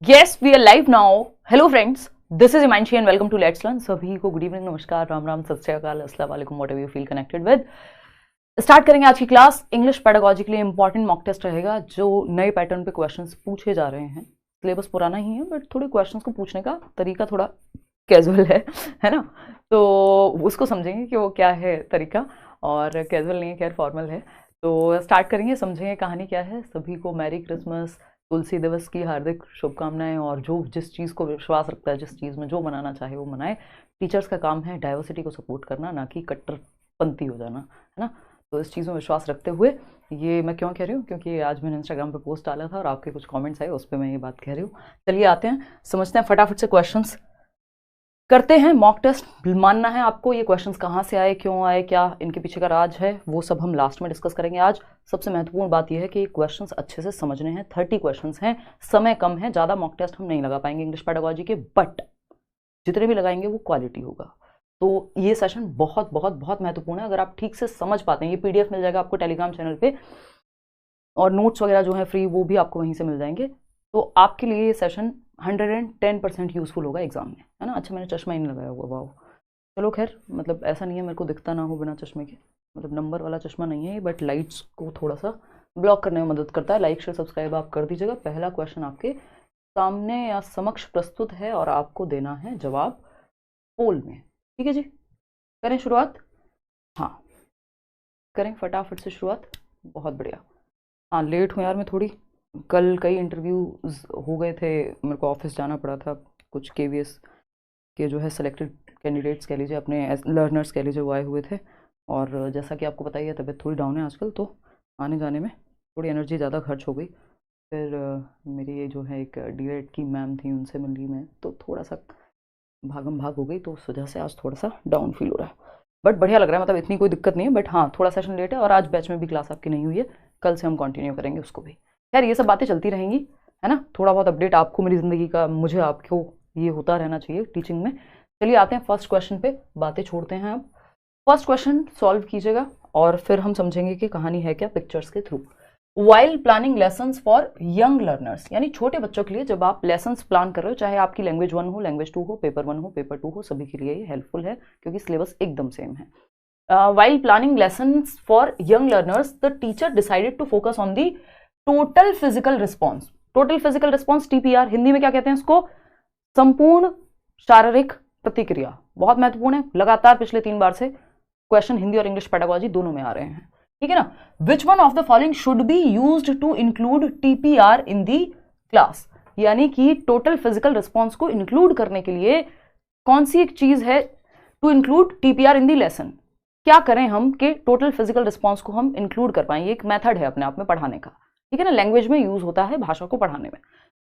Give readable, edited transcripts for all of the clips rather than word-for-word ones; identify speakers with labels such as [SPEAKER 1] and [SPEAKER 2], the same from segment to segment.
[SPEAKER 1] Yes, we are live now. Hello friends, this is Imanshi and welcome to Let's Learn. सभी को good evening, नमस्कार, राम राम, सत श्री अकाल, अस्सलाम वालेकुम, whatever you feel connected with. Start करेंगे आज की क्लास। इंग्लिश पेडागॉजी के लिए इंपॉर्टेंट मॉक टेस्ट रहेगा जो नए पैटर्न पे क्वेश्चंस पूछे जा रहे हैं। सिलेबस पुराना ही है बट थोड़े क्वेश्चंस को पूछने का तरीका थोड़ा कैजुअल है ना, तो उसको समझेंगे कि वो क्या है तरीका, और कैजुअल नहीं है, खैर फॉर्मल है। तो स्टार्ट करेंगे, समझेंगे कहानी क्या है। सभी को मैरी क्रिसमस, तुलसी दिवस की हार्दिक शुभकामनाएं, और जो जिस चीज़ को विश्वास रखता है, जिस चीज़ में जो मनाना चाहे वो मनाए। टीचर्स का काम है डाइवर्सिटी को सपोर्ट करना, ना कि कट्टरपंथी हो जाना, है ना। तो इस चीज़ में विश्वास रखते हुए, ये मैं क्यों कह रही हूँ, क्योंकि आज मैंने इंस्टाग्राम पे पोस्ट डाला था और आपके कुछ कमेंट्स आए, उस पर मैं ये बात कह रही हूँ। चलिए आते हैं, समझते हैं, फटाफट से क्वेश्चंस करते हैं। मॉक टेस्ट मानना है आपको, ये क्वेश्चंस कहाँ से आए, क्यों आए, क्या इनके पीछे का राज है, वो सब हम लास्ट में डिस्कस करेंगे। आज सबसे महत्वपूर्ण बात यह है कि क्वेश्चंस अच्छे से समझने हैं। 30 क्वेश्चंस हैं, समय कम है, ज़्यादा मॉक टेस्ट हम नहीं लगा पाएंगे इंग्लिश पेडागॉजी के, बट जितने भी लगाएंगे वो क्वालिटी होगा। तो ये सेशन बहुत बहुत बहुत महत्वपूर्ण है। अगर आप ठीक से समझ पाते हैं, ये PDF मिल जाएगा आपको टेलीग्राम चैनल पे, और नोट्स वगैरह जो है फ्री वो भी आपको वहीं से मिल जाएंगे। तो आपके लिए ये सेशन 110% यूजफुल होगा एग्जाम में, है ना। अच्छा, मैंने चश्मा ही नहीं लगाया हुआ, वाह। चलो खैर, मतलब ऐसा नहीं है मेरे को दिखता ना हो बिना चश्मे के, मतलब नंबर वाला चश्मा नहीं है, बट लाइट्स को थोड़ा सा ब्लॉक करने में मदद करता है। लाइक शेयर सब्सक्राइब आप कर दीजिएगा। पहला क्वेश्चन आपके सामने या समक्ष प्रस्तुत है और आपको देना है जवाब पोल में, ठीक है जी। करें शुरुआत? हाँ, करें फटाफट से शुरुआत। बहुत बढ़िया। हाँ, लेट हूँ यार मैं थोड़ी, कल कई इंटरव्यूज हो गए थे, मेरे को ऑफिस जाना पड़ा था। कुछ KVS के जो है सिलेक्टेड कैंडिडेट्स कह लीजिए, अपने लर्नर्स कह लीजिए, वो आए हुए थे। और जैसा कि आपको पता ही है, तबीयत थोड़ी डाउन है आजकल, तो आने जाने में थोड़ी एनर्जी ज़्यादा खर्च हो गई। फिर मेरी ये जो है एक D.Ed की मैम थी, उनसे मिल ली मैं, तो थोड़ा सा भागम भाग हो गई, तो उस वजह से आज थोड़ा सा डाउन फील हो रहा है। बट बढ़िया लग रहा है, मतलब इतनी कोई दिक्कत नहीं है। बट हाँ, थोड़ा सेशन लेट है, और आज बैच में भी क्लास आपकी नहीं हुई है, कल से हम कंटिन्यू करेंगे उसको भी। यार ये सब बातें चलती रहेंगी, है ना। थोड़ा बहुत अपडेट आपको मेरी ज़िंदगी का, मुझे आपको ये होता रहना चाहिए टीचिंग में। चलिए आते हैं फर्स्ट क्वेश्चन पे, बातें छोड़ते हैं अब। फर्स्ट क्वेश्चन सॉल्व कीजिएगा और फिर हम समझेंगे कि कहानी है क्या पिक्चर्स के through. While planning lessons for young learners, यानी छोटे बच्चों के लिए जब आप लेसन्स प्लान कर रहे हो, चाहे आपकी लैंग्वेज 1 हो, लैंग्वेज 2 हो, पेपर 1 हो, पेपर 2 हो, सभी के लिए ये हेल्पफुल है क्योंकि सिलेबस एकदम सेम है। While planning lessons for young learners, the teacher decided to focus on the total physical response. Total physical response TPR, Hindi में क्या कहते हैं इसको? संपूर्ण शारीरिक प्रतिक्रिया। बहुत महत्वपूर्ण है, लगातार पिछले 3 बार से क्वेश्चन हिंदी और इंग्लिश पेडागॉजी दोनों में आ रहे हैं, ठीक है ना। Which one of the following should be used to include TPR in the class? यानी कि टोटल फिजिकल रिस्पॉन्स को इंक्लूड करने के लिए कौन सी एक चीज है to include TPR in the lesson? क्या करें हम कि टोटल फिजिकल रिस्पॉन्स को हम इंक्लूड कर पाएं? ये एक मेथड है अपने आप में पढ़ाने का, ठीक है ना। लैंग्वेज में यूज होता है, भाषा को पढ़ाने में।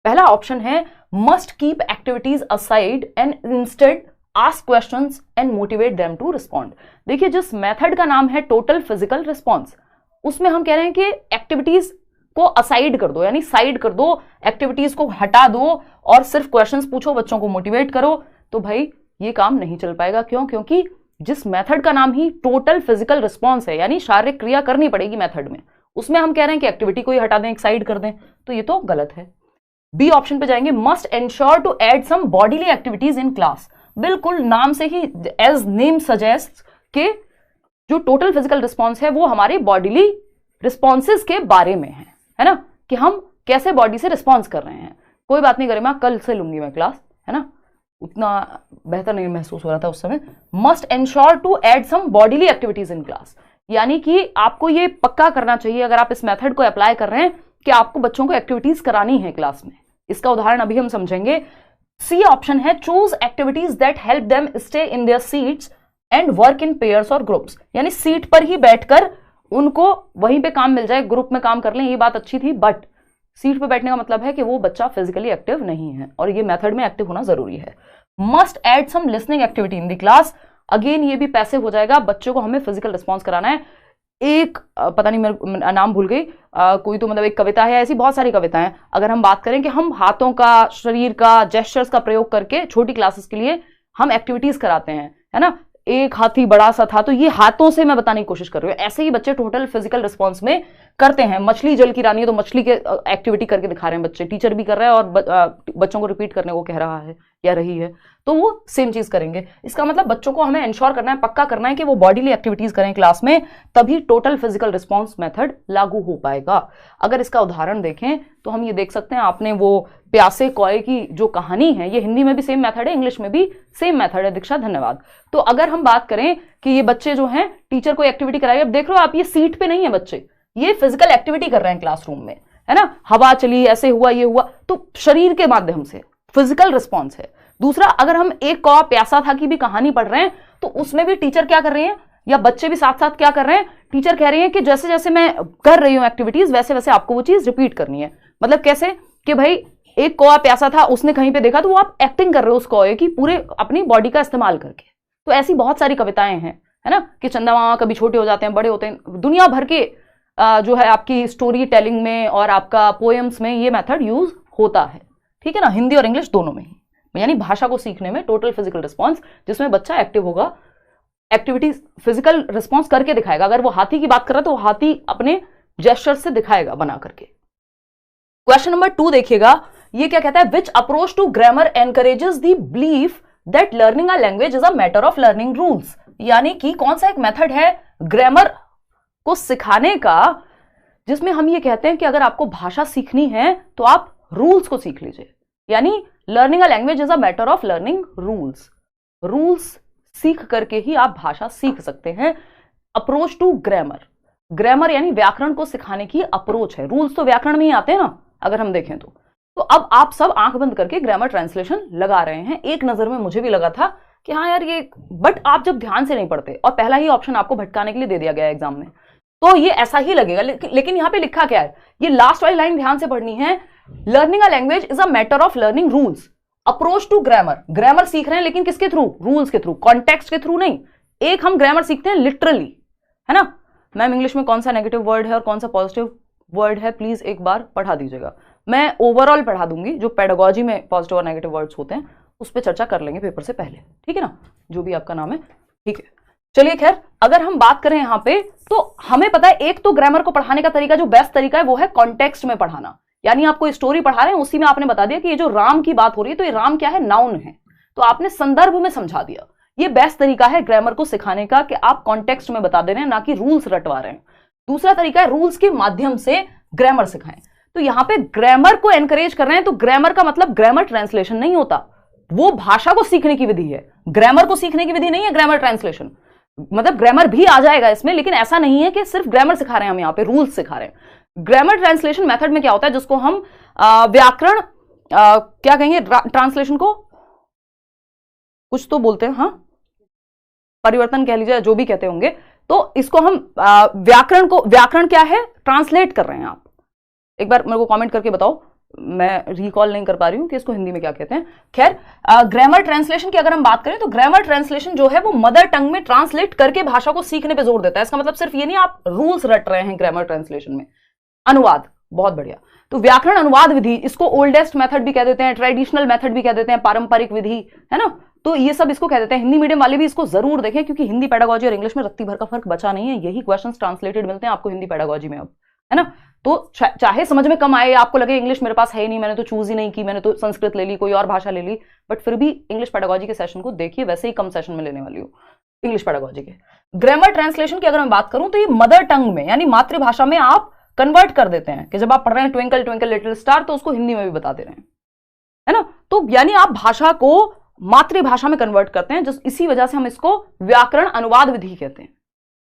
[SPEAKER 1] पहला ऑप्शन है must keep activities aside and instead ask questions and motivate them to respond. देखिए, जिस मेथड का नाम है टोटल फिजिकल रिस्पॉन्स, उसमें हम कह रहे हैं कि एक्टिविटीज को असाइड कर दो, यानी साइड कर दो, एक्टिविटीज को हटा दो और सिर्फ क्वेश्चंस पूछो, बच्चों को मोटिवेट करो। तो भाई ये काम नहीं चल पाएगा। क्यों? क्योंकि जिस मेथड का नाम ही टोटल फिजिकल रिस्पॉन्स है, यानी शारीरिक क्रिया करनी पड़ेगी मेथड में, उसमें हम कह रहे हैं कि एक्टिविटी को ही हटा दें, एक साइड कर दें, तो ये तो गलत है। बी ऑप्शन पे जाएंगे, must ensure to add some bodily activities in class. बिल्कुल नाम से ही, एज नेम सजेस्ट, के जो टोटल फिजिकल रिस्पॉन्स है वो हमारे बॉडीली रिस्पॉन्सेज के बारे में है ना, कि हम कैसे बॉडी से रिस्पॉन्स कर रहे हैं। कोई बात नहीं गरिमा, कल से लूंगी मैं क्लास, है ना, उतना बेहतर नहीं महसूस हो रहा था उस समय। Must ensure to add some bodily activities in class, यानी कि आपको ये पक्का करना चाहिए अगर आप इस मेथड को अप्लाई कर रहे हैं कि आपको बच्चों को एक्टिविटीज करानी है क्लास में। इसका उदाहरण अभी हम समझेंगे। सी ऑप्शन है choose activities that help them stay in their seats and work in pairs और ग्रुप्स, यानी सीट पर ही बैठकर उनको वहीं पे काम मिल जाए, ग्रुप में काम कर लें। ये बात अच्छी थी, बट सीट पे बैठने का मतलब है कि वो बच्चा फिजिकली एक्टिव नहीं है, और ये मेथड में एक्टिव होना जरूरी है। Must add some listening activity in the class, again ये भी पैसिव हो जाएगा, बच्चों को हमें फिजिकल रिस्पॉन्स कराना है। एक पता नहीं, मेरे नाम भूल गई, कोई तो मतलब एक कविता है, ऐसी बहुत सारी कविताएं। अगर हम बात करें कि हम हाथों का, शरीर का, जेस्चर्स का प्रयोग करके छोटी क्लासेस के लिए हम एक्टिविटीज कराते हैं, है ना। एक हाथी बड़ा सा था, तो ये हाथों से मैं बताने की कोशिश कर रही हूँ। ऐसे ही बच्चे टोटल फिजिकल रिस्पॉन्स में करते हैं। मछली जल की रानी है तो मछली के एक्टिविटी करके दिखा रहे हैं बच्चे, टीचर भी कर रहा है और बच्चों को रिपीट करने को कह रहा है या रही है, तो वो सेम चीज करेंगे। इसका मतलब बच्चों को हमें इंश्योर करना है, पक्का करना है कि वो बॉडीली एक्टिविटीज करें क्लास में, तभी टोटल फिजिकल रिस्पॉन्स मेथड लागू हो पाएगा। अगर इसका उदाहरण देखें तो हम ये देख सकते हैं, आपने वो प्यासे कौए की जो कहानी है, ये हिंदी में भी सेम मेथड है, इंग्लिश में भी सेम मेथड है। दीक्षा धन्यवाद। तो अगर हम बात करें कि ये बच्चे जो हैं टीचर को एक्टिविटी कराएंगे, अब देख रहे हो आप, ये सीट पे नहीं है बच्चे, ये फिजिकल एक्टिविटी कर रहे हैं क्लासरूम में, है ना, हवा चली, ऐसे हुआ, ये हुआ, तो शरीर के माध्यम से फिजिकल रिस्पॉन्स है। दूसरा, अगर हम एक कौवा प्यासा था की भी कहानी पढ़ रहे हैं, तो उसमें भी टीचर क्या कर रहे हैं, या बच्चे भी साथ साथ क्या कर रहे हैं, टीचर कह रही है कि जैसे जैसे मैं कर रही हूं एक्टिविटीज, वैसे वैसे आपको वो चीज रिपीट करनी है। मतलब कैसे कि भाई एक कौवा प्यासा था, उसने कहीं पे देखा, तो वो आप एक्टिंग कर रहे हो उस कौवे की पूरे अपनी बॉडी का इस्तेमाल करके। तो ऐसी बहुत सारी कविताएं हैं, है ना, कि चंदा मामा कभी छोटे हो जाते हैं, बड़े होते हैं, दुनिया भर के जो है आपकी स्टोरी टेलिंग में और आपका पोएम्स में ये मेथड यूज होता है। ठीक है ना, हिंदी और इंग्लिश दोनों में ही। यानी भाषा को सीखने में टोटल फिजिकल रिस्पॉन्स, जिसमें बच्चा एक्टिव होगा, एक्टिविटी फिजिकल रिस्पॉन्स करके दिखाएगा। अगर वो हाथी की बात कर रहा है तो हाथी अपने जेस्चर से दिखाएगा बना करके। क्वेश्चन नंबर 2 देखिएगा, ये क्या कहता है, which approach to grammar encourages the belief that learning a language is a matter of learning rules. यानी कि कौन सा एक मेथड है ग्रामर को सिखाने का, जिसमें हम ये कहते हैं कि अगर आपको भाषा सीखनी है तो आप रूल्स को सीख लीजिए। यानी learning a language is a matter of learning rules, rules सीख करके ही आप भाषा सीख सकते हैं। अप्रोच टू ग्रामर, ग्रामर यानी व्याकरण को सिखाने की अप्रोच है। रूल्स तो व्याकरण में ही आते हैं ना, अगर हम देखें तो अब आप सब आंख बंद करके ग्रामर ट्रांसलेशन लगा रहे हैं। एक नजर में मुझे भी लगा था कि हाँ यार ये, बट आप जब ध्यान से नहीं पढ़ते और पहला ही ऑप्शन आपको भटकाने के लिए दे दिया गया एग्जाम में, तो ये ऐसा ही लगेगा। लेकिन यहां पे लिखा क्या है, ये लास्ट वाली लाइन ध्यान से पढ़नी है, learning a language is a matter of learning rules. Approach to grammar, grammar सीख रहे हैं लेकिन किसके थ्रू, रूल्स के थ्रू, कॉन्टेक्स्ट के थ्रू नहीं। एक हम ग्रामर सीखते हैं लिटरली, है ना। मैम इंग्लिश में कौन सा नेगेटिव वर्ड है और कौन सा पॉजिटिव वर्ड है, प्लीज एक बार पढ़ा दीजिएगा। मैं ओवरऑल पढ़ा दूंगी, जो पेडागोजी में पॉजिटिव और नेगेटिव वर्ड्स होते हैं उस पर चर्चा कर लेंगे पेपर से पहले, ठीक है ना, जो भी आपका नाम है, ठीक है। चलिए खैर, अगर हम बात करें यहां पे, तो हमें पता है एक तो ग्रामर को पढ़ाने का तरीका, जो बेस्ट तरीका है वो है कॉन्टेक्स्ट में पढ़ाना। यानी आपको स्टोरी पढ़ा रहे हैं, उसी में आपने बता दिया कि ये जो राम की बात हो रही है, तो ये राम क्या है, नाउन है, तो आपने संदर्भ में समझा दिया। ये बेस्ट तरीका है ग्रामर को सिखाने का, कि आप कॉन्टेक्स्ट में बता दे रहे हैं, ना कि रूल्स रटवा रहे हैं। दूसरा तरीका है रूल्स के माध्यम से ग्रामर सिखाएं। तो यहां पे ग्रामर को एनकरेज कर रहे हैं, तो ग्रामर का मतलब ग्रामर ट्रांसलेशन नहीं होता, वो भाषा को सीखने की विधि है, ग्रामर को सीखने की विधि नहीं है ग्रामर ट्रांसलेशन। मतलब ग्रामर भी आ जाएगा इसमें, लेकिन ऐसा नहीं है कि सिर्फ ग्रामर सिखा रहे हैं हम, यहां पे रूल्स सिखा रहे हैं। ग्रामर ट्रांसलेशन मेथड में क्या होता है, जिसको हम व्याकरण क्या कहेंगे, ट्रांसलेशन को कुछ तो बोलते हैं, हाँ परिवर्तन कह लीजिए, जो भी कहते होंगे, तो इसको हम व्याकरण क्या है, ट्रांसलेट कर रहे हैं आप। एक बार मेरे को कमेंट करके बताओ, मैं रिकॉल नहीं कर पा रही हूं कि इसको हिंदी में क्या कहते हैं। खैर, ग्रामर ट्रांसलेशन की अगर हम बात करें, तो ग्रामर ट्रांसलेशन जो है वो मदर टंग में ट्रांसलेट करके भाषा को सीखने पे जोर देता है। इसका मतलब सिर्फ ये नहीं आप रूल्स रट रहे हैं ग्रामर ट्रांसलेशन में। अनुवाद, बहुत बढ़िया। तो व्याकरण अनुवाद विधि, इसको ओल्डेस्ट मेथड भी कह देते हैं, ट्रेडिशनल मेथड भी कह देते हैं, पारंपरिक विधि, है ना, तो ये सब इसको कह देते हैं। हिंदी मीडियम वाले भी इसको जरूर देखें, क्योंकि हिंदी पेडागोजी और इंग्लिश में रत्ती भर का फर्क बचा नहीं है। यही क्वेश्चंस ट्रांसलेटेड मिलते हैं आपको हिंदी पेडागोजी में अब, है ना। तो चाहे समझ में कम आए, आपको लगे इंग्लिश मेरे पास है ही नहीं, मैंने तो चूज ही नहीं की, मैंने तो संस्कृत ले ली, कोई और भाषा ले ली, बट फिर भी इंग्लिश पेडागोजी के सेशन को देखिए, वैसे ही कम सेशन में लेने वाली हूँ इंग्लिश पेडागोजी के। ग्रामर ट्रांसलेशन की अगर मैं बात करूं, तो ये मदर टंग में यानी मातृभाषा में आप कन्वर्ट कर देते हैं, कि जब आप पढ़ रहे हैं ट्विंकल ट्विंकल लिटिल स्टार, तो उसको हिंदी में भी बता दे रहे हैं, है ना। तो यानी आप भाषा को मातृभाषा में कन्वर्ट करते हैं, जिस इसी वजह से हम इसको व्याकरण अनुवाद विधि कहते हैं,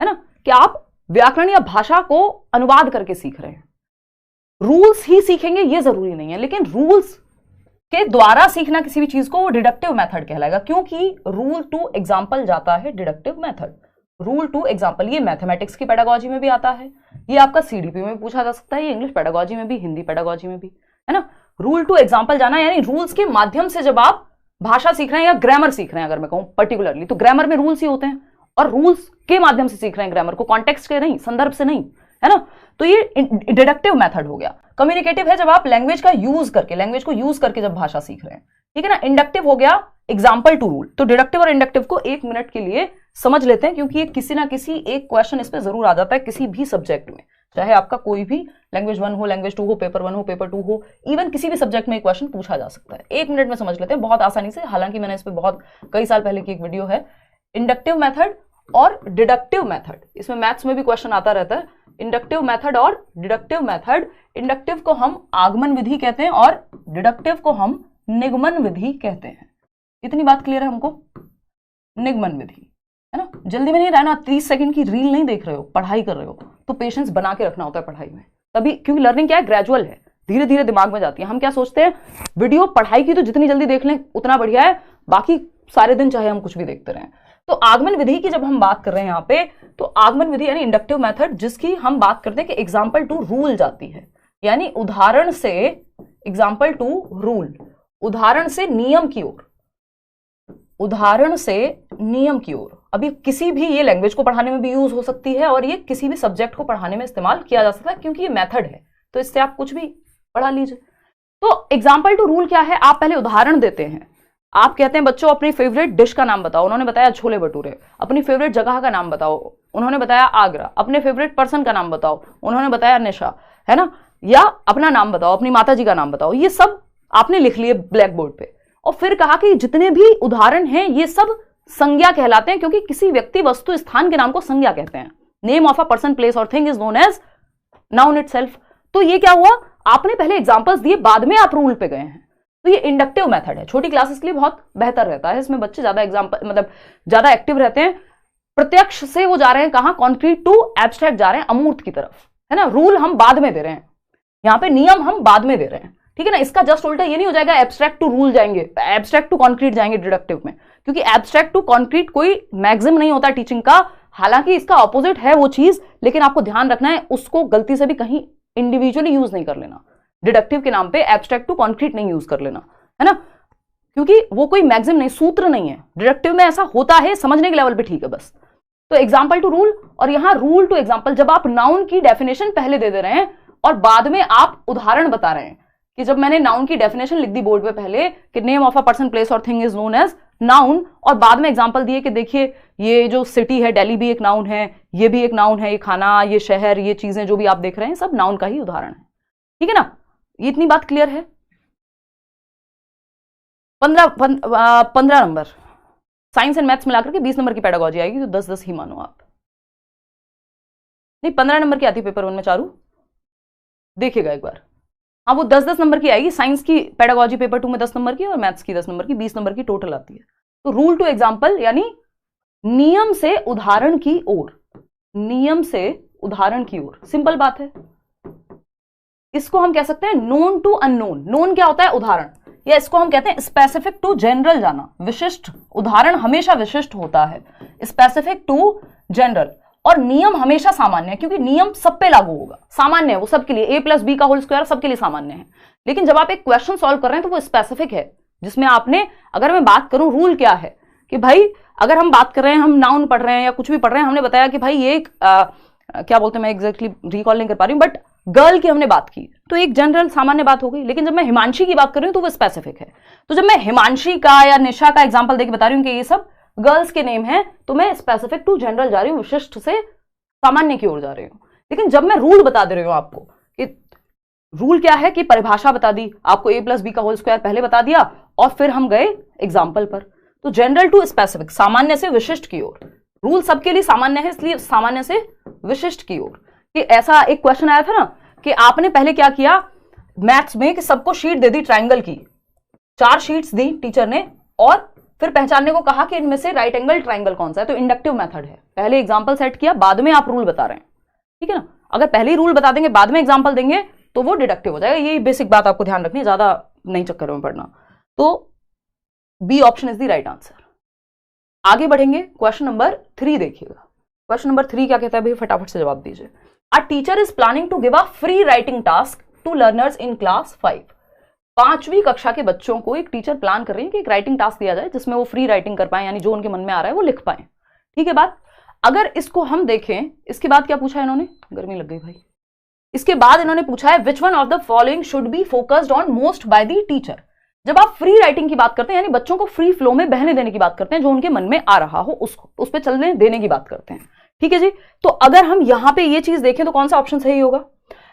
[SPEAKER 1] है ना, कि आप व्याकरण या भाषा को अनुवाद करके सीख रहे हैं। रूल्स ही सीखेंगे ये जरूरी नहीं है, लेकिन रूल्स के द्वारा सीखना किसी भी चीज को वो डिडक्टिव मेथड कहलाएगा, क्योंकि रूल टू एग्जाम्पल जाता है deductive method. Rule to example ये मैथमेटिक्स की पेडागोजी में भी आता है, ये आपका सीडीपी में पूछा जा सकता है, ये इंग्लिश पेडागोजी में भी, हिंदी पेडागोजी में भी, है ना। रूल टू एग्जाम्पल जाना यानी रूल्स के माध्यम से जब आप भाषा सीख रहे हैं या ग्रामर सीख रहे हैं, अगर मैं कहूं पर्टिकुलरली, तो ग्रामर में रूल्स ही होते हैं, और रूल्स के माध्यम से सीख रहे हैं ग्रामर को, कॉन्टेक्स्ट के नहीं, संदर्भ से नहीं, है ना। तो ये डिडक्टिव मेथड हो गया। कम्युनिकेटिव है जब आप लैंग्वेज का यूज करके, लैंग्वेज को यूज करके जब भाषा सीख रहे हैं, ठीक है ना। इंडक्टिव हो गया एग्जाम्पल टू रूल। तो डिडक्टिव और इंडक्टिव को 1 मिनट के लिए समझ लेते हैं, क्योंकि ये किसी ना किसी एक क्वेश्चन इस पे जरूर आ जाता है किसी भी सब्जेक्ट में, चाहे आपका कोई भी लैंग्वेज 1 हो, लैंग्वेज 2 हो, पेपर 1 हो, पेपर 2 हो, इवन किसी भी सब्जेक्ट में क्वेश्चन पूछा जा सकता है। 1 मिनट में समझ लेते हैं बहुत आसानी से। हालांकि मैंने इस पर बहुत कई साल पहले की एक वीडियो है, इंडक्टिव मेथड और डिडक्टिव मेथड। इसमें मैथ्स में भी क्वेश्चन आता रहता है। इंडक्टिव मेथड और डिडक्टिव मेथड, इंडक्टिव को हम आगमन विधि कहते हैं और डिडक्टिव को हम निगमन विधि कहते हैं। इतनी बात क्लियर है हमको? निगमन विधि, है ना। जल्दी में नहीं रहना, 30 सेकंड की रील नहीं देख रहे हो, पढ़ाई कर रहे हो, तो पेशेंस बना के रखना होता है पढ़ाई में तभी, क्योंकि लर्निंग क्या है, ग्रेजुअल है, धीरे धीरे दिमाग में जाती है। हम क्या सोचते हैं, वीडियो पढ़ाई की तो जितनी जल्दी देख लें उतना बढ़िया है, बाकी सारे दिन चाहे हम कुछ भी देखते रहें। तो आगमन विधि की जब हम बात कर रहे हैं यहाँ पे, तो आगमन विधि यानी इंडक्टिव मेथड, जिसकी हम बात करते हैं कि एग्जाम्पल टू रूल जाती है, यानी उदाहरण से, एग्जाम्पल टू रूल, उदाहरण से नियम की ओर, उदाहरण से नियम की ओर। अभी किसी भी, ये लैंग्वेज को पढ़ाने में भी यूज हो सकती है और ये किसी भी सब्जेक्ट को पढ़ाने में इस्तेमाल किया जा सकता है, क्योंकि ये मेथड है, तो इससे आप कुछ भी पढ़ा लीजिए। तो एग्जाम्पल टू रूल क्या है, आप पहले उदाहरण देते हैं। आप कहते हैं बच्चों अपनी फेवरेट डिश का नाम बताओ, उन्होंने बताया छोले भटूरे। अपनी फेवरेट जगह का नाम बताओ, उन्होंने बताया आगरा। अपने फेवरेट पर्सन का नाम बताओ, उन्होंने बताया निशा, है ना। या अपना नाम बताओ, अपनी माता जी का नाम बताओ। ये सब आपने लिख लिए ब्लैक बोर्ड पे, और फिर कहा कि जितने भी उदाहरण हैं ये सब संज्ञा कहलाते हैं, क्योंकि किसी व्यक्ति, वस्तु, स्थान के नाम को संज्ञा कहते हैं। Name of a person, place और thing is known as noun itself. तो ये क्या हुआ, आपने पहले एग्जांपल्स दिए, बाद में आप रूल पे गए हैं। तो ये इंडक्टिव मेथड है, छोटी क्लासेस के लिए बहुत बेहतर रहता है। इसमें बच्चे ज्यादा एग्जांपल, मतलब ज्यादा एक्टिव रहते हैं। प्रत्यक्ष से वो जा रहे हैं कहां, कॉन्क्रीट टू एब्स्ट्रैक्ट जा रहे हैं, अमूर्त की तरफ, है ना। रूल हम बाद में दे रहे हैं, यहाँ पे नियम हम बाद में दे रहे हैं, ठीक है ना। इसका जस्ट उल्टा ये नहीं हो जाएगा एब्स्ट्रैक्ट टू रूल जाएंगे, एब्स्ट्रैक्ट टू कॉन्क्रीट जाएंगे डिडक्टिव में, क्योंकि एब्स्ट्रैक्ट टू कॉन्क्रीट कोई मैक्सिम नहीं होता टीचिंग का। हालांकि इसका ऑपोजिट है वो चीज, लेकिन आपको ध्यान रखना है उसको गलती से भी कहीं इंडिविजुअली यूज नहीं कर लेना। डिडक्टिव के नाम पे एब्स्ट्रैक्ट टू कॉन्क्रीट नहीं यूज कर लेना, है ना, क्योंकि वो कोई मैक्सिम नहीं, सूत्र नहीं है। डिडक्टिव में ऐसा होता है, समझने के लेवल पे ठीक है बस। तो एग्जाम्पल टू रूल, और यहां रूल टू एग्जाम्पल, जब आप नाउन की डेफिनेशन पहले दे दे रहे हैं और बाद में आप उदाहरण बता रहे हैं, कि जब मैंने नाउन की डेफिनेशन लिख दी बोर्ड पे पहले कि name of a person, place और thing is known as noun, और बाद में एग्जांपल दिए कि देखिए ये जो सिटी है, दिल्ली भी एक नाउन है, ये भी एक नाउन है, ये खाना, ये शहर, ये चीजें जो भी आप देख रहे हैं सब नाउन का ही उदाहरण है, ठीक है ना। ये इतनी बात क्लियर है। 15 नंबर साइंस एंड मैथ्स मिलाकर के 20 नंबर की पेडागोजी आएगी, तो 10-10 ही मानो आप। नहीं, 15 नंबर की आती पेपर 1 में चारू, देखिएगा एक बार। हाँ, वो 10-10 नंबर की आएगी। साइंस की पेडागोजी पेपर 2 में 10 नंबर की और मैथ्स की 10 नंबर की, 20 नंबर की टोटल आती है। तो रूल टू एग्जाम्पल यानी नियम से उदाहरण की ओर, नियम से उदाहरण की ओर, सिंपल बात है। इसको हम कह सकते हैं नोन टू अननोन। नोन क्या होता है, उदाहरण, या इसको हम कहते हैं स्पेसिफिक टू जनरल जाना, विशिष्ट। उदाहरण हमेशा विशिष्ट होता है, स्पेसिफिक टू जनरल। और नियम हमेशा सामान्य है, क्योंकि नियम सब पे लागू होगा, सामान्य है वो सबके लिए, a+b का होल स्क्वायर सबके लिए सामान्य है। लेकिन जब आप एक क्वेश्चन सॉल्व कर रहे हैं तो वो स्पेसिफिक है, जिसमें आपने, अगर मैं बात करूं रूल क्या है, कि भाई अगर हम बात कर रहे हैं, हम नाउन पढ़ रहे हैं या कुछ भी पढ़ रहे हैं, हमने बताया कि भाई ये एक क्या बोलते हैं, मैं एग्जैक्टली रिकॉल नहीं कर पा रही हूं, बट गर्ल की हमने बात की, तो एक जनरल सामान्य बात हो गई। लेकिन जब मैं हिमांशी की बात कर रही हूं तो वो स्पेसिफिक है। तो जब मैं हिमांशी का या निशा का एग्जाम्पल देकर बता रही हूँ कि ये सब गर्ल्स के नेम है, तो मैं स्पेसिफिक टू जनरल जा रही हूँ, विशिष्ट से सामान्य की ओर जा रही हूं। लेकिन जब मैं रूल बता दे रही हूं आपको, कि रूल क्या है, कि परिभाषा बता दी आपको, a+b का होल स्क्वायर पहले बता दिया, और फिर हम गए एग्जाम्पल पर। तो जनरल टू स्पेसिफिक, सामान्य से विशिष्ट की ओर। रूल सबके लिए सामान्य है, इसलिए सामान्य से विशिष्ट की ओर। कि ऐसा एक क्वेश्चन आया था ना, कि आपने पहले क्या किया मैथ्स में, कि सबको शीट दे दी ट्राइंगल की, 4 शीट्स दी टीचर ने, और फिर पहचानने को कहा कि इनमें से राइट एंगल ट्राइंगल कौन सा है। तो इंडक्टिव मेथड है, पहले एग्जांपल सेट किया, बाद में आप रूल बता रहे हैं, ठीक है ना। अगर पहले ही रूल बता देंगे, बाद में एग्जांपल देंगे, तो वो डिडक्टिव हो जाएगा। यही बेसिक बात आपको ध्यान रखनी है, ज्यादा नहीं चक्कर में पड़ना। तो B option is the right answer. आगे बढ़ेंगे, क्वेश्चन नंबर 3 देखिएगा। क्वेश्चन नंबर 3 क्या कहता है भाई, फटाफट से जवाब दीजिए। A teacher is planning to give a free writing task to learners in class 5। 5वीं कक्षा के बच्चों को एक टीचर प्लान कर रही है कि एक राइटिंग टास्क दिया जाए, जिसमें वो फ्री राइटिंग कर पाए, यानी जो उनके मन में आ रहा है वो लिख पाए, ठीक है बात। अगर इसको हम देखें, इसके बाद क्या पूछा है इन्होंने, गर्मी लग गई भाई। इसके बाद इन्होंने पूछा है which one of the following should be focused on most by the teacher. जब आप फ्री राइटिंग की बात करते हैं, यानी बच्चों को फ्री फ्लो में बहने देने की बात करते हैं, जो उनके मन में आ रहा हो उस पर चलने देने की बात करते हैं, ठीक है जी। तो अगर हम यहां पे ये चीज देखें तो कौन सा ऑप्शन सही होगा?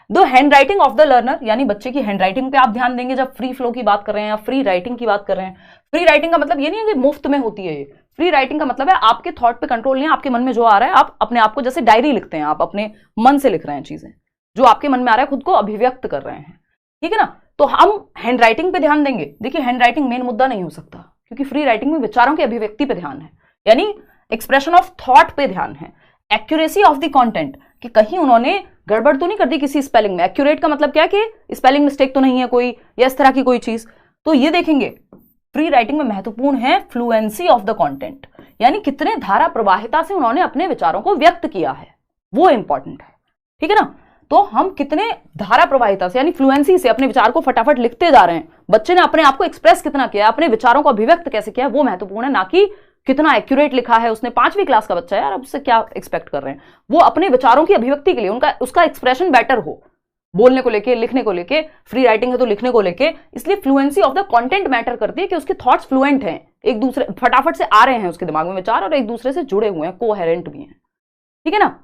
[SPEAKER 1] The hand writing of the learner, यानी बच्चे की हैंड राइटिंग पे आप ध्यान देंगे जब फ्री फ्लो की बात कर रहे हैं या फ्री राइटिंग की बात कर रहे हैं। फ्री राइटिंग का मतलब ये नहीं है कि मुफ्त में होती है। ये फ्री राइटिंग का मतलब है आपके थॉट पे कंट्रोल नहीं है, आपके मन में जो आ रहा है आप अपने आप को जैसे डायरी लिखते हैं, आप अपने मन से लिख रहे हैं चीजें, जो आपके मन में आ रहा है खुद को अभिव्यक्त कर रहे हैं, ठीक है ना। तो हम हैंड राइटिंग पे ध्यान देंगे। देखिए हैंड राइटिंग मेन मुद्दा नहीं हो सकता, क्योंकि फ्री राइटिंग में विचारों की अभिव्यक्ति पे ध्यान है, यानी एक्सप्रेशन ऑफ थॉट पे ध्यान है। एक्यूरेसी ऑफ द कंटेंट, कि कहीं उन्होंने गड़बड़ तो नहीं कर दी किसी स्पेलिंग में। एक्यूरेट का मतलब क्या कि स्पेलिंग मिस्टेक तो नहीं है कोई, या इस तरह की कोई चीज, तो ये देखेंगे। फ्री राइटिंग में महत्वपूर्ण है फ्लुएंसी ऑफ द कंटेंट, यानी कितने धारा प्रवाहिता से उन्होंने अपने विचारों को व्यक्त किया है, वो इंपॉर्टेंट है, ठीक है ना। तो हम कितने धारा प्रवाहिता से यानी फ्लुएंसी से अपने विचार को फटाफट लिखते जा रहे हैं, बच्चे ने अपने आप को एक्सप्रेस कितना किया, अपने विचारों को अभिव्यक्त कैसे किया, वो महत्वपूर्ण है, ना कि कितना एक्यूरेट लिखा है उसने। 5वीं क्लास का बच्चा है यार, अब उससे क्या एक्सपेक्ट कर रहे हैं? वो अपने विचारों की अभिव्यक्ति के लिए उसका एक्सप्रेशन बेटर हो, बोलने को लेके, लिखने को लेके। फ्री राइटिंग है तो लिखने को लेके, इसलिए fluency of the content matter करती है कि उसके थॉट्स फ्लुएंट हैं, एक दूसरे फटाफट से आ रहे हैं उसके दिमाग में विचार, और एक दूसरे से जुड़े हुए हैं, कोहेरेंट भी हैं, ठीक है ना।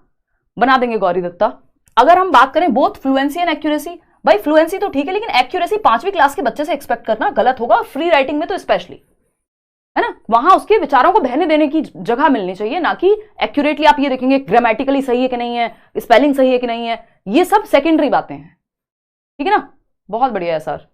[SPEAKER 1] बना देंगे गौरी दत्ता। अगर हम बात करें बोथ फ्लुएंसी एंड एक्यूरेसी, भाई फ्लुएंसी तो ठीक है, लेकिन एक्यूरेसी 5वीं क्लास के बच्चे से एक्सपेक्ट करना गलत होगा, फ्री राइटिंग में तो स्पेशली, है ना। वहां उसके विचारों को बहने देने की जगह मिलनी चाहिए, ना कि एक्यूरेटली आप ये देखेंगे ग्रामेटिकली सही है कि नहीं है, स्पेलिंग सही है कि नहीं है, ये सब सेकेंडरी बातें हैं, ठीक है ना। बहुत बढ़िया है सर।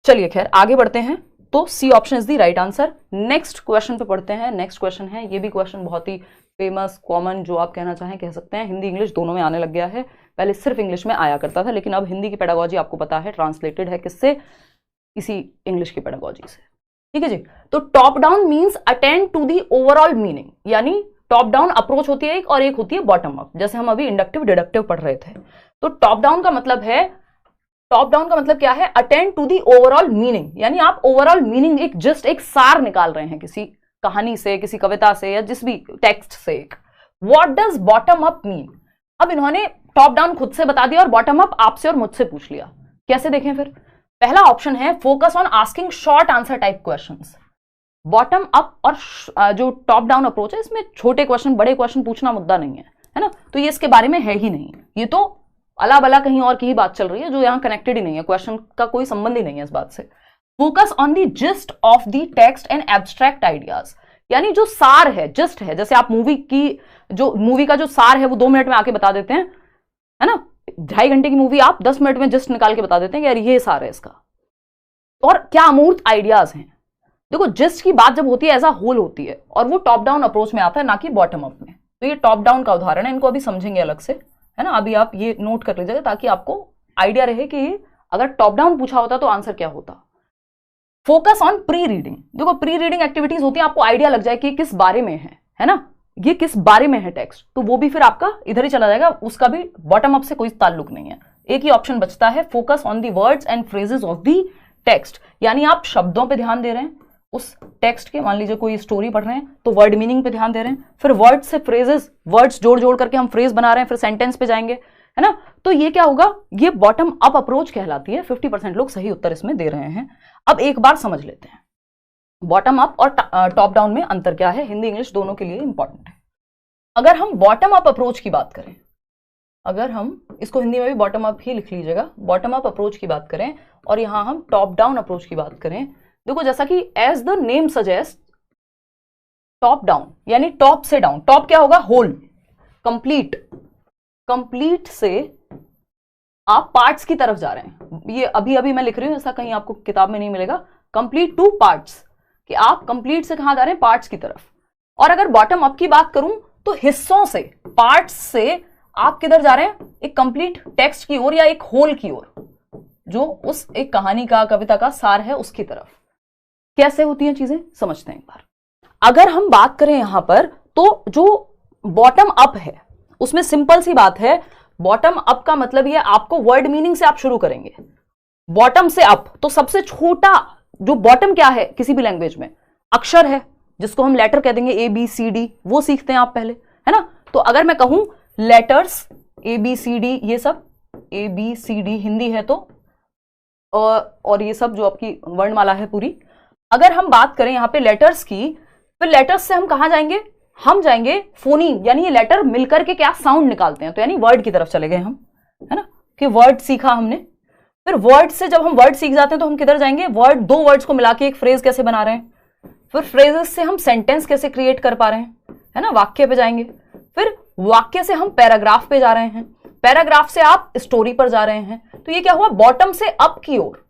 [SPEAKER 1] चलिए खैर आगे बढ़ते हैं। तो C option is the right answer. Next question पे पढ़ते हैं। नेक्स्ट क्वेश्चन है, ये भी क्वेश्चन बहुत ही फेमस, कॉमन, जो आप कहना चाहें कह सकते हैं, हिंदी इंग्लिश दोनों में आने लग गया है। पहले सिर्फ इंग्लिश में आया करता था, लेकिन अब हिंदी की पेडागोजी आपको पता है ट्रांसलेटेड है किससे? इसी इंग्लिश की पेडागोजी से, ठीक है जी। तो top down means attend to the overall meaning, यानी टॉप डाउन अप्रोच होती है एक, और एक होती है बॉटम अप, जैसे हम अभी इंडक्टिव डिडक्टिव पढ़ रहे थे। तो टॉप डाउन का मतलब है, टॉप डाउन का मतलब क्या है? Attend to the overall meaning, यानी आप ओवरऑल मीनिंग, एक जस्ट एक सार निकाल रहे हैं किसी कहानी से, किसी कविता से, या जिस भी टेक्स्ट से एक। What does bottom up mean? अब इन्होंने टॉप डाउन खुद से बता दिया और बॉटम अप आपसे और मुझसे पूछ लिया। कैसे देखें फिर? पहला ऑप्शन है focus on asking short answer type questions. Bottom up और जो टॉप डाउन अप्रोच है, इसमें छोटे क्वेश्चन बड़े क्वेश्चन पूछना मुद्दा नहीं है ना। तो ये इसके बारे में है ही नहीं, ये तो अला बला कहीं और की ही बात चल रही है, जो यहां कनेक्टेड ही नहीं है, क्वेश्चन का कोई संबंध ही नहीं है इस बात से। Focus on the gist of the text and abstract ideas, यानी जो सार है, जस्ट है, जैसे आप मूवी का जो सार है वो 2 मिनट में आके बता देते हैं, है ना। 2.5 घंटे की मूवी आप 10 मिनट में जस्ट निकाल के बता देते हैं कि यार ये सार है इसका, और क्या अमूर्त आइडियाज हैं। देखो जस्ट की बात जब होती है एज अ होल होती है, और वो टॉप डाउन अप्रोच में आता है, ना कि बॉटम अप में। तो ये टॉप डाउन का उदाहरण है, इनको अभी समझेंगे अलग से, है ना। अभी आप ये नोट कर लीजिएगा ताकि आपको आइडिया रहे कि अगर टॉप डाउन पूछा होता तो आंसर क्या होता। फोकस ऑन प्री रीडिंग, देखो प्री रीडिंग एक्टिविटीज होती है, आपको आइडिया लग जाए कि किस बारे में है ना, ये किस बारे में है टेक्स्ट, तो वो भी फिर आपका इधर ही चला जाएगा, उसका भी बॉटम अप से कोई ताल्लुक नहीं है। एक ही ऑप्शन बचता है, focus on the words and phrases of the text, यानी आप शब्दों पे ध्यान दे रहे हैं उस टेक्स्ट के। मान लीजिए कोई स्टोरी पढ़ रहे हैं तो वर्ड मीनिंग पे ध्यान दे रहे हैं, फिर वर्ड से फ्रेजेस, वर्ड्स जोड़ जोड़ करके हम फ्रेज बना रहे हैं, फिर सेंटेंस पे जाएंगे, है ना। तो ये क्या होगा? ये बॉटम अप अप्रोच कहलाती है। 50% लोग सही उत्तर इसमें दे रहे हैं। अब एक बार समझ लेते हैं बॉटम अप और टॉप डाउन में अंतर क्या है, हिंदी इंग्लिश दोनों के लिए इंपॉर्टेंट है। अगर हम बॉटम अप अप्रोच की बात करें, अगर हम इसको हिंदी में भी बॉटम अप ही लिख लीजिएगा, बॉटम अप अप्रोच की बात करें और यहां हम टॉप डाउन अप्रोच की बात करें, देखो जैसा कि as the name suggest, top down यानी टॉप से डाउन। टॉप क्या होगा? होल, कंप्लीट, कंप्लीट से आप पार्ट्स की तरफ जा रहे हैं। ये अभी अभी मैं लिख रही हूं, ऐसा कहीं आपको किताब में नहीं मिलेगा। कंप्लीट टू पार्ट्स, कि आप कंप्लीट से कहां जा रहे हैं? पार्ट्स की तरफ। और अगर बॉटम अप की बात करूं तो हिस्सों से, पार्ट्स से आप किधर जा रहे हैं? एक कंप्लीट टेक्स्ट की ओर या एक होल की ओर, जो उस एक कहानी का, कविता का सार है, उसकी तरफ। कैसे होती हैं चीजें समझते हैं एक बार। अगर हम बात करें यहां पर, तो जो बॉटम अप है उसमें सिंपल सी बात है, बॉटम अप का मतलब ये आपको वर्ड मीनिंग से आप शुरू करेंगे, बॉटम से अप। तो सबसे छोटा जो बॉटम क्या है किसी भी लैंग्वेज में? अक्षर है, जिसको हम लेटर कह देंगे, ABCD, वो सीखते हैं आप पहले, है ना। तो अगर मैं कहूं लेटर्स ABCD, ये सब ABCD हिंदी है तो, और ये सब जो आपकी वर्णमाला है पूरी। अगर हम बात करें यहां पे लेटर्स की, फिर लेटर्स से हम कहां जाएंगे? हम जाएंगे फोनीम, यानी ये लेटर मिलकर के क्या साउंड निकालते हैं, तो यानी वर्ड की तरफ चले गए हम, है ना, कि वर्ड सीखा हमने। फिर वर्ड से जब हम वर्ड सीख जाते हैं तो हम किधर जाएंगे, वर्ड, दो वर्ड्स को मिला के एक फ्रेज कैसे बना रहे हैं, फिर फ्रेजेस से हम सेंटेंस कैसे क्रिएट कर पा रहे हैं, है ना, वाक्य पे जाएंगे। फिर वाक्य से हम पैराग्राफ पे जा रहे हैं, पैराग्राफ से आप स्टोरी पर जा रहे हैं। तो ये क्या हुआ, बॉटम से अप की ओर,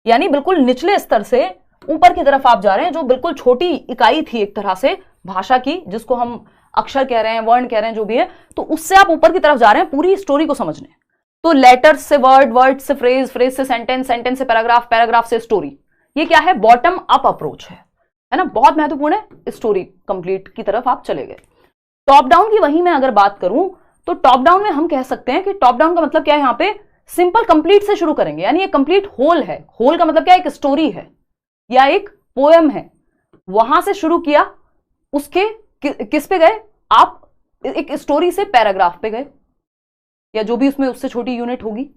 [SPEAKER 1] यानी बिल्कुल निचले स्तर से ऊपर की तरफ आप जा रहे हैं, जो बिल्कुल छोटी इकाई थी एक तरह से भाषा की, जिसको हम अक्षर कह रहे हैं, वर्ण कह रहे हैं, जो भी है, तो उससे आप ऊपर की तरफ जा रहे हैं पूरी स्टोरी को समझने। तो लेटर से वर्ड, वर्ड से फ्रेज, फ्रेज से सेंटेंस, सेंटेंस से पैराग्राफ, पैराग्राफ से स्टोरी। ये क्या है, बॉटम अप अप्रोच है ना, बहुत महत्वपूर्ण है। स्टोरी कंप्लीट की तरफ आप चले गए। टॉप डाउन की वही मैं अगर बात करूं तो टॉप डाउन में हम कह सकते हैं कि टॉप डाउन का मतलब क्या है, यहां पे सिंपल कंप्लीट से शुरू करेंगे, यानी ये कंप्लीट होल है। होल का मतलब क्या है, एक स्टोरी है या एक पोएम है, वहां से शुरू किया, उसके किस पे गए आप, एक स्टोरी से पैराग्राफ पे गए, या जो भी उसमें उससे छोटी यूनिट होगी,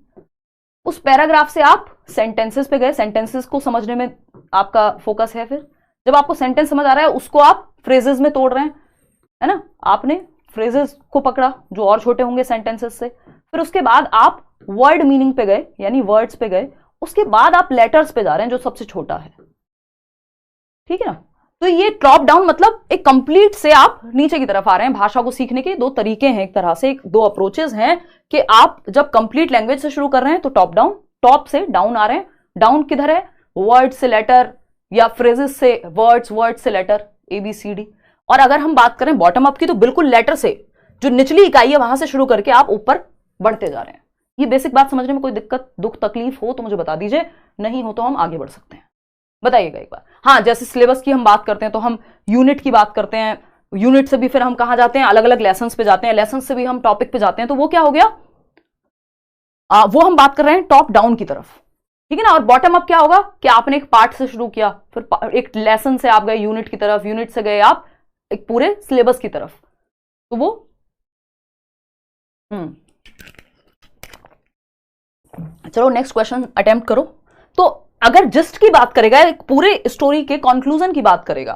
[SPEAKER 1] उस पैराग्राफ से आप सेंटेंसेस पे गए, सेंटेंसेस को समझने में आपका फोकस है। फिर जब आपको सेंटेंस समझ आ रहा है, उसको आप फ्रेजेस में तोड़ रहे हैं, है ना, आपने फ्रेजेस को पकड़ा जो और छोटे होंगे सेंटेंसेस से। फिर उसके बाद आप वर्ड मीनिंग पे गए, यानी वर्ड्स पे गए। उसके बाद आप लेटर्स पे जा रहे हैं, जो सबसे छोटा है, ठीक है ना। तो ये टॉप डाउन मतलब एक कंप्लीट से आप नीचे की तरफ आ रहे हैं। भाषा को सीखने के दो तरीके हैं, एक तरह से दो अप्रोचेस हैं कि आप जब कंप्लीट लैंग्वेज से शुरू कर रहे हैं तो टॉप डाउन, टॉप से डाउन आ रहे हैं। डाउन किधर है, वर्ड से लेटर या फ्रेजेस से वर्ड्स, वर्ड से लेटर, ABCD। और अगर हम बात करें बॉटम अप की तो बिल्कुल लेटर से, जो निचली इकाई है वहां से शुरू करके आप ऊपर बढ़ते जा रहे हैं। ये बेसिक बात समझने में कोई दिक्कत, दुख, तकलीफ हो तो मुझे बता दीजिए, नहीं हो तो हम आगे बढ़ सकते हैं। बताइएगा एक बार। हाँ, जैसे सिलेबस की हम बात करते हैं तो हम यूनिट की बात करते हैं, यूनिट से भी फिर हम कहां जाते हैं, अलग अलग लेसन पे जाते हैं, लेसन से भी हम टॉपिक पे जाते हैं। तो वो क्या हो गया, वो हम बात कर रहे हैं टॉप डाउन की तरफ, ठीक है ना। और बॉटम अप क्या होगा कि आपने एक पार्ट से शुरू किया, फिर एक लेसन से आप गए यूनिट की तरफ, यूनिट से गए आप एक पूरे सिलेबस की तरफ। तो वो चलो नेक्स्ट क्वेश्चन अटेम्प्ट करो। तो अगर जिस्ट की बात करेगा, एक पूरे स्टोरी के कंक्लूजन की बात करेगा,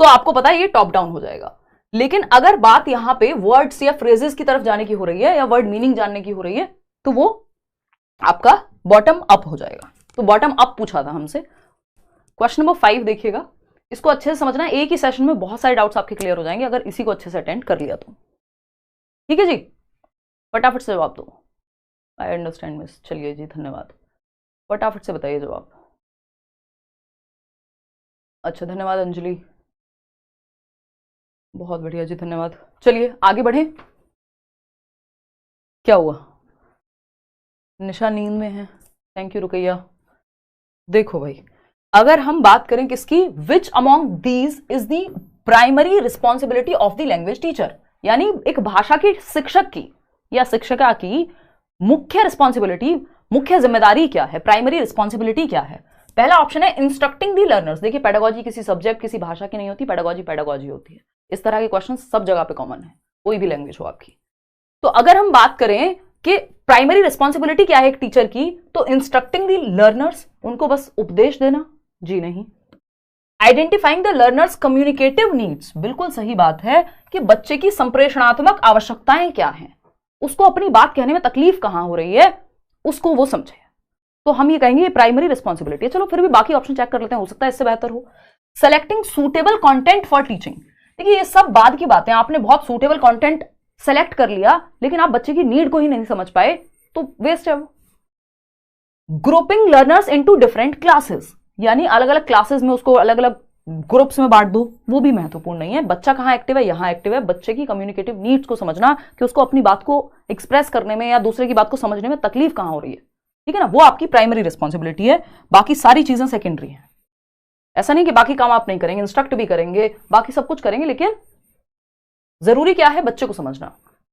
[SPEAKER 1] तो आपको पता है ये टॉप डाउन हो जाएगा। लेकिन अगर बात यहां पे वर्ड्स या फ्रेजेस की तरफ जाने की हो रही है, या वर्ड मीनिंग जानने की हो रही है, तो वो आपका बॉटम अप हो जाएगा। तो बॉटम अप पूछा था हमसे। क्वेश्चन नंबर 5 देखिएगा, इसको अच्छे से समझना है, एक ही सेशन में बहुत सारे डाउट्स आपके क्लियर हो जाएंगे अगर इसी को अच्छे से अटेंड कर लिया तो। ठीक है जी, फटाफट से जवाब दो। आई अंडरस्टैंड मिस, चलिए जी, धन्यवाद। फटाफट से बताइए जवाब। अच्छा, धन्यवाद अंजलि, बहुत बढ़िया जी, धन्यवाद। चलिए आगे बढ़े। क्या हुआ, निशा नींद में है, थैंक यू रुकैया। देखो भाई, अगर हम बात करें किसकी, which among these is the primary responsibility of the language teacher, यानी एक भाषा के शिक्षक की या शिक्षिका की मुख्य रिस्पॉन्सिबिलिटी, मुख्य जिम्मेदारी क्या है, प्राइमरी रिस्पॉन्सिबिलिटी क्या है। पहला ऑप्शन है इंस्ट्रक्टिंग दी लर्नर्स। देखिए, पेडागोजी किसी सब्जेक्ट, किसी भाषा की नहीं होती, पेडागोजी पेडागोजी होती है। इस तरह के क्वेश्चन सब जगह पे कॉमन है, कोई भी लैंग्वेज हो आपकी। तो अगर हम बात करें कि प्राइमरी रिस्पॉन्सिबिलिटी क्या है एक टीचर की, तो इंस्ट्रक्टिंग दी लर्नर्स, उनको बस उपदेश देना, जी नहीं। Identifying the learners communicative needs, बिल्कुल सही बात है कि बच्चे की संप्रेषणात्मक आवश्यकताएं क्या हैं, उसको अपनी बात कहने में तकलीफ कहां हो रही है, उसको वो समझे। तो हम ये कहेंगे ये प्राइमरी रिस्पॉन्सिबिलिटी है। चलो फिर भी बाकी ऑप्शन चेक कर लेते हैं, हो सकता है इससे बेहतर हो। Selecting suitable content for teaching, देखिए ये सब बाद की बातें, आपने बहुत सूटेबल कंटेंट सेलेक्ट कर लिया लेकिन आप बच्चे की नीड को ही नहीं समझ पाए तो वेस्ट है वो। Grouping learners into different classes, यानी अलग अलग क्लासेस में उसको अलग अलग ग्रुप्स में बांट दो, वो भी महत्वपूर्ण नहीं है। बच्चा कहां एक्टिव है, यहां एक्टिव है। बच्चे की कम्युनिकेटिव नीड्स को समझना कि उसको अपनी बात को एक्सप्रेस करने में या दूसरे की बात को समझने में तकलीफ कहां हो रही है, ठीक है ना, वो आपकी प्राइमरी रिस्पॉन्सिबिलिटी है। बाकी सारी चीजें सेकेंडरी हैं। ऐसा नहीं कि बाकी काम आप नहीं करेंगे, इंस्ट्रक्ट भी करेंगे, बाकी सब कुछ करेंगे, लेकिन जरूरी क्या है, बच्चे को समझना।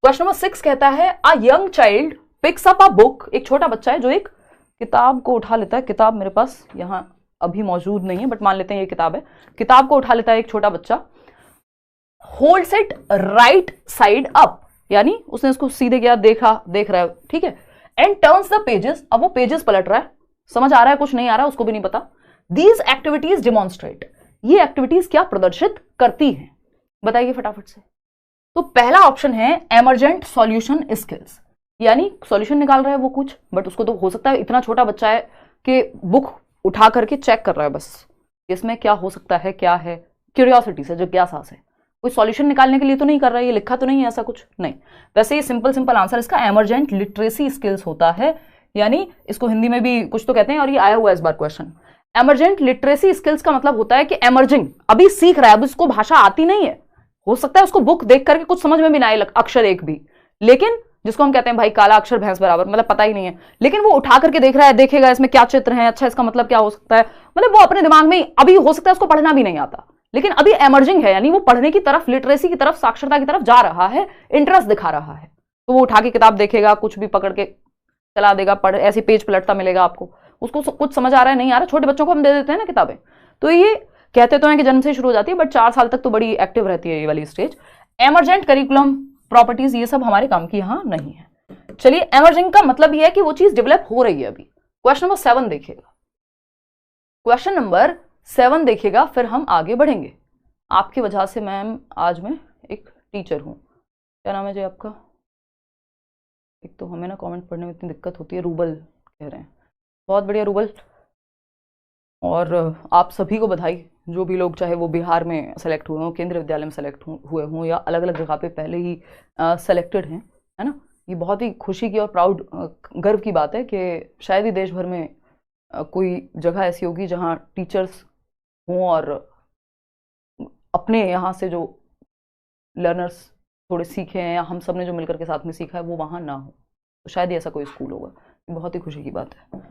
[SPEAKER 1] क्वेश्चन नंबर 6 कहता है a young child picks up a book, एक छोटा बच्चा है जो एक किताब को उठा लेता है। किताब मेरे पास यहां अभी मौजूद नहीं है, बट मान लेते हैं ये किताब है। किताब को उठा लेता है एक छोटा बच्चा। Holds it right side up, यानी उसने इसको सीधे किया, देख रहा है, ठीक है। एंड टर्न्स द पेजेस, अब वो पेजेस पलट रहा है, समझ आ रहा है कुछ नहीं आ रहा है, उसको भी नहीं पता। दीज एक्टिविटीज डिमॉन्स्ट्रेट, ये एक्टिविटीज क्या प्रदर्शित करती हैं, बताइए फटाफट से। तो पहला ऑप्शन है एमरजेंट सॉल्यूशन स्किल्स, यानी सॉल्यूशन निकाल रहा है वो कुछ, बट उसको तो हो सकता है इतना छोटा बच्चा है कि बुक उठा करके चेक कर रहा है बस इसमें क्या हो सकता है, क्या है, क्यूरियोसिटी से, जिज्ञासा से, कोई सॉल्यूशन निकालने के लिए तो नहीं कर रहा है, ये लिखा तो नहीं है ऐसा कुछ नहीं। वैसे ये सिंपल सिंपल आंसर इसका एमरजेंट लिटरेसी स्किल्स होता है, यानी इसको हिंदी में भी कुछ तो कहते हैं और ये आया हुआ है इस बार क्वेश्चन। एमरजेंट लिटरेसी स्किल्स का मतलब होता है कि एमर्जिंग, अभी सीख रहा है, अब उसको भाषा आती नहीं है, हो सकता है उसको बुक देख करके कुछ समझ में भी ना आए अक्षर एक भी, लेकिन जिसको हम कहते हैं भाई काला अक्षर भैंस बराबर, मतलब पता ही नहीं है, लेकिन वो उठा करके देख रहा है, देखेगा इसमें क्या चित्र है, अच्छा इसका मतलब क्या हो सकता है, मतलब वो अपने दिमाग में अभी हो सकता है उसको पढ़ना भी नहीं आता, लेकिन अभी एमर्जिंग है, यानी वो पढ़ने की तरफ, लिटरेसी की तरफ, साक्षरता की तरफ जा रहा है, इंटरेस्ट दिखा रहा है, तो वो उठा के किताब देखेगा, कुछ भी पकड़ के चला देगा, पढ़ ऐसे पेज पलटता मिलेगा आपको, उसको कुछ समझ आ रहा है नहीं आ रहा। छोटे बच्चों को हम दे देते हैं ना किताबें, तो ये कहते तो हैं कि जन्म से शुरू हो जाती है, बट 4 साल तक तो बड़ी एक्टिव रहती है ये वाली स्टेज। एमरजेंट करिकुलम प्रॉपर्टीज ये सब हमारे काम की यहां नहीं है। चलिए, एमर्जिंग का मतलब ये है कि वो चीज डेवलप हो रही है अभी। क्वेश्चन नंबर 7 देखिएगा, क्वेश्चन नंबर 7 देखिएगा, फिर हम आगे बढ़ेंगे। आपकी वजह से मैम आज मैं एक टीचर हूं, क्या नाम है जी आपका? एक तो हमें ना कमेंट पढ़ने में इतनी दिक्कत होती है, रूबल कह रहे हैं, बहुत बढ़िया रूबल, और आप सभी को बधाई, जो भी लोग चाहे वो बिहार में सेलेक्ट हुए हों, केंद्रीय विद्यालय में सेलेक्ट हुए हों, या अलग अलग जगह पे पहले ही सेलेक्टेड हैं, है ना। ये बहुत ही खुशी की और प्राउड, गर्व की बात है कि शायद ही देश भर में कोई जगह ऐसी होगी जहाँ टीचर्स हों और अपने यहाँ से जो लर्नर्स थोड़े सीखे हैं, या हम सब ने जो मिलकर के साथ में सीखा है वो वहाँ ना हो, तो शायद ही ऐसा कोई स्कूल होगा। ये बहुत ही खुशी की बात है।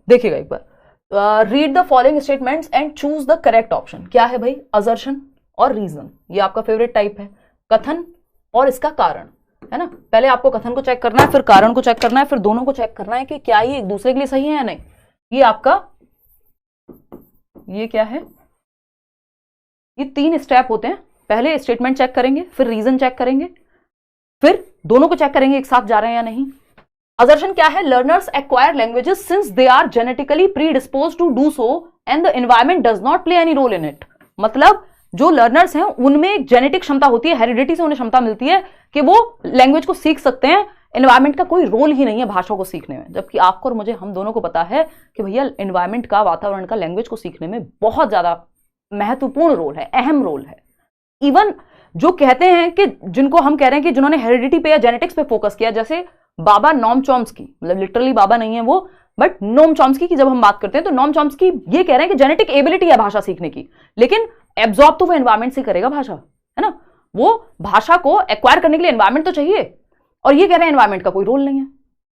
[SPEAKER 1] देखिएगा एक बार, read the following statements and choose the correct option. क्या है भाई? असर्शन और रीजन, ये आपका फेवरेट टाइप है, कथन और इसका कारण, है ना। पहले आपको कथन को चेक करना है, फिर कारण को चेक करना है, फिर दोनों को चेक करना है कि क्या ये एक दूसरे के लिए सही है या नहीं। ये आपका, ये क्या है, ये 3 स्टेप होते हैं। पहले स्टेटमेंट चेक करेंगे, फिर रीजन चेक करेंगे, फिर दोनों को चेक करेंगे एक साथ जा रहे हैं या नहीं। असर्शन क्या है? Learners acquire languages since they are genetically predisposed to do so and the environment does not play any role in it. मतलब जो लर्नर्स हैं उनमें एक जेनेटिक क्षमता होती है, हेरिडिटी से उन्हें क्षमता मिलती है कि वो लैंग्वेज को सीख सकते हैं, एनवायरमेंट का कोई रोल ही नहीं है भाषा को सीखने में। जबकि आपको और मुझे, हम दोनों को पता है कि भैया एनवायरमेंट का, वातावरण का लैंग्वेज को सीखने में बहुत ज्यादा महत्वपूर्ण रोल है, अहम रोल है। इवन जो कहते हैं कि जिनको हम कह रहे हैं कि जिन्होंने हेरिडिटी पे या जेनेटिक्स पे फोकस किया, जैसे बाबा नोम चॉम्स्की, मतलब लिटरली बाबा नहीं है वो, बट नोम चॉम्स्की की जब हम बात करते हैं तो नोम चॉम्स्की ये कह रहे हैं कि जेनेटिक एबिलिटी है भाषा सीखने की, लेकिन एब्जॉर्ब तो वो एनवायरमेंट से करेगा भाषा, है ना। वो भाषा को एक्वायर करने के लिए एनवायरमेंट तो चाहिए, और ये कह रहे हैं एनवायरमेंट का कोई रोल नहीं है।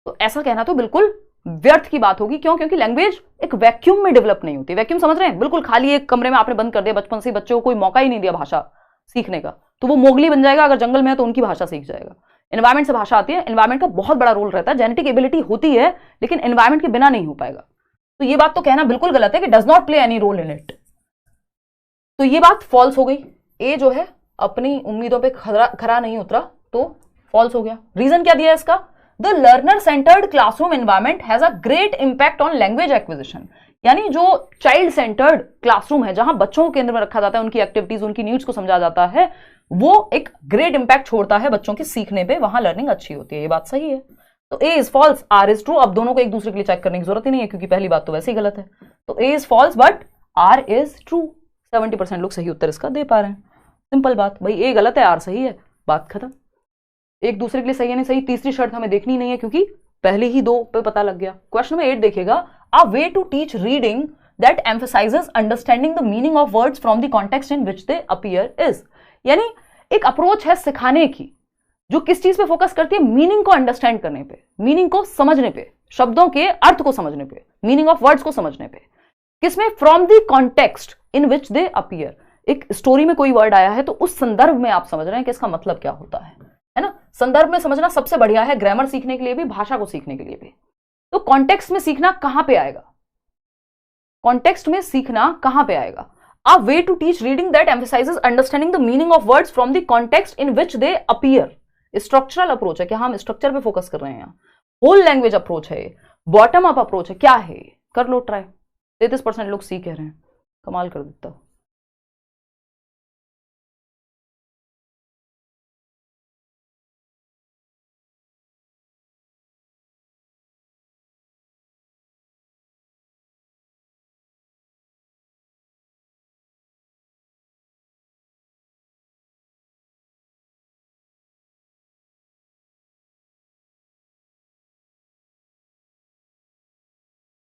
[SPEAKER 1] तो ऐसा कहना तो बिल्कुल व्यर्थ की बात होगी। क्यों? क्योंकि लैंग्वेज एक वैक्यूम में डेवलप नहीं होती। वैक्यूम समझ रहे हैं? बिल्कुल खाली एक कमरे में आपने बंद कर दिया, बचपन से बच्चों को कोई मौका ही नहीं दिया भाषा सीखने का, तो वो मोगली बन जाएगा। अगर जंगल में है तो उनकी भाषा सीख जाएगा। एनवायरमेंट से भाषा आती है, एनवायरमेंट का बहुत बड़ा रोल रहता है। जेनेटिक एबिलिटी होती है, लेकिन एनवायरमेंट के बिना नहीं हो पाएगा। तो ये बात तो कहना बिल्कुल गलत है कि does not play any role in it. तो ये बात फॉल्स हो गई। ए जो है अपनी उम्मीदों पे खरा नहीं उतरा, तो फॉल्स हो गया। रीजन क्या दिया है इसका? The learner centred classroom environment has a great impact on language acquisition. यानी जो चाइल्ड सेंटर्ड क्लासरूम है, जहां बच्चों को केंद्र में रखा जाता है, उनकी एक्टिविटीज, उनकी नीड्स को समझा जाता है, वो एक ग्रेट इंपैक्ट छोड़ता है बच्चों के सीखने पे, वहां लर्निंग अच्छी होती है। ये बात सही है। तो A is false, R is true. अब दोनों को एक दूसरे के लिए चेक करने की जरूरत ही नहीं है, क्योंकि पहली बात तो वैसे ही गलत है। तो A is false but R is true. 70% लोग सही उत्तर इसका दे पा रहे हैं। सिंपल बात, भाई ए गलत है, आर सही है, बात खत्म। एक दूसरे के लिए सही है नहीं सही, तीसरी शर्त हमें देखनी नहीं है, क्योंकि पहले ही 2 पे पता लग गया। क्वेश्चन नंबर 8 देखिएगा, a way to teach reading that emphasizes understanding the meaning of words from the context in which they appear is. यानी एक अप्रोच है सिखाने की जो किस चीज पे फोकस करती है? मीनिंग को अंडरस्टैंड करने पे, मीनिंग को समझने पे, शब्दों के अर्थ को समझने पे, मीनिंग ऑफ वर्ड्स को समझने पे। किसमें? From the context in which they appear. एक स्टोरी में कोई वर्ड आया है तो उस संदर्भ में आप समझ रहे हैं कि इसका मतलब क्या होता है ना। संदर्भ में समझना सबसे बढ़िया है, ग्रामर सीखने के लिए भी, भाषा को सीखने के लिए भी। तो कॉन्टेक्स्ट में सीखना कहां पे आएगा? कॉन्टेक्स्ट में सीखना कहां पे आएगा? A way to teach reading that emphasizes understanding the meaning of words from the context in which they appear. Structural approach है, क्या हम स्ट्रक्चर पे फोकस कर रहे हैं? होल लैंग्वेज अप्रोच है, बॉटम अप अप्रोच है, क्या है? कर लो ट्राई। 33% लोग सी कह रहे हैं, कमाल कर देता हूं।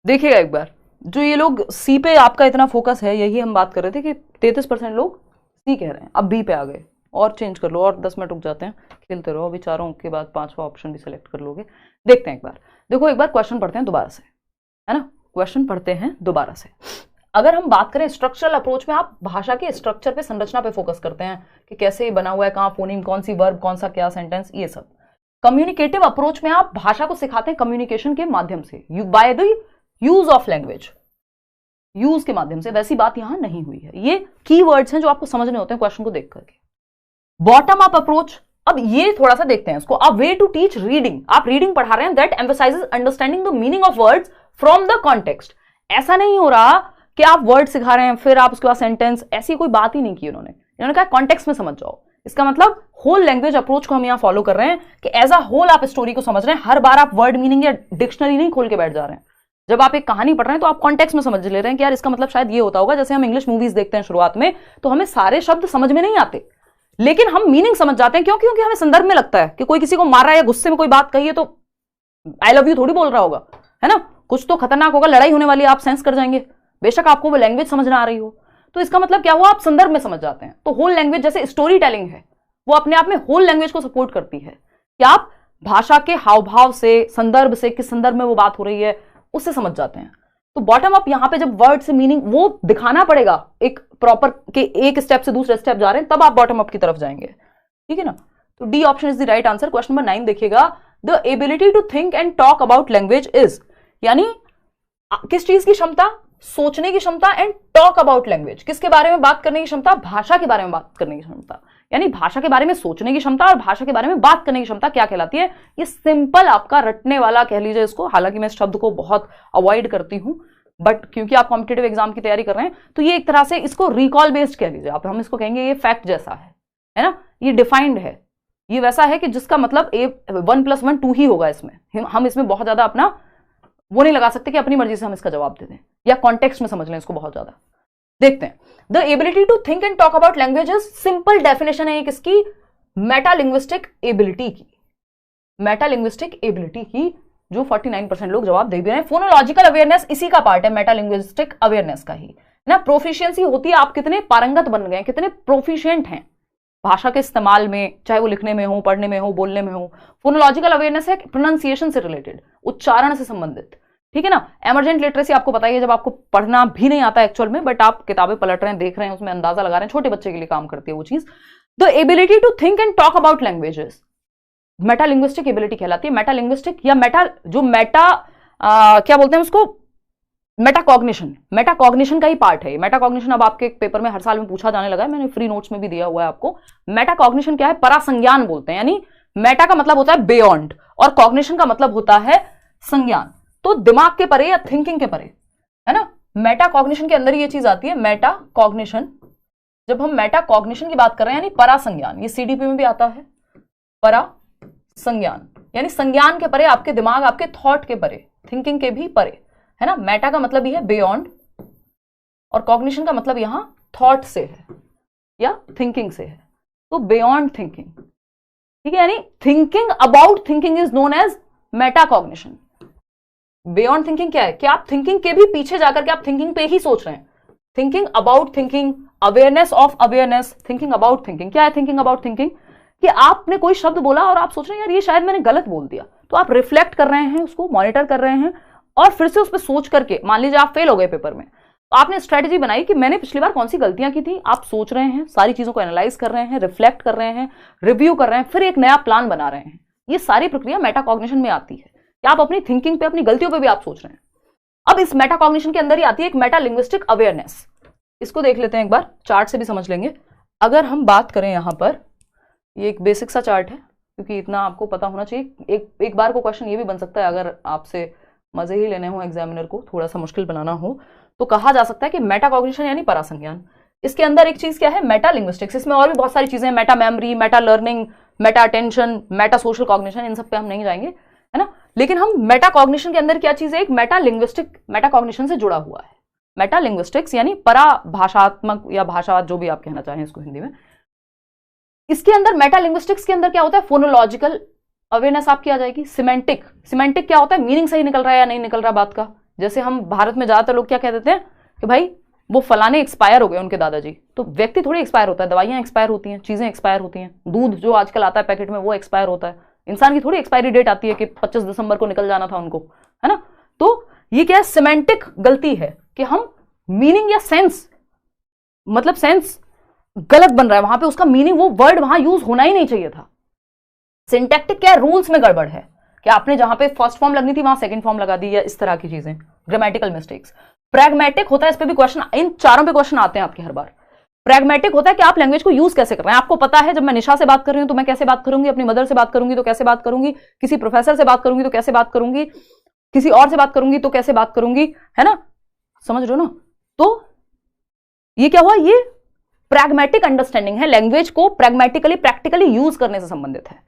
[SPEAKER 1] देखिएगा एक बार, जो ये लोग सी पे आपका इतना फोकस है, यही हम बात कर रहे थे कि 33% लोग सी कह रहे हैं, अब बी पे आ गए। और चेंज कर लो, और 10 मिनट रुक जाते हैं, खेलते रहो, अभी चारों के बाद पांचवा ऑप्शन भी सिलेक्ट कर लोगे। देखते हैं एक बार, देखो एक बार क्वेश्चन पढ़ते हैं दोबारा से, है ना, क्वेश्चन पढ़ते हैं दोबारा से। अगर हम बात करें स्ट्रक्चरल अप्रोच में, आप भाषा के स्ट्रक्चर पे, संरचना पे फोकस करते हैं कि कैसे बना हुआ है, कहाँ फोनीम, कौन सी वर्ब, कौन सा क्या सेंटेंस, ये सब। कम्युनिकेटिव अप्रोच में आप भाषा को सिखाते हैं कम्युनिकेशन के माध्यम से, by the use of language, use के माध्यम से। वैसी बात यहां नहीं हुई है। ये कीवर्ड्स हैं जो आपको समझने होते हैं क्वेश्चन को देख करके। बॉटम अप अप्रोच, अब ये थोड़ा सा देखते हैं इसको। अ वे टू टीच रीडिंग, आप रीडिंग पढ़ा रहे हैं, that emphasizes understanding the meaning of words from the context. ऐसा नहीं हो रहा कि आप वर्ड सिखा रहे हैं फिर आप उसके बाद सेंटेंस, ऐसी कोई बात ही नहीं की इन्होंने कहा कॉन्टेक्स्ट में समझ जाओ। इसका मतलब होल लैंग्वेज अप्रोच को हम यहां फॉलो कर रहे हैं कि एज अ होल आप स्टोरी को समझ रहे हैं। हर बार आप वर्ड मीनिंग या डिक्शनरी नहीं खोल के बैठ जा रहे हैं। जब आप एक कहानी पढ़ रहे हैं तो आप कॉन्टेक्स्ट में समझ ले रहे हैं कि यार इसका मतलब शायद ये होता होगा। जैसे हम इंग्लिश मूवीज देखते हैं शुरुआत में, तो हमें सारे शब्द समझ में नहीं आते, लेकिन हम मीनिंग समझ जाते हैं। क्यों? क्योंकि हमें संदर्भ में लगता है कि कोई किसी को मार रहा है या गुस्से में कोई बात कही है तो आई लव यू थोड़ी बोल रहा होगा, है ना, कुछ तो खतरनाक होगा, लड़ाई होने वाली, आप सेंस कर जाएंगे, बेशक आपको वो लैंग्वेज समझ ना आ रही हो। तो इसका मतलब क्या हुआ, आप संदर्भ में समझ जाते हैं। तो होल लैंग्वेज जैसे स्टोरी टेलिंग है, वो अपने आप में होल लैंग्वेज को सपोर्ट करती है कि आप भाषा के हाव भाव से, संदर्भ से, किस संदर्भ में वो बात हो रही है, उससे समझ जाते हैं। तो बॉटम अप यहां पे जब वर्ड से मीनिंग वो दिखाना पड़ेगा एक प्रॉपर के, एक स्टेप से दूसरे स्टेप जा रहे हैं, तब आप बॉटम अप की तरफ जाएंगे, ठीक है ना। तो D option is the right answer. Question number 9 देखिएगा, the ability to think and talk about language is, यानी किस चीज की क्षमता, सोचने की क्षमता, एंड टॉक अबाउट लैंग्वेज, किसके बारे में बात करने की क्षमता, भाषा के बारे में बात करने की क्षमता। यानी भाषा के बारे में सोचने की क्षमता और भाषा के बारे में बात करने की क्षमता क्या कहलाती है। ये सिंपल आपका रटने वाला कह लीजिए इसको, हालांकि मैं इस शब्द को बहुत अवॉइड करती हूं, बट क्योंकि आप कॉम्पिटेटिव एग्जाम की तैयारी कर रहे हैं तो ये एक तरह से इसको रिकॉल बेस्ड कह लीजिए आप। हम इसको कहेंगे ये फैक्ट जैसा है ना, ये डिफाइंड है, ये वैसा है कि जिसका मतलब 1+1 2 ही होगा। इसमें हम इसमें बहुत ज्यादा अपना वो नहीं लगा सकते कि अपनी मर्जी से हम इसका जवाब दे दें या कॉन्टेक्स्ट में समझ लें इसको बहुत ज्यादा। देखते हैं, the ability to think and talk about languages, simple definition है ये किसकी, मेटालिंग्विस्टिक एबिलिटी की। मेटालिंग्विस्टिक एबिलिटी की, जो 49% लोग जवाब दे भी रहे हैं। फोनोलॉजिकल अवेयरनेस इसी का पार्ट है, मेटालिंग्विस्टिक अवेयरनेस का ही ना। प्रोफिशिएंसी होती है आप कितने पारंगत बन गए, कितने प्रोफिशिएंट हैं भाषा के इस्तेमाल में, चाहे वो लिखने में हो, पढ़ने में हो, बोलने में हो। फोनोलॉजिकल अवेयरनेस है प्रोनाउंसिएशन से रिलेटेड, उच्चारण से संबंधित, ठीक है ना। एमर्जेंट लिटरेसी आपको पता ही है, जब आपको पढ़ना भी नहीं आता एक्चुअल में, बट आप किताबें पलट रहे हैं, देख रहे हैं, उसमें अंदाजा लगा रहे हैं, छोटे बच्चे के लिए काम करती है वो चीज। The ability to think and talk about languages metalinguistic ability कहलाती है। मेटालिंग्विस्टिक या क्या बोलते हैं उसको, मेटाकॉग्निशन, मेटाकॉग्निशन का ही पार्ट है। मेटाकॉग्निशन अब आपके पेपर में हर साल में पूछा जाने लगा है, मैंने फ्री नोट्स में भी दिया हुआ है आपको। मेटाकॉग्निशन क्या है, परासंज्ञान बोलते हैं, यानी मेटा का मतलब होता है बियॉन्ड और कॉग्निशन का मतलब होता है संज्ञान, तो दिमाग के परे या थिंकिंग के परे, है ना। मेटाकॉग्निशन के अंदर ये चीज आती है, मेटाकॉग्निशन। जब हम मेटाकॉग्निशन की बात कर रहे हैं यानी परासंज्ञान, ये सीडीपी में भी आता है, परासंज्ञान यानी संज्ञान के परे, आपके दिमाग, आपके थॉट के परे, थिंकिंग के भी परे, है ना। मेटा का मतलब ये है बियॉन्ड और कॉग्निशन का मतलब यहां थॉट से है या थिंकिंग से है, तो बियॉन्ड थिंकिंग, ठीक है। यानी thinking about thinking is known as metacognition. Beyond thinking क्या है कि आप थिंकिंग के भी पीछे जाकर के आप थिंकिंग पे ही सोच रहे हैं। Thinking about thinking, awareness of awareness, thinking about thinking. क्या है थिंकिंग अबाउट थिंकिंग, कि आपने कोई शब्द बोला और आप सोच रहे हैं यार ये शायद मैंने गलत बोल दिया, तो आप रिफ्लेक्ट कर रहे हैं, उसको मॉनिटर कर रहे हैं और फिर से उस पर सोच करके, मान लीजिए आप फेल हो गए पेपर में, तो आपने स्ट्रेटेजी बनाई कि मैंने पिछली बार कौन सी गलतियां की थी। आप सोच रहे हैं, सारी चीजों को एनालाइज कर रहे हैं, रिफ्लेक्ट कर रहे हैं, रिव्यू कर रहे हैं, फिर एक नया प्लान बना रहे हैं। ये सारी प्रक्रिया मेटाकॉग्निशन में आती है कि आप अपनी थिंकिंग पे, अपनी गलतियों पे भी आप सोच रहे हैं। अब इस मेटाकॉग्निशन के अंदर ही आती है एक मेटालिंग्विस्टिक अवेयरनेस। इसको देख लेते हैं एक बार, चार्ट से भी समझ लेंगे। अगर हम बात करें यहां पर, ये एक बेसिक सा चार्ट है क्योंकि इतना आपको पता होना चाहिए। एक बार को क्वेश्चन ये भी बन सकता है, अगर आपसे मजे ही लेने हो, एग्जामिनर को थोड़ा सा मुश्किल बनाना हो, तो कहा जा सकता है कि मेटाकॉग्निशन यानी परासंज्ञान। इसके अंदर एक चीज क्या है, मेटालिंग्विस्टिक्स। इसमें और भी बहुत सारी चीजें, meta memory, meta learning, meta attention, meta social cognition, इन सब पे हम नहीं जाएंगे, है ना। लेकिन हम मेटाकॉग्निशन के अंदर क्या चीज है, एक मेटालिंग्विस्टिक मेटाकॉग्निशन से जुड़ा हुआ है। मेटालिंग्विस्टिक्स यानी पराभाषात्मक या भाषा, जो भी आप कहना चाहें इसको हिंदी में। इसके अंदर मेटालिंग्विस्टिक्स के अंदर क्या होता है, फोनोलॉजिकल अवेयरनेस आपकी आ जाएगी। सिमेंटिक, सिमेंटिक क्या होता है, मीनिंग सही निकल रहा है या नहीं निकल रहा बात का, जैसे हम भारत में ज्यादातर लोग क्या कह देते हैं कि भाई वो फलाने एक्सपायर हो गए उनके दादाजी, तो व्यक्ति थोड़ी एक्सपायर होता है, दवाइयां एक्सपायर होती हैं, चीजें एक्सपायर होती हैं, दूध जो आजकल आता है पैकेट में वो एक्सपायर होता है, इंसान की थोड़ी एक्सपायरी डेट आती है कि 25 दिसंबर को निकल जाना था उनको, है ना। तो ये क्या है, सिमेंटिक गलती है कि हम मीनिंग या सेंस, मतलब सेंस गलत बन रहा है वहां पे, उसका मीनिंग वो वर्ड वहां यूज होना ही नहीं चाहिए था। सिंटैक्टिक क्या है, रूल्स में गड़बड़ है कि आपने जहां पे फर्स्ट फॉर्म लगनी थी वहां सेकंड फॉर्म लगा दी, या इस तरह की चीजें, ग्रामेटिकल मिस्टेक्स। प्रैग्मेटिक होता है, इस पे भी क्वेश्चन, इन चारों पे क्वेश्चन आते हैं आपके हर बार। प्रैग्मेटिक होता है कि आप लैंग्वेज को यूज कैसे कर रहे हैं, आपको पता है जब मैं निशा से बात कर रही हूं तो मैं कैसे बात करूंगी, अपनी मदर से बात करूंगी तो कैसे बात करूंगी, किसी प्रोफेसर से बात करूंगी तो कैसे बात करूंगी, किसी और से बात करूंगी तो कैसे बात करूंगी, है ना, समझ रहे हो ना। तो ये क्या हुआ, ये प्रैग्मेटिक अंडरस्टैंडिंग है, लैंग्वेज को प्रैग्मेटिकली प्रैक्टिकली यूज करने से संबंधित है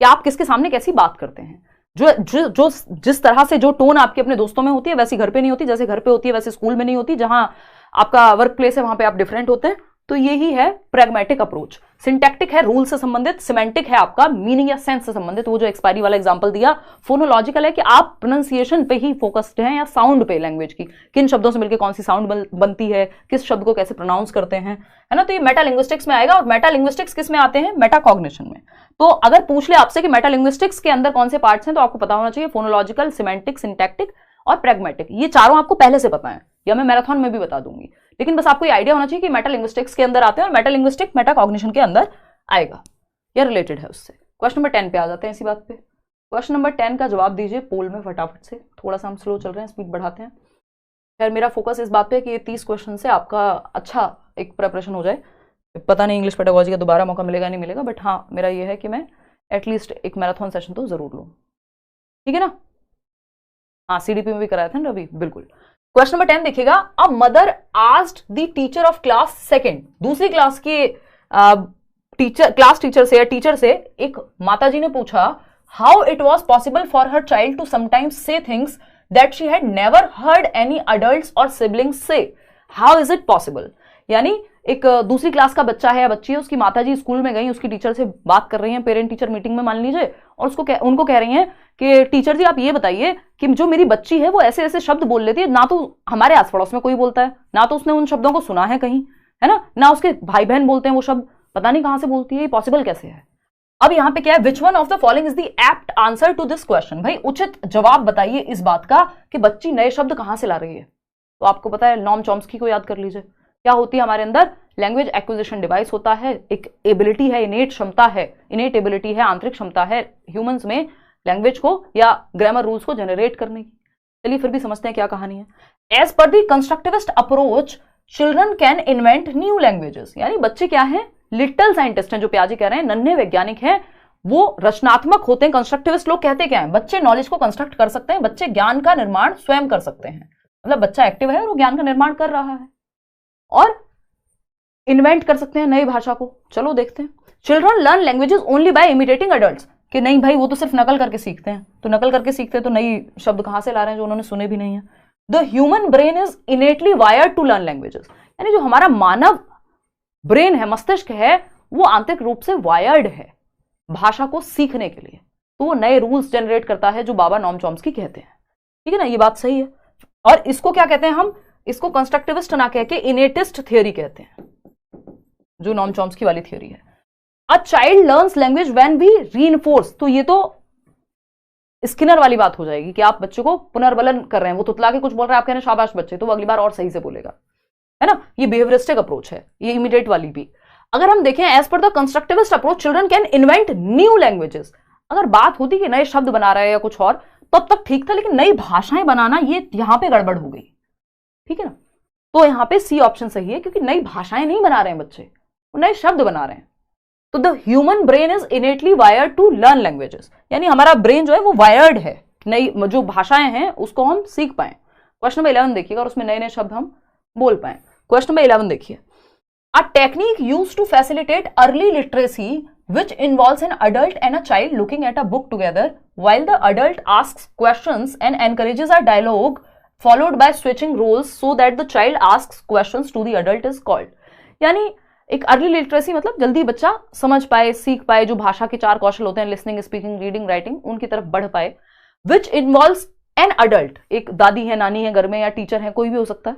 [SPEAKER 1] कि आप किसके सामने कैसी बात करते हैं। जो जिस तरह से जो टोन आपके अपने दोस्तों में होती है वैसी घर पे नहीं होती, जैसे घर पे होती है वैसे स्कूल में नहीं होती, जहां आपका वर्क प्लेस है वहां पे आप डिफरेंट होते हैं। तो यही है प्रैग्मेटिक अप्रोच। सिंटैक्टिक है रूल से संबंधित, सिमेंटिक है आपका मीनिंग या सेंस से संबंधित, वो जो एक्सपायरी वाला एग्जांपल दिया। फोनोलॉजिकल है कि आप प्रोनाउंसिएशन पे ही फोकस्ड हैं या साउंड पे, लैंग्वेज की किन शब्दों से मिलकर कौन सी साउंड बनती है, किस शब्द को कैसे प्रोनाउंस करते हैं, है ना। तो ये मेटा लिंग्विस्टिक्स में आएगा। और मेटा लिंग्विस्टिक्स किस में आते हैं, मेटा कॉग्निशन में। तो अगर पूछ ले आपसे कि मेटा लिंग्विस्टिक्स के अंदर कौन से पार्ट्स हैं, तो आपको पता होना चाहिए फोनोलॉजिकल, सिमेंटिक, सिंटैक्टिक और प्रैग्मेटिक। ये चारों आपको पहले से पता है, या मैं मैराथन में भी बता दूंगी, लेकिन बस आपको ये आइडिया होना चाहिए कि मेटा लिंग्विस्टिक्स के अंदर आते हैं और मेटा लिंग्विस्टिक मेटा कॉग्निशन के अंदर आएगा, या रिलेटेड है उससे। क्वेश्चन नंबर 10 पे आ जाते हैं इसी बात पे। क्वेश्चन नंबर 10 का जवाब दीजिए पोल में फटाफट से, थोड़ा सा हम स्लो चल रहे हैं, स्पीड बढ़ाते हैं। खैर मेरा फोकस इस बात पे कि ये 30 क्वेश्चन से आपका अच्छा एक प्रिपरेशन हो जाए। पता नहीं इंग्लिश पेडागोजी का दोबारा मौका मिलेगा नहीं मिलेगा, बट हाँ मेरा ये है कि मैं एटलीस्ट एक मैराथन सेशन तो जरूर लूँ, ठीक है ना। हाँ सीडीपी में भी कराया था ना रवि, बिल्कुल। क्वेश्चन नंबर 10 देखिएगा। A mother asked the teacher of class second, दूसरी क्लास के क्लास टीचर से या टीचर से एक माताजी ने पूछा, how it was possible for her child to sometimes say things that she had never heard any adults और सिबलिंग्स से, हाउ इज इट पॉसिबल। यानी एक दूसरी क्लास का बच्चा है या बच्ची है, उसकी माताजी स्कूल में गई, उसकी टीचर से बात कर रही हैं, पेरेंट टीचर मीटिंग में मान लीजिए, और उनको कह रही हैं कि टीचर जी आप ये बताइए कि जो मेरी बच्ची है वो ऐसे ऐसे शब्द बोल लेती है, ना तो हमारे आस पड़ोस में कोई बोलता है, ना तो उसने उन शब्दों को सुना है कहीं, है ना उसके भाई बहन बोलते हैं वो शब्द, पता नहीं कहां से बोलती है, ये पॉसिबल कैसे है। अब यहां पे क्या है, which one of the following is the apt answer to this question, भाई उचित जवाब बताइए इस बात का कि बच्ची नए शब्द कहां से ला रही है। तो आपको पता है नॉम चॉम्स्की को याद कर लीजिए, क्या होती है हमारे अंदर, लैंग्वेज एक्विजिशन डिवाइस होता है, एक एबिलिटी है, इनेट क्षमता है, इनेट एबिलिटी है, आंतरिक क्षमता है ह्यूमंस में लैंग्वेज को या ग्रामर रूल्स को जनरेट करने की। चलिए फिर भी समझते हैं क्या कहानी है। As per the constructivist approach children can invent new languages, यानी बच्चे क्या है, लिटिल साइंटिस्ट हैं, जो प्याजी कह रहे हैं, नन्हे वैज्ञानिक हैं, वो रचनात्मक होते हैं। कंस्ट्रक्टिविस्ट लोग कहते क्या है, बच्चे नॉलेज को कंस्ट्रक्ट कर सकते हैं, बच्चे ज्ञान का निर्माण स्वयं कर सकते हैं, मतलब बच्चा एक्टिव है और वो ज्ञान का निर्माण कर रहा है और इन्वेंट कर सकते हैं नई भाषा को। चलो देखते हैं। Children learn languages only by imitating adults, कि नहीं भाई वो तो सिर्फ नकल करके सीखते हैं, तो नकल करके सीखते हैं तो नई शब्द कहां से ला रहे हैं जो उन्होंने सुने भी नहीं है। The human brain is innately wired to learn languages, यानी जो हमारा मानव ब्रेन है, मस्तिष्क है, वो आंतरिक रूप से वायर्ड है भाषा को सीखने के लिए, तो वो नए रूल्स जनरेट करता है जो बाबा नॉम चॉम्स्की कहते हैं, ठीक है ना, ये बात सही है। और इसको क्या कहते हैं हम, इसको कंस्ट्रक्टिविस्ट ना कह के इनेटिस्ट थियोरी कहते हैं, जो नॉम चॉम्स्की वाली थियोरी है। A child learns language when we reinforce, तो ये तो स्किनर वाली बात हो जाएगी कि आप बच्चे को पुनर्बलन कर रहे हैं, वो तुतला के कुछ बोल रहे हैं, आप कह रहे हैं शाबाश बच्चे, तो वो अगली बार और सही से बोलेगा, है ना। ये बिहेवियरिस्टिक अप्रोच है, ये इमीडिएट वाली भी। अगर हम देखें as per the constructivist approach children can invent new languages, अगर बात होती कि नए शब्द बना रहे हैं या कुछ और, तब तक ठीक था, लेकिन नई भाषाएं बनाना ये यहां पे गड़बड़ हो गई, ठीक है ना। तो यहां पे सी ऑप्शन सही है, क्योंकि नई भाषाएं नहीं बना रहे हैं बच्चे, वो नए शब्द बना रहे हैं। तो the human brain is innately wired to learn languages, यानी हमारा ब्रेन जो है वो वायर्ड है, नई जो भाषाएं हैं उसको हम सीख पाए। क्वेश्चन नंबर 11 देखिएगा और उसमें नए नए शब्द हम बोल पाए। क्वेश्चन नंबर 11 देखिए। A technique used to facilitate early literacy which involves an adult and a child looking at a book together while the adult asks questions and encourages a dialogue followed by switching roles so that the child asks questions to the adult is called, यानी एक early literacy मतलब जल्दी बच्चा समझ पाए, सीख पाए, जो भाषा के 4 कौशल होते हैं, लिसनिंग, स्पीकिंग, रीडिंग, राइटिंग, उनकी तरफ बढ़ पाए। विच इन्वॉल्व्स एन अडल्ट, एक दादी है, नानी है घर में, या टीचर है, कोई भी हो सकता है।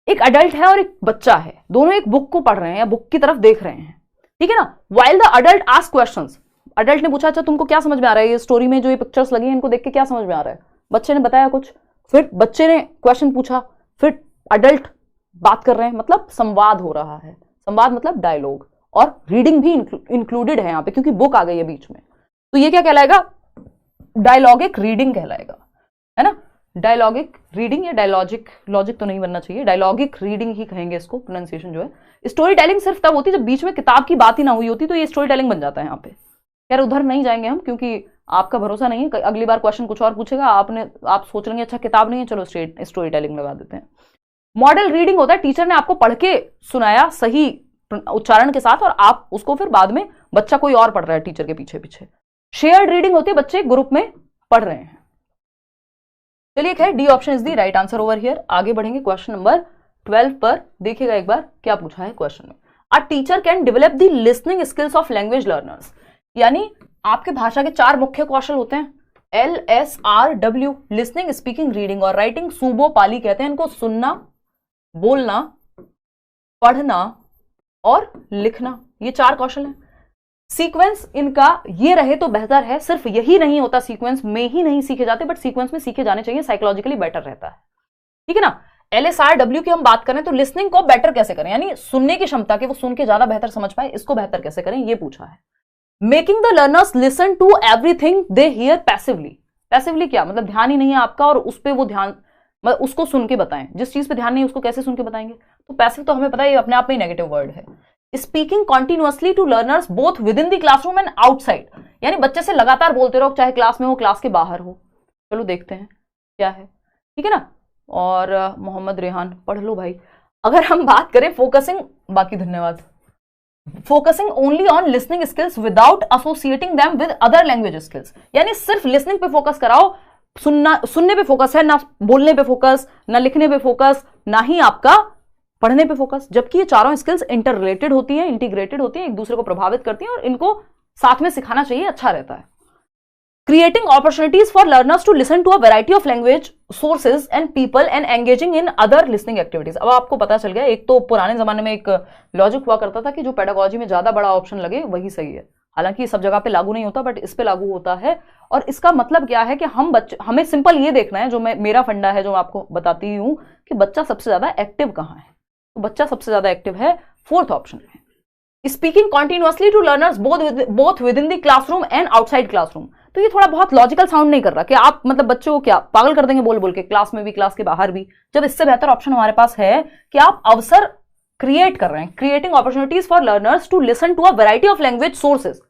[SPEAKER 1] एक अडल्ट है और एक बच्चा है, दोनों एक बुक को पढ़ रहे हैं या बुक की तरफ देख रहे हैं, ठीक है ना। While the adult ask questions, adult ने पूछा अच्छा तुमको क्या समझ में आ रहा है, ये स्टोरी में जो ये पिक्चर्स लगी हैं इनको देख के क्या समझ में आ रहा है। बच्चे ने बताया कुछ, फिर बच्चे ने क्वेश्चन पूछा, फिर अडल्ट बात कर रहे हैं, मतलब संवाद हो रहा है। संवाद मतलब डायलॉग, और रीडिंग भी इंक्लूडेड है यहाँ पे क्योंकि बुक आ गई है बीच में। तो ये क्या कहलाएगा, डायलॉगिक रीडिंग कहलाएगा, है ना। डायलॉगिक रीडिंग या डायलॉजिक, लॉजिक तो नहीं बनना चाहिए, डायलॉगिक रीडिंग ही कहेंगे इसको, प्रोनाउंसिएशन जो है। स्टोरी टेलिंग सिर्फ तब होती है जब बीच में किताब की बात ही ना हुई होती, तो ये स्टोरी टेलिंग बन जाता है यहाँ पे। खैर उधर नहीं जाएंगे हम क्योंकि आपका भरोसा नहीं है, अगली बार क्वेश्चन कुछ और पूछेगा, आप सोच रहे अच्छा किताब नहीं है, चलो स्टोरी टेलिंग लगा देते हैं। मॉडल रीडिंग होता है टीचर ने आपको पढ़ के सुनाया सही उच्चारण के साथ, और आप उसको फिर बाद में बच्चा कोई और पढ़ रहा है टीचर के पीछे पीछे। शेयर्ड रीडिंग होती है, बच्चे ग्रुप में पढ़ रहे हैं। चलिए खैर D option is the right answer over here. आगे बढ़ेंगे क्वेश्चन नंबर 12 पर, देखिएगा एक बार क्या पूछा है क्वेश्चन में। A teacher can develop the listening skills of language learners, यानी आपके भाषा के 4 मुख्य कौशल होते हैं, LSRW, लिसनिंग, स्पीकिंग, रीडिंग और राइटिंग। सूबो पाली कहते हैं इनको, सुनना, बोलना, पढ़ना और लिखना, ये 4 कौशल हैं। सीक्वेंस इनका ये रहे तो बेहतर है, सिर्फ यही नहीं होता, सीक्वेंस में ही नहीं सीखे जाते, बट सीक्वेंस में सीखे जाने चाहिए, साइकोलॉजिकली बेटर रहता है, ठीक है ना। LSRW की हम बात करें तो लिसनिंग को बेटर कैसे करें, यानी सुनने की क्षमता के वो सुन के ज्यादा बेहतर समझ पाए, इसको बेहतर कैसे करें ये पूछा है। Making the learners listen to everything they hear passively, passively क्या मतलब ध्यान ही नहीं है आपका और उस पर वो ध्यान, मतलब उसको सुन के बताएं, जिस चीज पे ध्यान नहीं है उसको कैसे सुन के बताएंगे। तो पैसिव तो हमें पता है ये अपने आप में नेगेटिव वर्ड है। Speaking continuously to learners both within the classroom and outside, यानी बच्चे से लगातार बोलते रहो, चाहे क्लास में हो क्लास के बाहर हो। चलो देखते हैं क्या है, ठीक है ना। और मोहम्मद रेहान पढ़ लो भाई। अगर हम बात करें फोकसिंग, बाकी धन्यवाद, focusing only on listening skills without associating them with other language skills, यानी सिर्फ लिसनिंग पे फोकस कराओ, सुनने पे फोकस है ना, बोलने पे फोकस ना, लिखने पे फोकस ना ही आपका पढ़ने पे फोकस, जबकि ये चारों स्किल्स इंटर रिलेटेड होती हैं, इंटीग्रेटेड होती हैं, एक दूसरे को प्रभावित करती हैं और इनको साथ में सिखाना चाहिए, अच्छा रहता है। Creating opportunities for learners to listen to a variety of language sources and people and engaging in other listening activities. अब आपको पता चल गया, एक तो पुराने जमाने में एक लॉजिक हुआ करता था कि जो पेडागोजी में ज्यादा बड़ा ऑप्शन लगे वही सही है, हालांकि सब जगह पे लागू नहीं होता बट इस पे लागू होता है। और इसका मतलब क्या है कि हमें सिंपल ये देखना है, जो मेरा फंडा है जो मैं आपको बताती हूं कि बच्चा सबसे ज्यादा एक्टिव कहां है। तो बच्चा सबसे ज्यादा एक्टिव है 4th ऑप्शन में। Speaking continuously to learners both within the classroom and outside classroom. तो ये थोड़ा बहुत लॉजिकल साउंड नहीं कर रहा कि आप मतलब बच्चों को क्या पागल कर देंगे बोल बोल के, क्लास में भी क्लास के बाहर भी, जब इससे बेहतर ऑप्शन हमारे पास है कि आप अवसर क्रिएट कर रहे हैं, creating opportunities for learners to listen to a variety of language sources,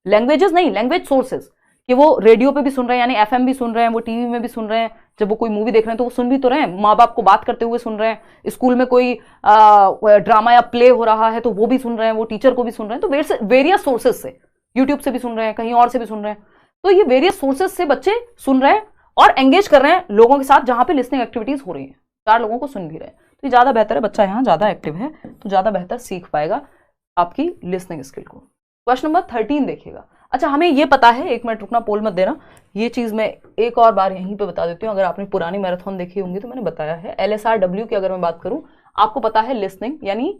[SPEAKER 1] languages नहीं लैंग्वेज सोर्सेज, कि वो रेडियो पे भी सुन रहे हैं यानी FM भी सुन रहे हैं, वो टीवी में भी सुन रहे हैं, जब वो कोई मूवी देख रहे हैं तो वो सुन भी तो रहे हैं, माँ बाप को बात करते हुए सुन रहे हैं, स्कूल में कोई ड्रामा या प्ले हो रहा है तो वो भी सुन रहे हैं, वो टीचर को भी सुन रहे हैं, तो वेरियस सोर्सेज से, यूट्यूब से भी सुन रहे हैं, कहीं और से भी सुन रहे हैं, तो ये वेरियस सोर्सेज से बच्चे सुन रहे हैं और एंगेज कर रहे हैं लोगों के साथ जहां पे लिसनिंग एक्टिविटीज हो रही है, 4 लोगों को सुन भी रहे हैं, तो ये ज्यादा बेहतर है, बच्चा यहाँ ज्यादा एक्टिव है तो ज्यादा बेहतर सीख पाएगा आपकी लिसनिंग स्किल को। क्वेश्चन नंबर 13 देखिएगा। अच्छा हमें ये पता है, एक मिनट रुकना, पोल मत देना, ये चीज मैं एक और बार यहीं पे बता देती हूँ, अगर आपने पुरानी मैराथन देखी होंगी तो मैंने बताया है। LSRW की अगर मैं बात करूं, आपको पता है लिसनिंग यानी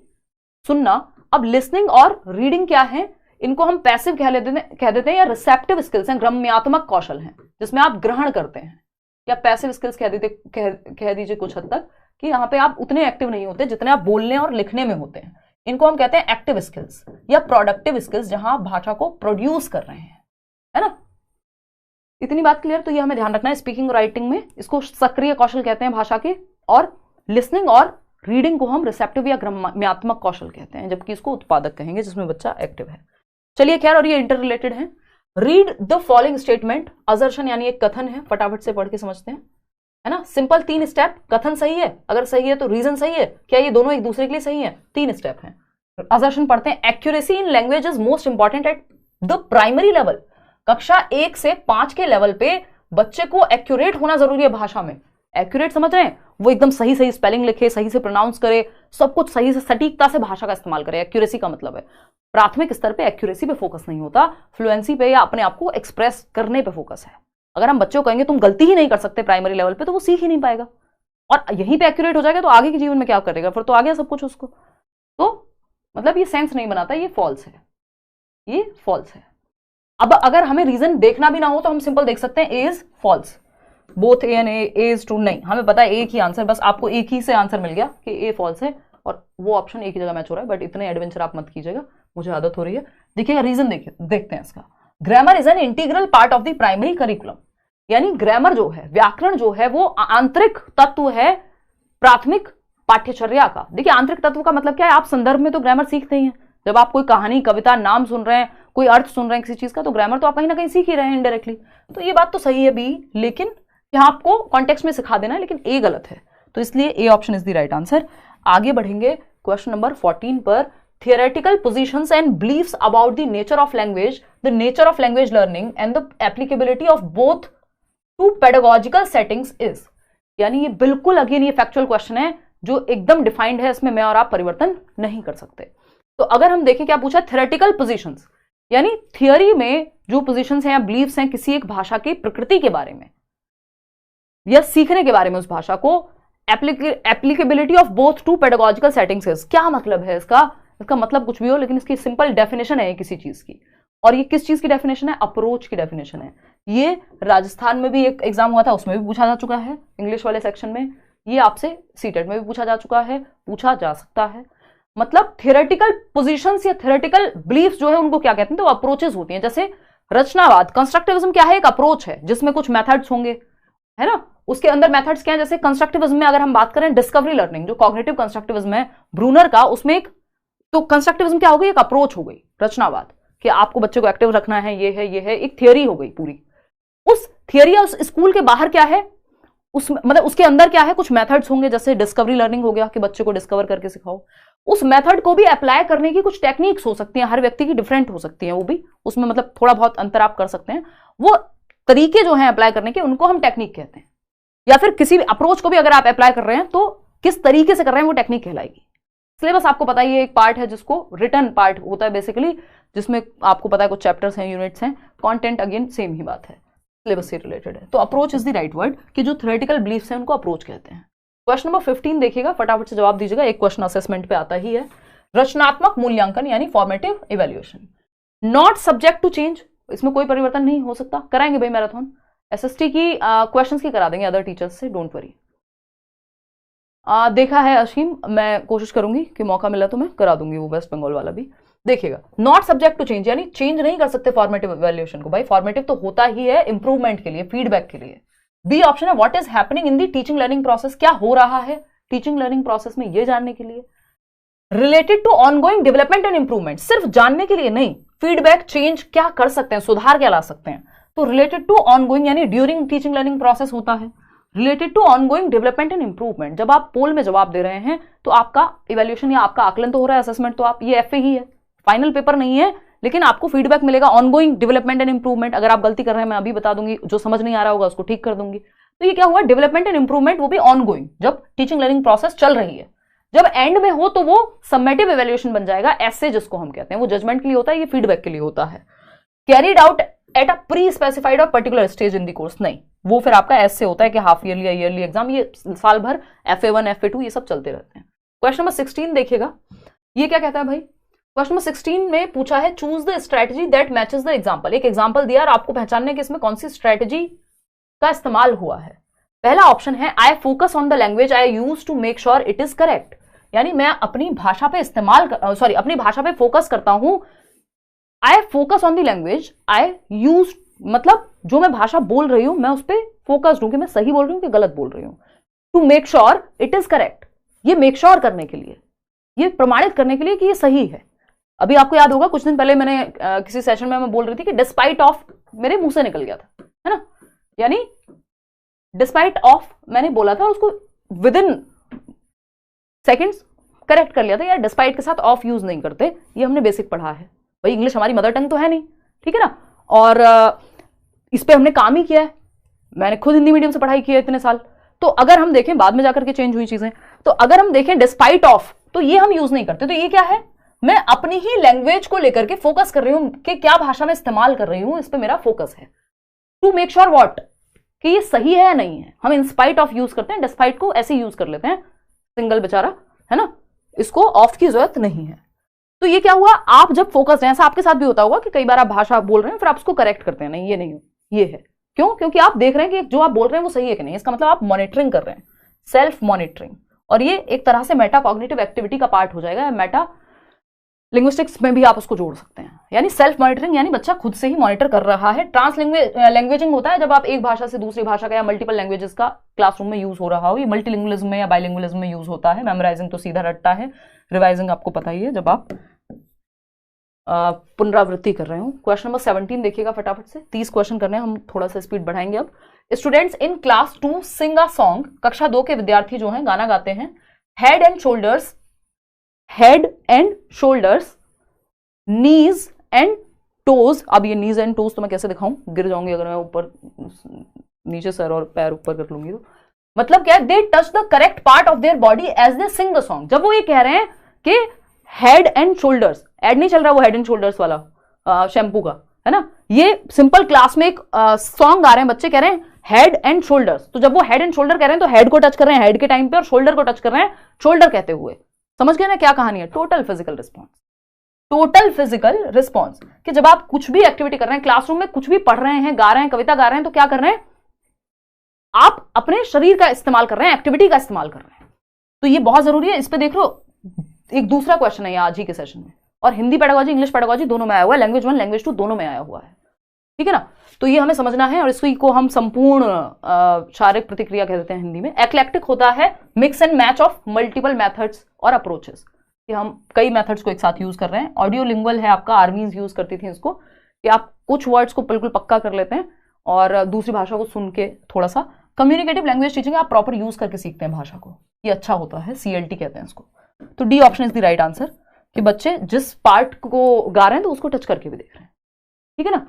[SPEAKER 1] सुनना। अब लिसनिंग और रीडिंग क्या है, इनको हम पैसिव कह देते हैं या रिसेप्टिव स्किल्स हैं, ग्रम्यात्मक कौशल हैं जिसमें आप ग्रहण करते हैं, या पैसिव स्किल्स कह दीजिए कुछ हद तक, कि यहाँ पे आप उतने एक्टिव नहीं होते जितने आप बोलने और लिखने में होते हैं। इनको हम कहते हैं एक्टिव स्किल्स या प्रोडक्टिव स्किल्स, जहां आप भाषा को प्रोड्यूस कर रहे हैं, है ना। इतनी बात क्लियर, तो ये हमें ध्यान रखना है। स्पीकिंग और राइटिंग में इसको सक्रिय कौशल कहते हैं भाषा के, और लिसनिंग और रीडिंग को हम रिसेप्टिव या ग्रम्यात्मक कौशल कहते हैं, जबकि इसको उत्पादक कहेंगे जिसमें बच्चा एक्टिव है। चलिए खैर, और ये इंटर रिलेटेड है। Read the following statement, assertion यानी एक कथन है, फटाफट से पढ़ के समझते हैं, है ना। सिंपल 3 स्टेप, कथन सही है, अगर सही है तो रीजन सही है, क्या ये दोनों एक दूसरे के लिए सही है, 3 स्टेप हैं। असर्शन पढ़ते हैं। Accuracy in language is most important at the primary level, कक्षा 1 से 5 के लेवल पे बच्चे को एक्यूरेट होना जरूरी है भाषा में। एक्यूरेट समझ रहे हैं, वो एकदम सही सही स्पेलिंग लिखे, सही से प्रोनाउंस करे, सब कुछ सही से सटीकता से भाषा का इस्तेमाल करे, एक्यूरेसी का मतलब है। प्राथमिक स्तर पे एक्यूरेसी पे फोकस नहीं होता, फ्लुएंसी पे या अपने आप को एक्सप्रेस करने पे फोकस है। अगर हम बच्चों को कहेंगे तुम गलती ही नहीं कर सकते प्राइमरी लेवल पे, तो वो सीख ही नहीं पाएगा, और यहीं पे एक्यूरेट हो जाएगा तो आगे के जीवन में क्या करेगा, फिर तो आ गया सब कुछ उसको। तो मतलब ये सेंस नहीं बनाता, ये फॉल्स है, ये फॉल्स है। अब अगर हमें रीजन देखना भी ना हो तो हम सिंपल देख सकते हैं A is false, both A and A is true. नहीं, हमें पता है एक ही आंसर, बस आपको एक ही से आंसर मिल गया कि ए फॉल्स है और वो ऑप्शन एक ही जगह मैच हो रहा है, बट इतने एडवेंचर आप मत कीजिएगा, मुझे आदत हो रही है। देखिएगा रीजन, देखते हैं इसका। Grammar is an integral part of the primary curriculum, यानी ग्रामर जो है, व्याकरण जो है, वो आंतरिक तत्व है प्राथमिक पाठ्यचर्या का। देखिए आंतरिक तत्व का मतलब क्या है, आप संदर्भ में तो ग्रामर सीखते ही हैं, जब आप कोई कहानी, कविता, नाम सुन रहे हैं, कोई अर्थ सुन रहे हैं किसी चीज का, तो ग्रामर तो आप कहीं ना कहीं सीख ही रहे हैं इनडायरेक्टली। तो ये बात तो सही है बी, लेकिन यहां आपको कॉन्टेक्स्ट में सिखा देना है, लेकिन ए गलत है, तो इसलिए A option is the right answer. आगे बढ़ेंगे क्वेश्चन नंबर 14 पर। Theoretical positions and beliefs about the nature of language, the nature of language learning and the applicability of both to pedagogical settings is, यानी ये बिल्कुल again ये factual question है जो एकदम डिफाइंड है, इसमें मैं और आप परिवर्तन नहीं कर सकते। तो अगर हम देखें क्या पूछा, थियोरेटिकल पोजीशंस, यानी थियोरी में जो पोजीशंस हैं या बिलीफ्स हैं किसी एक भाषा की प्रकृति के बारे में या सीखने के बारे में उस भाषा को, applicability of both to pedagogical settings, क्या मतलब है इसका? इसका मतलब कुछ भी हो, लेकिन इसकी सिंपल डेफिनेशन है किसी चीज की, और ये किस चीज की डेफिनेशन है? अप्रोच की डेफिनेशन है। ये राजस्थान में भी एक एग्जाम हुआ था, उसमें भी पूछा जा चुका है इंग्लिश वाले सेक्शन में, ये आपसे सीटेट में भी पूछा जा चुका है, पूछा जा सकता है। मतलब थियोरेटिकल पोजीशंस या थियोरेटिकल बिलीफ्स जो है उनको क्या कहते हैं, तो अप्रोचेस होती हैं। जैसे रचनावाद, कंस्ट्रक्टिविज्म क्या है? एक अप्रोच है जिसमें कुछ मेथड्स होंगे, है ना, उसके अंदर मेथड्स क्या है? जैसे कंस्ट्रक्टिविज्म में अगर हम बात करें डिस्कवरी लर्निंग, जो कॉग्निटिव कंस्ट्रक्टिविज्म है ब्रूनर का, उसमें एक तो कंस्ट्रक्टिविज्म क्या हो गई? एक अप्रोच हो गई रचनावाद, कि आपको बच्चे को एक्टिव रखना है, ये है, एक थियोरी हो गई पूरी। उस थियोरी या उस स्कूल के बाहर क्या है, उस मतलब उसके अंदर क्या है? कुछ मेथड्स होंगे, जैसे डिस्कवरी लर्निंग हो गया कि बच्चे को डिस्कवर करके सिखाओ। उस मेथड को भी अप्लाई करने की कुछ टेक्निक्स हो सकती हैं, हर व्यक्ति की डिफरेंट हो सकती हैं, वो भी उसमें मतलब थोड़ा बहुत अंतर आप कर सकते हैं। वो तरीके जो हैं अप्लाई करने के, उनको हम टेक्निक कहते हैं। या फिर किसी भी अप्रोच को भी अगर आप अप्लाई कर रहे हैं तो किस तरीके से कर रहे हैं वो टेक्निक कहलाएगी। सिलेबस आपको पता ही है, एक पार्ट है जिसको रिटर्न पार्ट होता है बेसिकली, जिसमें आपको पता है कुछ चैप्टर्स हैं, यूनिट्स हैं, कंटेंट अगेन सेम ही बात है, सिलेबस से रिलेटेड है। तो approach is the right word, कि जो थ्योरेटिकल बिलीफ्स हैं उनको अप्रोच कहते हैं। क्वेश्चन नंबर 15 देखिएगा, फटाफट से जवाब दीजिएगा, एक क्वेश्चन असेसमेंट पे आता ही है। रचनात्मक मूल्यांकन यानी formative evaluation, not subject to change, इसमें कोई परिवर्तन नहीं हो सकता। कराएंगे भाई मैराथन, एसएसटी की क्वेश्चंस की करा देंगे अदर टीचर्स से, डोंट वरी। देखा है अशीम, मैं कोशिश करूंगी कि मौका मिला तो मैं करा दूंगी वो वेस्ट बंगाल वाला भी। देखिएगा, नॉट सब्जेक्ट टू चेंज, यानी चेंज नहीं कर सकते फॉर्मेटिव इवैल्यूएशन को। भाई फॉर्मेटिव तो होता ही है इंप्रूवमेंट के लिए, फीडबैक के लिए। बी ऑप्शन है, what is happening in the teaching learning process, क्या हो रहा है टीचिंग लर्निंग प्रोसेस में, ये जानने के लिए। Related to ongoing development and improvement, सिर्फ जानने के लिए नहीं, फीडबैक, चेंज क्या कर सकते हैं, सुधार क्या ला सकते हैं। तो रिलेटेड टू ऑनगोइंग यानी ड्यूरिंग टीचिंग लर्निंग प्रोसेस होता है। Related to ongoing development and improvement, जब आप पोल में जवाब दे रहे हैं तो आपका इवैल्यूएशन या आपका आकलन तो हो रहा है, असेसमेंट तो आप, ये एफए ही है, फाइनल पेपर नहीं है, लेकिन आपको फीडबैक मिलेगा ऑनगोइंग डेवलपमेंट एंड इंप्रूवमेंट। अगर आप गलती कर रहे हैं मैं अभी बता दूंगी, जो समझ नहीं आ रहा होगा उसको ठीक कर दूंगी। तो ये क्या हुआ, डेवलपमेंट एंड इंप्रूवमेंट, वो भी ऑनगोइंग, जब टीचिंग लर्निंग प्रोसेस चल रही है। जब एंड में हो तो वो समेटिव इवैल्यूएशन बन जाएगा, ऐसे जिसको हम कहते हैं, वो जजमेंट के लिए होता है, ये फीडबैक के लिए होता है। Carried out at a pre specified और particular stage in the course, नहीं, वो फिर आपका ऐसे होता है कि हाफ ईयरली या ईयरली एग्जाम, ये साल भर FA1 FA2 ये सब चलते रहते हैं। क्वेश्चन नंबर 16 देखिएगा, ये क्या कहता है भाई। क्वेश्चन नंबर 16 में पूछा है, choose the strategy that matches the example. एक एग्जाम्पल दिया और आपको पहचानने के इसमें कौन सी स्ट्रेटजी का इस्तेमाल हुआ है। पहला ऑप्शन है, I focus on the language I use to make sure it is correct, यानी मैं अपनी भाषा पे अपनी भाषा पे फोकस करता हूं। आई focus on the language I use, मतलब जो मैं भाषा बोल रही हूं मैं उस पर फोकस्ड हूं कि मैं सही बोल रही हूं कि गलत बोल रही हूं। To make sure it is correct, ये मेक श्योर करने के लिए, ये प्रमाणित करने के लिए कि ये सही है। अभी आपको याद होगा कुछ दिन पहले मैंने किसी सेशन में मैं बोल रही थी कि डिस्पाइट ऑफ मेरे मुंह से निकल गया था, है ना, यानी डिस्पाइट ऑफ मैंने बोला था, उसको विद इन सेकेंड्स करेक्ट कर लिया था, या डिस्पाइट के साथ ऑफ यूज नहीं करते, ये हमने बेसिक पढ़ा है। भाई इंग्लिश हमारी मदर टंग तो है नहीं, ठीक है ना, और इस पे हमने काम ही किया है, मैंने खुद हिंदी मीडियम से पढ़ाई की है इतने साल। तो अगर हम देखें बाद में जाकर के चेंज हुई चीजें, तो अगर हम देखें डिस्पाइट ऑफ, तो ये हम यूज नहीं करते। तो ये क्या है, मैं अपनी ही लैंग्वेज को लेकर के फोकस कर रही हूं कि क्या भाषा में इस्तेमाल कर रही हूं, इस पे मेरा फोकस है। टू मेक श्योर व्हाट, कि ये सही है या नहीं है। हम इन स्पाइट ऑफ यूज करते हैं, डिस्पाइट को ऐसे यूज कर लेते हैं, सिंगल बेचारा है ना, इसको ऑफ की जरूरत नहीं है। तो ये क्या हुआ, आप जब फोकस हैं, ऐसा आपके साथ भी होता होगा कि कई बार आप भाषा बोल रहे हैं फिर आप उसको करेक्ट करते हैं, नहीं ये नहीं ये है, क्यों, क्योंकि आप देख रहे हैं कि जो आप बोल रहे हैं वो सही है कि नहीं। इसका मतलब आप मॉनिटरिंग कर रहे हैं, सेल्फ मॉनिटरिंग, और ये एक तरह से मेटा कॉग्निटिव एक्टिविटी का पार्ट हो जाएगा। मेटा लिंग्विस्टिक्स में भी आप उसको जोड़ सकते हैं, यानी सेल्फ मॉनिटरिंग, यानी बच्चा खुद से ही मॉनिटर कर रहा है। लैंग्वेजिंग होता है जब आप एक भाषा से दूसरी भाषा का या मल्टीपल लैंग्वेजेस का क्लासरूम में यूज हो रहा हो। ये मल्टीलिंगुअलिज्म में या बाइलिंगुअलिज्म में यूज होता है। मेमोराइजिंग तो सीधा रटता है, रिवाइजिंग आपको पता ही है जब आप पुनरावृत्ति कर रहे हो। क्वेश्चन नंबर 17 देखिएगा फटाफट से, 30 क्वेश्चन करने हैं, हम थोड़ा सा स्पीड बढ़ाएंगे अब। Students in class 2 sing a song, कक्षा 2 के विद्यार्थी जो हैं गाना गाते हैं। Head and shoulders, knees and toes. अब ये नीज एंड टोज तो मैं कैसे दिखाऊं, गिर जाऊंगी अगर मैं ऊपर नीचे सर और पैर ऊपर कर लूंगी तो। मतलब क्या है, they touch the correct part of their body as they sing the song. जब वो ये कह रहे हैं कि हेड एंड शोल्डर्स, एड नहीं चल रहा वो हेड एंड शोल्डर्स वाला शैम्पू का, है ना, ये सिंपल क्लास में एक सॉन्ग गा रहे हैं, बच्चे कह रहे हैं हेड एंड शोल्डर्स। तो जब वो हेड एंड शोल्डर कह रहे हैं तो हेड को टच कर रहे हैं हेड के टाइम पे, और शोल्डर को टच कर रहे हैं शोल्डर कहते हुए। समझ गए ना क्या कहानी है, total physical response. Total physical response कि जब आप कुछ भी एक्टिविटी कर रहे हैं, क्लासरूम में कुछ भी पढ़ रहे हैं, गा रहे हैं, कविता गा रहे हैं, तो क्या कर रहे हैं, आप अपने शरीर का इस्तेमाल कर रहे हैं, एक्टिविटी का इस्तेमाल कर रहे हैं। तो ये बहुत जरूरी है। इस पे देख लो, एक दूसरा क्वेश्चन है आज ही के सेशन में, और हिंदी पेडागोजी, इंग्लिश पेडागोजी दोनों में आया हुआ है, लैंग्वेज 1 लैंग्वेज 2 दोनों में आया हुआ है, ठीक है ना। तो ये हमें समझना है, और इसको हम संपूर्ण शारीरिक प्रतिक्रिया कहते हैं हिंदी में। एक्लेक्टिक होता है mix and match of multiple methods और अप्रोचेस, कि हम कई मेथड्स को एक साथ यूज कर रहे हैं। ऑडियो लिंगुअल है आपका, आर्मीज यूज करती थी इसको, कि आप कुछ वर्ड्स को बिल्कुल पक्का कर लेते हैं और दूसरी भाषा को सुन के थोड़ा सा। कम्युनिकेटिव लैंग्वेज टीचिंग आप प्रॉपर यूज करके सीखते हैं भाषा को, ये अच्छा होता है, CLT कहते हैं इसको। तो D option is the right answer, कि बच्चे जिस पार्ट को गा रहे हैं तो उसको टच करके भी देख रहे हैं, ठीक है ना।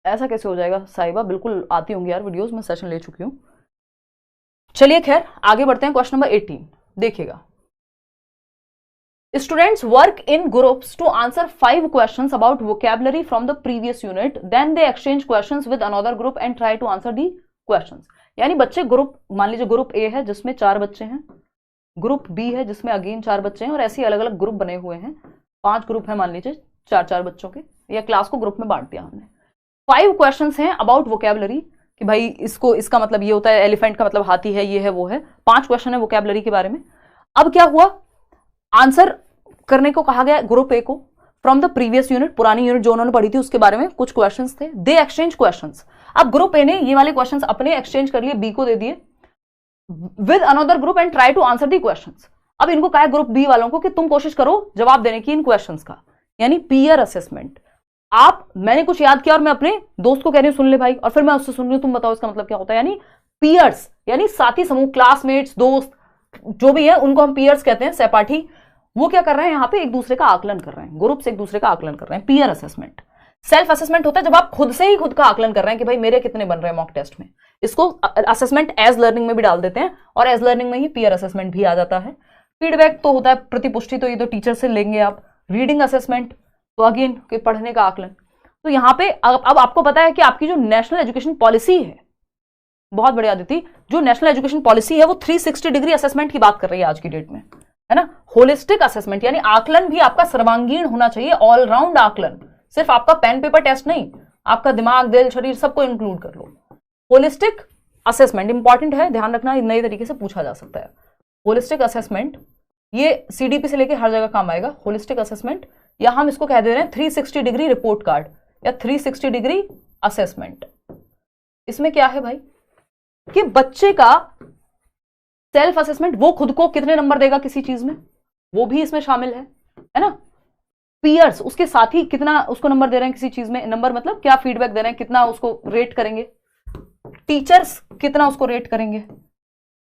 [SPEAKER 1] ऐसा कैसे हो जाएगा साहिबा, बिल्कुल आती होंगी यार वीडियोस, मैं सेशन ले चुकी हूं। चलिए खैर आगे बढ़ते हैं। क्वेश्चन नंबर 18 देखिएगा। Students work in groups to answer 5 questions about vocabulary from the previous unit, then they exchange questions with another group and try to answer the questions. यानी बच्चे ग्रुप, मान लीजिए ग्रुप ए है जिसमें 4 बच्चे हैं, group B है जिसमें अगेन 4 बच्चे हैं, और ऐसे अलग अलग ग्रुप बने हुए हैं। 5 ग्रुप है मान लीजिए 4-4 बच्चों के, या क्लास को ग्रुप में बांट दिया हमने। 5 क्वेश्चंस हैं अबाउट वोकैबुलरी, कि भाई इसको, इसका मतलब ये होता है, एलिफेंट का मतलब हाथी है, ये है वो है। 5 क्वेश्चन है वोकैबुलरी के बारे में। अब क्या हुआ, आंसर करने को कहा गया ग्रुप ए को फ्रॉम द प्रीवियस यूनिट, पुरानी यूनिट जो उन्होंने पढ़ी थी उसके बारे में कुछ क्वेश्चंस थे। दे एक्सचेंज क्वेश्चंस, अब ग्रुप ए ने ये वाले क्वेश्चंस अपने एक्सचेंज कर लिए, बी को दे दिए with another group and try to answer the questions. अब इनको कहा ग्रुप बी वालों को कि तुम कोशिश करो जवाब देने की इन क्वेश्चंस का, यानी पीयर असेसमेंट। आप, मैंने कुछ याद किया और मैं अपने दोस्त को कह रही हूं सुन ले भाई, और फिर मैं उससे सुन रही हूं तुम बताओ इसका मतलब क्या होता है। यानी पीयर्स, यानी साथी समूह, क्लासमेट्स, दोस्त जो भी है उनको हम पीयर्स कहते हैं, सहपाठी। वो क्या कर रहे हैं यहाँ पे, एक दूसरे का आकलन कर रहे हैं, ग्रुप से एक दूसरे का आकलन कर रहे हैं। Peer assessment. सेल्फ असेसमेंट होता है जब आप खुद से ही खुद का आकलन कर रहे हैं कि भाई मेरे कितने बन रहे हैं मॉक टेस्ट में। इसको असेसमेंट एज लर्निंग में भी डाल देते हैं, और एज लर्निंग में ही पीयर असेसमेंट भी आ जाता है। फीडबैक तो होता है प्रतिपुष्टि, तो ये तो टीचर से लेंगे आप। रीडिंग असेसमेंट तो अगेन कि पढ़ने का आकलन। तो यहाँ पे अब आपको पता है कि आपकी जो नेशनल एजुकेशन पॉलिसी है, बहुत बढ़िया अदिति, जो नेशनल एजुकेशन पॉलिसी है वो 360 डिग्री असेसमेंट की बात कर रही है आज की डेट में, है ना। होलिस्टिक असेसमेंट, यानी आकलन भी आपका सर्वांगीण होना चाहिए, ऑलराउंड आकलन। सिर्फ आपका पेन पेपर टेस्ट नहीं, आपका दिमाग, दिल, शरीर सबको इंक्लूड कर लो। होलिस्टिक असेसमेंट इंपॉर्टेंट है, ध्यान रखना, नए तरीके से पूछा जा सकता है। होलिस्टिक असेसमेंट ये CDP से लेके हर जगह काम आएगा। होलिस्टिक असेसमेंट, या हम इसको कह दे रहे हैं 360 डिग्री रिपोर्ट कार्ड या 360 डिग्री असेसमेंट। इसमें क्या है भाई कि बच्चे का सेल्फ असेसमेंट, वो खुद को कितने नंबर देगा किसी चीज में, वो भी इसमें शामिल है ना। पीयर्स, उसके साथी कितना उसको नंबर दे रहे हैं किसी चीज में, नंबर मतलब क्या फीडबैक दे रहे हैं, कितना उसको रेट करेंगे। टीचर्स कितना उसको रेट करेंगे,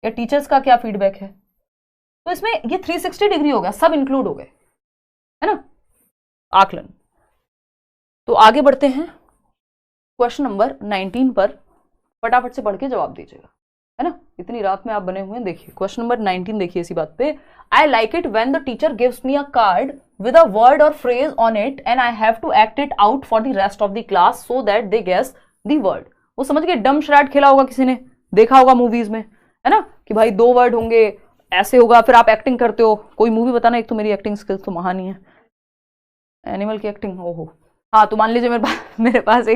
[SPEAKER 1] या टीचर्स का क्या फीडबैक है। तो इसमें ये 360 डिग्री हो गया, सब इंक्लूड हो गए, है ना, आकलन। तो आगे बढ़ते हैं क्वेश्चन नंबर 19 पर, फटाफट से पढ़ के जवाब दीजिएगा। है ना, इतनी रात में आप बने हुए हैं। देखिए क्वेश्चन नंबर 19 देखिए इसी बात पे। I like it when the teacher gives me a card with a word or phrase on it and I have to act it out for the rest of the class so that they guess the word। वो समझ गए, डम शराट खेला होगा किसी ने, देखा होगा मूवीज में, है ना, कि भाई 2 वर्ड होंगे, ऐसे होगा, फिर आप एक्टिंग करते हो। कोई मूवी बताना, एक तो मेरी एक्टिंग स्किल्स तो महान ही है। एनिमल की एक्टिंग, ओहो हाँ, तो मान लीजिए मेरे पास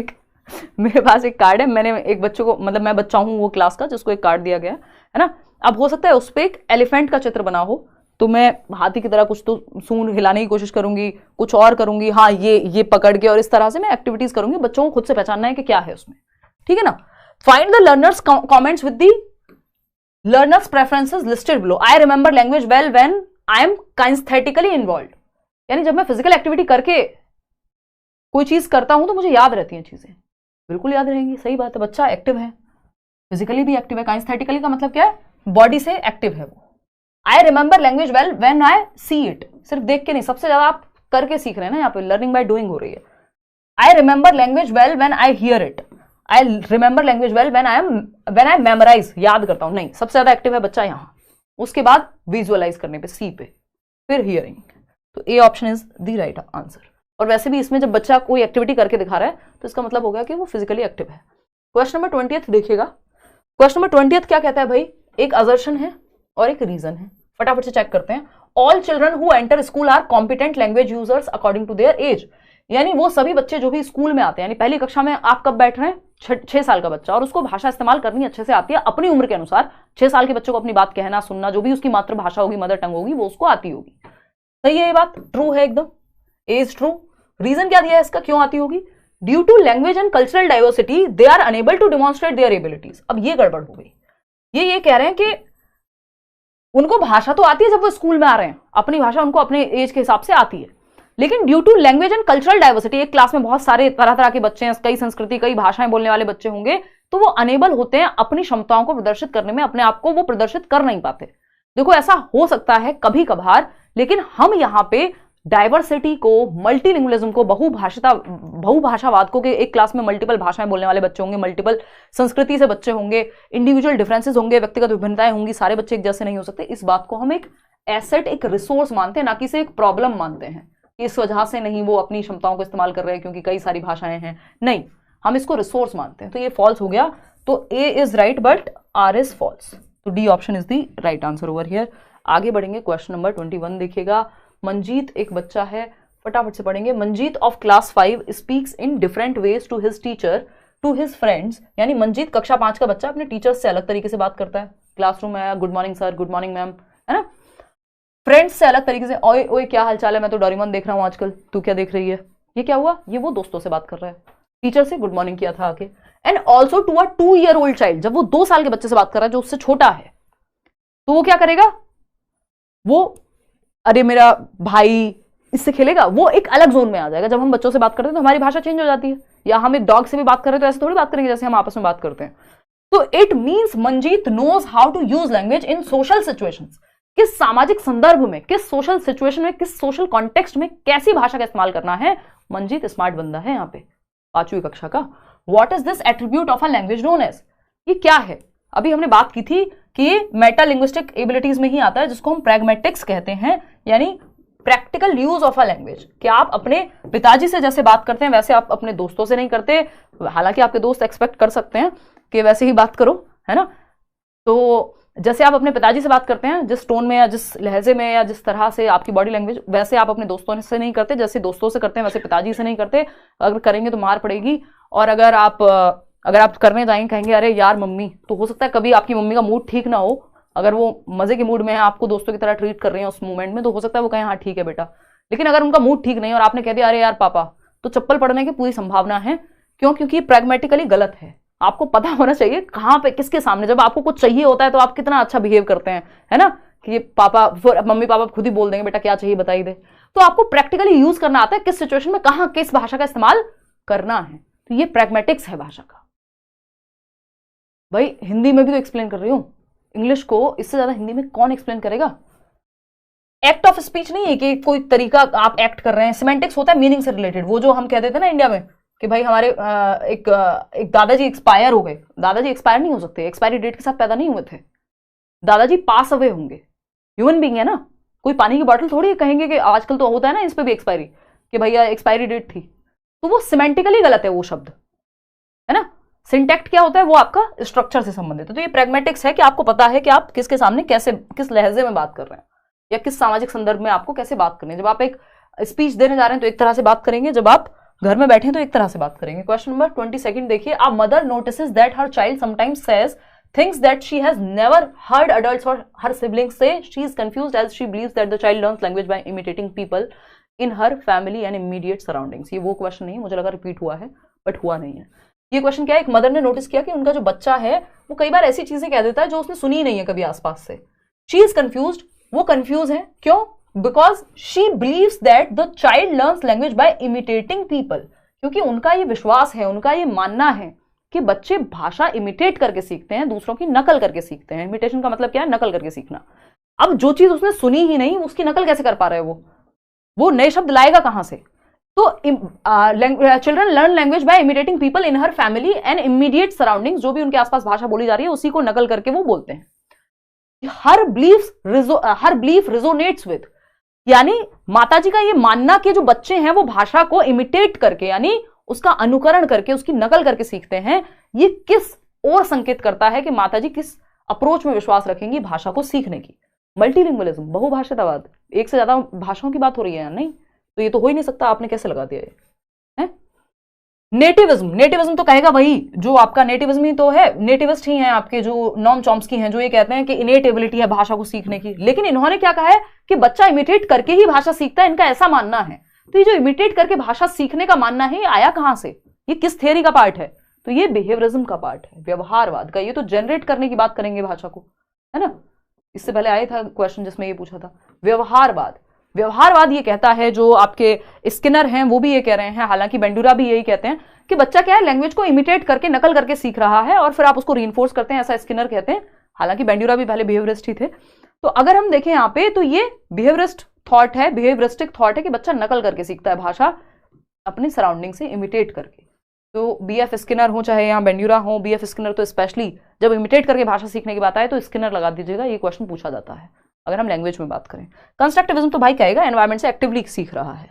[SPEAKER 1] एक कार्ड है, मैंने एक बच्चे को, मतलब मैं बच्चा हूँ वो क्लास का जिसको एक कार्ड दिया गया है ना। अब हो सकता है उस पर एक एलिफेंट का चित्र बना हो, तो मैं हाथी की तरह कुछ तो सूंड हिलाने की कोशिश करूंगी, कुछ और करूंगी, हाँ ये पकड़ के, और इस तरह से मैं एक्टिविटीज करूंगी। बच्चों को खुद से पहचानना है कि क्या है उसमें, ठीक है ना। Find the learners comments with the learners preferences listed below. I remember language well when I am kinesthetically involve. यानी जब मैं फिजिकल एक्टिविटी करके कोई चीज करता हूं तो मुझे याद रहती हैं चीजें, बिल्कुल याद रहेंगी। सही बात है, बच्चा एक्टिव है, फिजिकली भी एक्टिव है। काइंस्थेटिकली का मतलब क्या है, बॉडी से एक्टिव है वो। आई remember language well when I see it, सिर्फ देख के नहीं, सबसे ज्यादा आप करके सीख रहे हैं ना, यहाँ पे लर्निंग बाय डूइंग हो रही है। I remember language well when I hear it. I remember language well when I memorise, याद करता हूं। नहीं, सबसे ज्यादा एक्टिव है बच्चा यहाँ, उसके बाद विजुअलाइज करने पे, सी पे, फिर हियरिंग। तो ए option is the right answer. और वैसे भी इसमें जब बच्चा कोई एक्टिविटी करके दिखा रहा है तो इसका मतलब हो गया कि वो फिजिकली एक्टिव है। क्वेश्चन नंबर 20 देखिएगा। क्वेश्चन नंबर 20 क्या कहता है भाई, एक असर्शन है और एक रीजन है। फटाफट से चेक करते हैं। All children who enter school are competent language users according to their age. यानी वो सभी बच्चे जो भी स्कूल में आते हैं, यानी पहली कक्षा में आप कब बैठ रहे हैं, 6 साल का बच्चा, और उसको भाषा इस्तेमाल करनी अच्छे से आती है अपनी उम्र के अनुसार। 6 साल के बच्चों को अपनी बात कहना, सुनना, जो भी उसकी मातृभाषा होगी, मदर टंग होगी, वो उसको आती होगी। सही है ये बात, ट्रू है एकदम, इज ट्रू। रीजन क्या दिया है इसका, क्यों आती होगी, due to language and cultural diversity they are unable to demonstrate their abilities. अब ये गड़बड़ हो गई, ये कह रहे हैं कि उनको भाषा तो आती है जब वो स्कूल में आ रहे हैं, अपनी भाषा उनको अपने एज के हिसाब से आती है, लेकिन due to language and cultural diversity, एक क्लास में बहुत सारे तरह तरह के बच्चे हैं, कई संस्कृति, कई भाषाएं बोलने वाले बच्चे होंगे, तो वो अनेबल होते हैं अपनी क्षमताओं को प्रदर्शित करने में, अपने आप को वो प्रदर्शित कर नहीं पाते। देखो ऐसा हो सकता है कभी कभार, लेकिन हम यहाँ पे डाइवर्सिटी को, मल्टीलिंगुअलिज्म को, बहुभाषावाद को, कि एक क्लास में मल्टीपल भाषाएं बोलने वाले बच्चे होंगे, मल्टीपल संस्कृति से बच्चे होंगे, इंडिविजुअल डिफरेंसेस होंगे, व्यक्तिगत विभिन्नताएं होंगी, सारे बच्चे एक जैसे नहीं हो सकते। इस बात को हम एक एसेट, एक रिसोर्स मानते हैं, ना कि इसे एक प्रॉब्लम मानते हैं। इस वजह से नहीं वो अपनी क्षमताओं को इस्तेमाल कर रहे हैं क्योंकि कई सारी भाषाएं हैं, नहीं, हम इसको रिसोर्स मानते हैं। तो ये फॉल्स हो गया, तो A is right but R is false. तो D option is the right answer over here. आगे बढ़ेंगे, क्वेश्चन नंबर 21 देखिएगा। मंजीत एक बच्चा है, फटाफट से पढ़ेंगे। Manjeet of class 5 speaks in different ways to his teacher, to his friends. यानी मंजीत कक्षा 5 का बच्चा अपने टीचर से अलग तरीके से बात करता है। क्लासरूम में good morning sir, good morning ma'am, है ना। फ्रेंड्स से अलग तरीके से, ओए ओए क्या हालचाल है, मैं तो डोरेमोन देख रहा हूँ आजकल, तू क्या देख रही है। ये क्या हुआ, ये वो दोस्तों से बात कर रहा है, टीचर से गुड मॉर्निंग किया था आके। And also to a 2-year-old child, जब वो 2 साल के बच्चे से बात कर रहा है जो उससे छोटा है, तो वो क्या करेगा, वो अरे मेरा भाई इससे खेलेगा, वो एक अलग जोन में आ जाएगा। जब हम बच्चों से बात करते हैं तो हमारी भाषा चेंज हो जाती है, या हम एक डॉग से भी बात कर रहे हैं तो ऐसे थोड़ी बात करेंगे जैसे हम आपस में बात करते हैं। तो it means Manjeet knows how to use language in social situations. किस सामाजिक संदर्भ में, किस सोशल सिचुएशन में, किस सोशल कॉन्टेक्स्ट में कैसी भाषा का इस्तेमाल करना है। मंजीत स्मार्ट बंदा है यहाँ पे, 5वीं कक्षा का। What is this attribute of a language known as, ये क्या है। अभी हमने बात की थी कि ये मेटा लिंग्विस्टिक एबिलिटीज में ही आता है, जिसको हम प्रैग्मेटिक्स कहते हैं, यानी practical use of a language. कि आप अपने पिताजी से जैसे बात करते हैं वैसे आप अपने दोस्तों से नहीं करते, हालांकि आपके दोस्त एक्सपेक्ट कर सकते हैं कि वैसे ही बात करो, है ना। तो जैसे आप अपने पिताजी से बात करते हैं, जिस टोन में या जिस लहजे में या जिस तरह से आपकी बॉडी लैंग्वेज, वैसे आप अपने दोस्तों से नहीं करते। जैसे दोस्तों से करते हैं वैसे पिताजी से नहीं करते, अगर करेंगे तो मार पड़ेगी। और अगर आप करने जाएंगे, कहेंगे अरे यार मम्मी, तो हो सकता है कभी आपकी मम्मी का मूड ठीक ना हो, अगर वो मजे के मूड में है, आपको दोस्तों की तरह ट्रीट कर रही है उस मोमेंट में, तो हो सकता है वो कहें हाँ ठीक है बेटा। लेकिन अगर उनका मूड ठीक नहीं और आपने कह दिया अरे यार पापा, तो चप्पल पड़ने की पूरी संभावना है। क्यों, क्योंकि प्रैग्मेटिकली गलत है। आपको पता होना चाहिए कहाँ पे, किसके सामने, जब आपको कुछ चाहिए होता है तो आप कितना अच्छा बिहेव करते हैं, है ना, कि पापा, मम्मी पापा खुद ही बोल देंगे बेटा क्या चाहिए बताइए दे। तो आपको प्रैक्टिकली यूज करना आता है किस सिचुएशन में कहाँ किस भाषा का इस्तेमाल करना है। तो ये प्रैग्मेटिक्स है भाषा का। भाई हिंदी में भी तो एक्सप्लेन कर रही हूं, इंग्लिश को इससे ज्यादा हिंदी में कौन एक्सप्लेन करेगा। एक्ट ऑफ स्पीच नहीं है कि कोई तरीका आप एक्ट कर रहे हैं, सिमेंटिक्स होता है मीनिंग से रिलेटेड। वो जो हम कहते थे ना इंडिया में कि भाई हमारे एक दादाजी एक्सपायर हो गए, दादाजी एक्सपायर नहीं हो सकते, एक्सपायरी डेट के साथ पैदा नहीं हुए थे, दादाजी पास अवे होंगे, ह्यूमन बीइंग है ना, कोई पानी की बोतल थोड़ी कहेंगे कि आजकल तो होता है ना इस पे भी एक्सपायरी, कि भैया एक्सपायरी डेट थी, तो वो सिमेंटिकली गलत है वो शब्द, है ना। सिंटैक्ट क्या होता है, वो आपका स्ट्रक्चर से संबंधित है। तो ये प्रैग्मेटिक्स है कि आपको पता है कि आप किसके सामने कैसे, किस लहजे में बात कर रहे हैं, या किस सामाजिक संदर्भ में आपको कैसे बात करनी है। जब आप एक स्पीच देने जा रहे हैं तो एक तरह से बात करेंगे, जब आप घर में बैठे तो एक तरह से बात करेंगे। क्वेश्चन नंबर 22 देखिए, a mother notices that her child sometimes says things that she has never heard adults or her siblings say. She is confused as she believes that the child learns language by imitating people in her family and immediate surroundings. ये वो question नहीं है, मुझे लगा repeat हुआ है but हुआ नहीं है। ये क्वेश्चन क्या है, एक मदर ने नोटिस किया कि उनका जो बच्चा है वो कई बार ऐसी चीजें कह देता है जो उसने सुनी नहीं है कभी आसपास से। शी इज कंफ्यूज्ड, वो कंफ्यूज है, क्यों? Because she believes that the child learns language by imitating people, क्योंकि उनका ये विश्वास है, उनका ये मानना है कि बच्चे भाषा इमिटेट करके सीखते हैं, दूसरों की नकल करके सीखते हैं। इमिटेशन का मतलब क्या है, नकल करके सीखना। अब जो चीज उसने सुनी ही नहीं उसकी नकल कैसे कर पा रहा है, वो नए शब्द लाएगा कहां से? तो children learn language by imitating people in her family and immediate surroundings, जो भी उनके आसपास भाषा बोली जा रही है उसी को नकल करके वो बोलते हैं। हर बिलीफ रिजोनेट्स विद, यानी माताजी का ये मानना कि जो बच्चे हैं वो भाषा को इमिटेट करके, यानी उसका अनुकरण करके, उसकी नकल करके सीखते हैं, ये किस और संकेत करता है कि माताजी किस अप्रोच में विश्वास रखेंगी भाषा को सीखने की? मल्टीलिंगुअलिज्म, बहुभाषितावाद, एक से ज्यादा भाषाओं की बात हो रही है या नहीं? तो ये तो हो ही नहीं सकता, आपने कैसे लगा दिया है? नेटिविज्म, नेटिविज्म तो कहेगा भाई जो आपका नेटिविज्म ही तो है, नेटिविस्ट ही हैं आपके जो नॉम चॉम्स्की हैं, जो ये कहते हैं कि इनेट एबिलिटी है भाषा को सीखने की। लेकिन इन्होंने क्या कहा है कि बच्चा इमिटेट करके ही भाषा सीखता है, इनका ऐसा मानना है। तो ये जो इमिटेट करके भाषा सीखने का मानना है, ये आया कहां से? ये किस थ्योरी का पार्ट है? तो ये बिहेवियरिज्म का पार्ट है, व्यवहारवाद का। ये तो जनरेट करने की बात करेंगे भाषा को, है ना। इससे पहले आया था क्वेश्चन जिसमें ये पूछा था व्यवहारवाद। व्यवहारवाद ये कहता है, जो आपके स्किनर हैं वो भी ये कह रहे हैं, हालांकि बेंडूरा भी यही कहते हैं कि बच्चा क्या है, लैंग्वेज को इमिटेट करके, नकल करके सीख रहा है और फिर आप उसको रीइंफोर्स करते हैं, ऐसा स्किनर कहते हैं। हालांकि बेंडूरा भी पहले बिहेवियरिस्ट ही थे। तो अगर हम देखें यहाँ पे, तो ये बिहेवियरिस्ट थॉट है, बिहेवियरिस्टिक थॉट है कि बच्चा नकल करके सीखता है भाषा अपनी सराउंडिंग से इमिटेट करके। तो बीएफ स्किनर हो चाहे यहाँ बेंडूरा हो, बीएफ स्किनर तो स्पेशली जब इमिटेट करके भाषा सीखने की बात आए तो स्किनर लगा दीजिएगा, ये क्वेश्चन पूछा जाता है अगर हम लैंग्वेज में बात करें। कंस्ट्रक्टिविज्म तो भाई कहेगा एनवायरमेंट से एक्टिवली सीख रहा है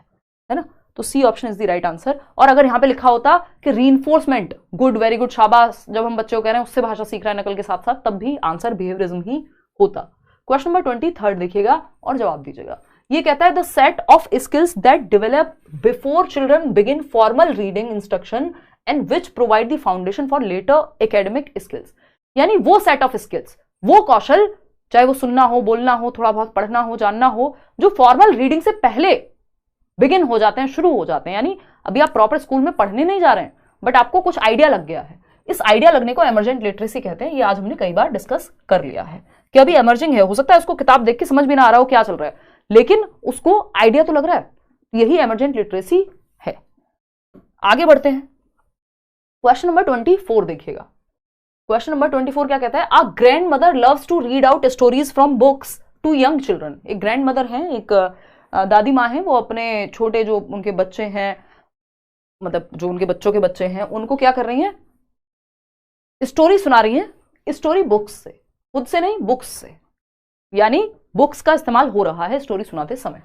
[SPEAKER 1] ना। तो C option is the right answer. और अगर यहाँ पे लिखा होता कि रीइंफोर्समेंट, गुड, वेरी गुड, शाबाश, जब हम बच्चों को कह रहे हैं उससे भाषा सीख रहा है नकल के साथ साथ, तब भी आंसर बिहेवियरिज्म ही होता। क्वेश्चन नंबर 23 देखिएगा और जवाब दीजिएगा। ये कहता है the set of skills that develop before children begin formal reading instruction and which provide the foundation for later academic skills, यानी वो सेट ऑफ स्किल्स, वो कौशल, चाहे वो सुनना हो, बोलना हो, थोड़ा बहुत पढ़ना हो, जानना हो, जो फॉर्मल रीडिंग से पहले बिगिन हो जाते हैं, शुरू हो जाते हैं। यानी अभी आप प्रॉपर स्कूल में पढ़ने नहीं जा रहे हैं बट आपको कुछ आइडिया लग गया है, इस आइडिया लगने को एमर्जेंट लिटरेसी कहते हैं। ये आज हमने कई बार डिस्कस कर लिया है कि अभी एमर्जिंग है, हो सकता है उसको किताब देख के समझ भी ना आ रहा हो क्या चल रहा है, लेकिन उसको आइडिया तो लग रहा है, यही एमर्जेंट लिटरेसी है। आगे बढ़ते हैं, क्वेश्चन नंबर 24 देखिएगा। क्वेश्चन नंबर 24 क्या कहता है, a grandmother loves to read out stories from books to young children. एक ग्रैंड मदर है, एक दादी माँ है, वो अपने छोटे जो उनके बच्चे हैं, मतलब जो उनके बच्चों के बच्चे हैं, उनको क्या कर रही हैं, स्टोरी सुना रही हैं, स्टोरी बुक्स से, खुद से नहीं, बुक्स से, यानी बुक्स का इस्तेमाल हो रहा है स्टोरी सुनाते समय।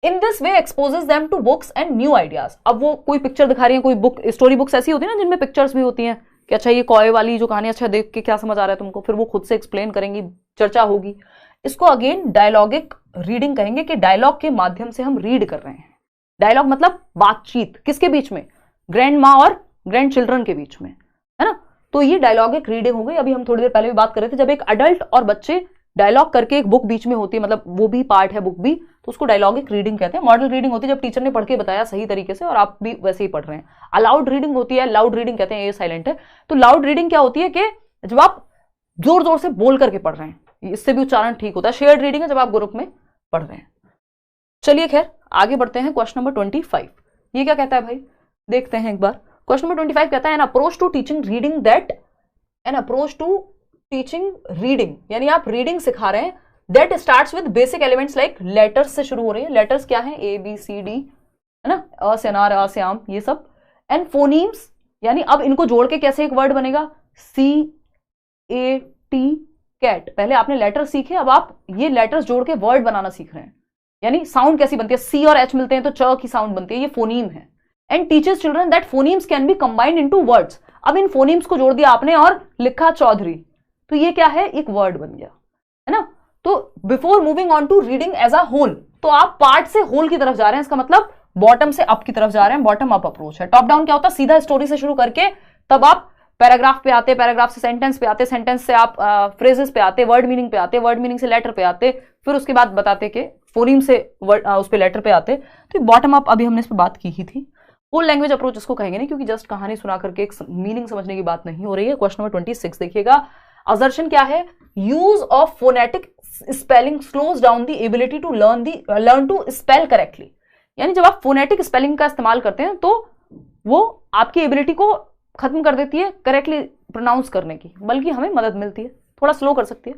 [SPEAKER 1] In this way exposes them to books and new ideas. अब वो कोई पिक्चर दिखा रही है, कोई बुक, स्टोरी बुक्स ऐसी होती है ना जिनमें पिक्चर्स भी होती हैं कि अच्छा ये कौए वाली जो कहानी, अच्छा देख के क्या समझ आ रहा है तुमको, फिर वो खुद से एक्सप्लेन करेंगी, चर्चा होगी। इसको अगेन डायलॉगिक रीडिंग कहेंगे कि डायलॉग के माध्यम से हम रीड कर रहे हैं। डायलॉग मतलब बातचीत, किसके बीच में, ग्रैंड माँ और ग्रैंड चिल्ड्रन के बीच में, है ना। तो ये डायलॉगिक रीडिंग हो गई। अभी हम थोड़ी देर पहले भी बात कर रहे थे, जब एक अडल्ट और बच्चे डायलॉग करके एक बुक बीच में होती है, मतलब वो भी पार्ट है बुक भी, तो उसको डायलॉगिक रीडिंग कहते हैं। मॉडल रीडिंग होती है जब टीचर ने पढ़ के बताया सही तरीके से और आप भी वैसे ही पढ़ रहे हैं। अलाउड रीडिंग होती है, लाउड रीडिंग कहते हैं, ये साइलेंट है। तो लाउड रीडिंग क्या होती है कि जब आप जोर जोर से बोल करके पढ़ रहे हैं, इससे भी उच्चारण ठीक होता है। शेयर्ड रीडिंग है जब आप ग्रुप में पढ़ रहे हैं। चलिए खैर आगे बढ़ते हैं, क्वेश्चन नंबर 25। ये क्या कहता है भाई, देखते हैं एक बार। क्वेश्चन नंबर 25 कहता है an approach to teaching reading that, an approach to teaching reading, यानी आप रीडिंग सिखा रहे हैं, that starts with basic elements like letters से शुरू हो रही है। लेटर्स क्या है, ए बी सी डी, है ना, अ से अनार, अ से आम, ये सब। एंड फोनीम्स, यानी अब इनको जोड़ के कैसे एक वर्ड बनेगा, CAT, कैट। पहले आपने लेटर सीखे, अब आप ये लेटर्स जोड़ के वर्ड बनाना सीख रहे हैं, यानी साउंड कैसी बनती है, C और H मिलते हैं तो च की साउंड बनती है, ये फोनीम है। And teachers children that phonemes can be combined into words. अब इन फोनीम्स को जोड़ दिया आपने और लिखा चौधरी, तो ये क्या है, एक वर्ड बन गया, है ना। तो before moving on to reading as a whole, तो आप पार्ट से होल की तरफ जा रहे हैं, इसका मतलब बॉटम से अप की तरफ जा रहे हैं, बॉटम अप अप्रोच है। टॉप डाउन क्या होता है, सीधा स्टोरी से शुरू करके तब आप पैराग्राफ पे आते, पैराग्राफ से सेंटेंस पे आते, सेंटेंस से आप फ्रेजेस पे आते, वर्ड मीनिंग पे आते, वर्ड मीनिंग से लेटर पे आते, फिर उसके बाद बताते कि फोनीम से उस पे लेटर पे आते। तो बॉटम अप अभी हमने इस पर बात की ही थी। होल लैंग्वेज अप्रोच इसको कहेंगे नहीं, क्योंकि जस्ट कहानी सुना करके एक मीनिंग समझने की बात नहीं हो रही है। क्वेश्चन नंबर 26 देखिएगा, असर्शन क्या है, use of phonetic spelling slows down the ability to learn to spell correctly. यानी जब आप फोनेटिक स्पेलिंग का इस्तेमाल करते हैं तो वो आपकी एबिलिटी को खत्म कर देती है करेक्टली प्रोनाउंस करने की, बल्कि हमें मदद मिलती है, थोड़ा स्लो कर सकती है।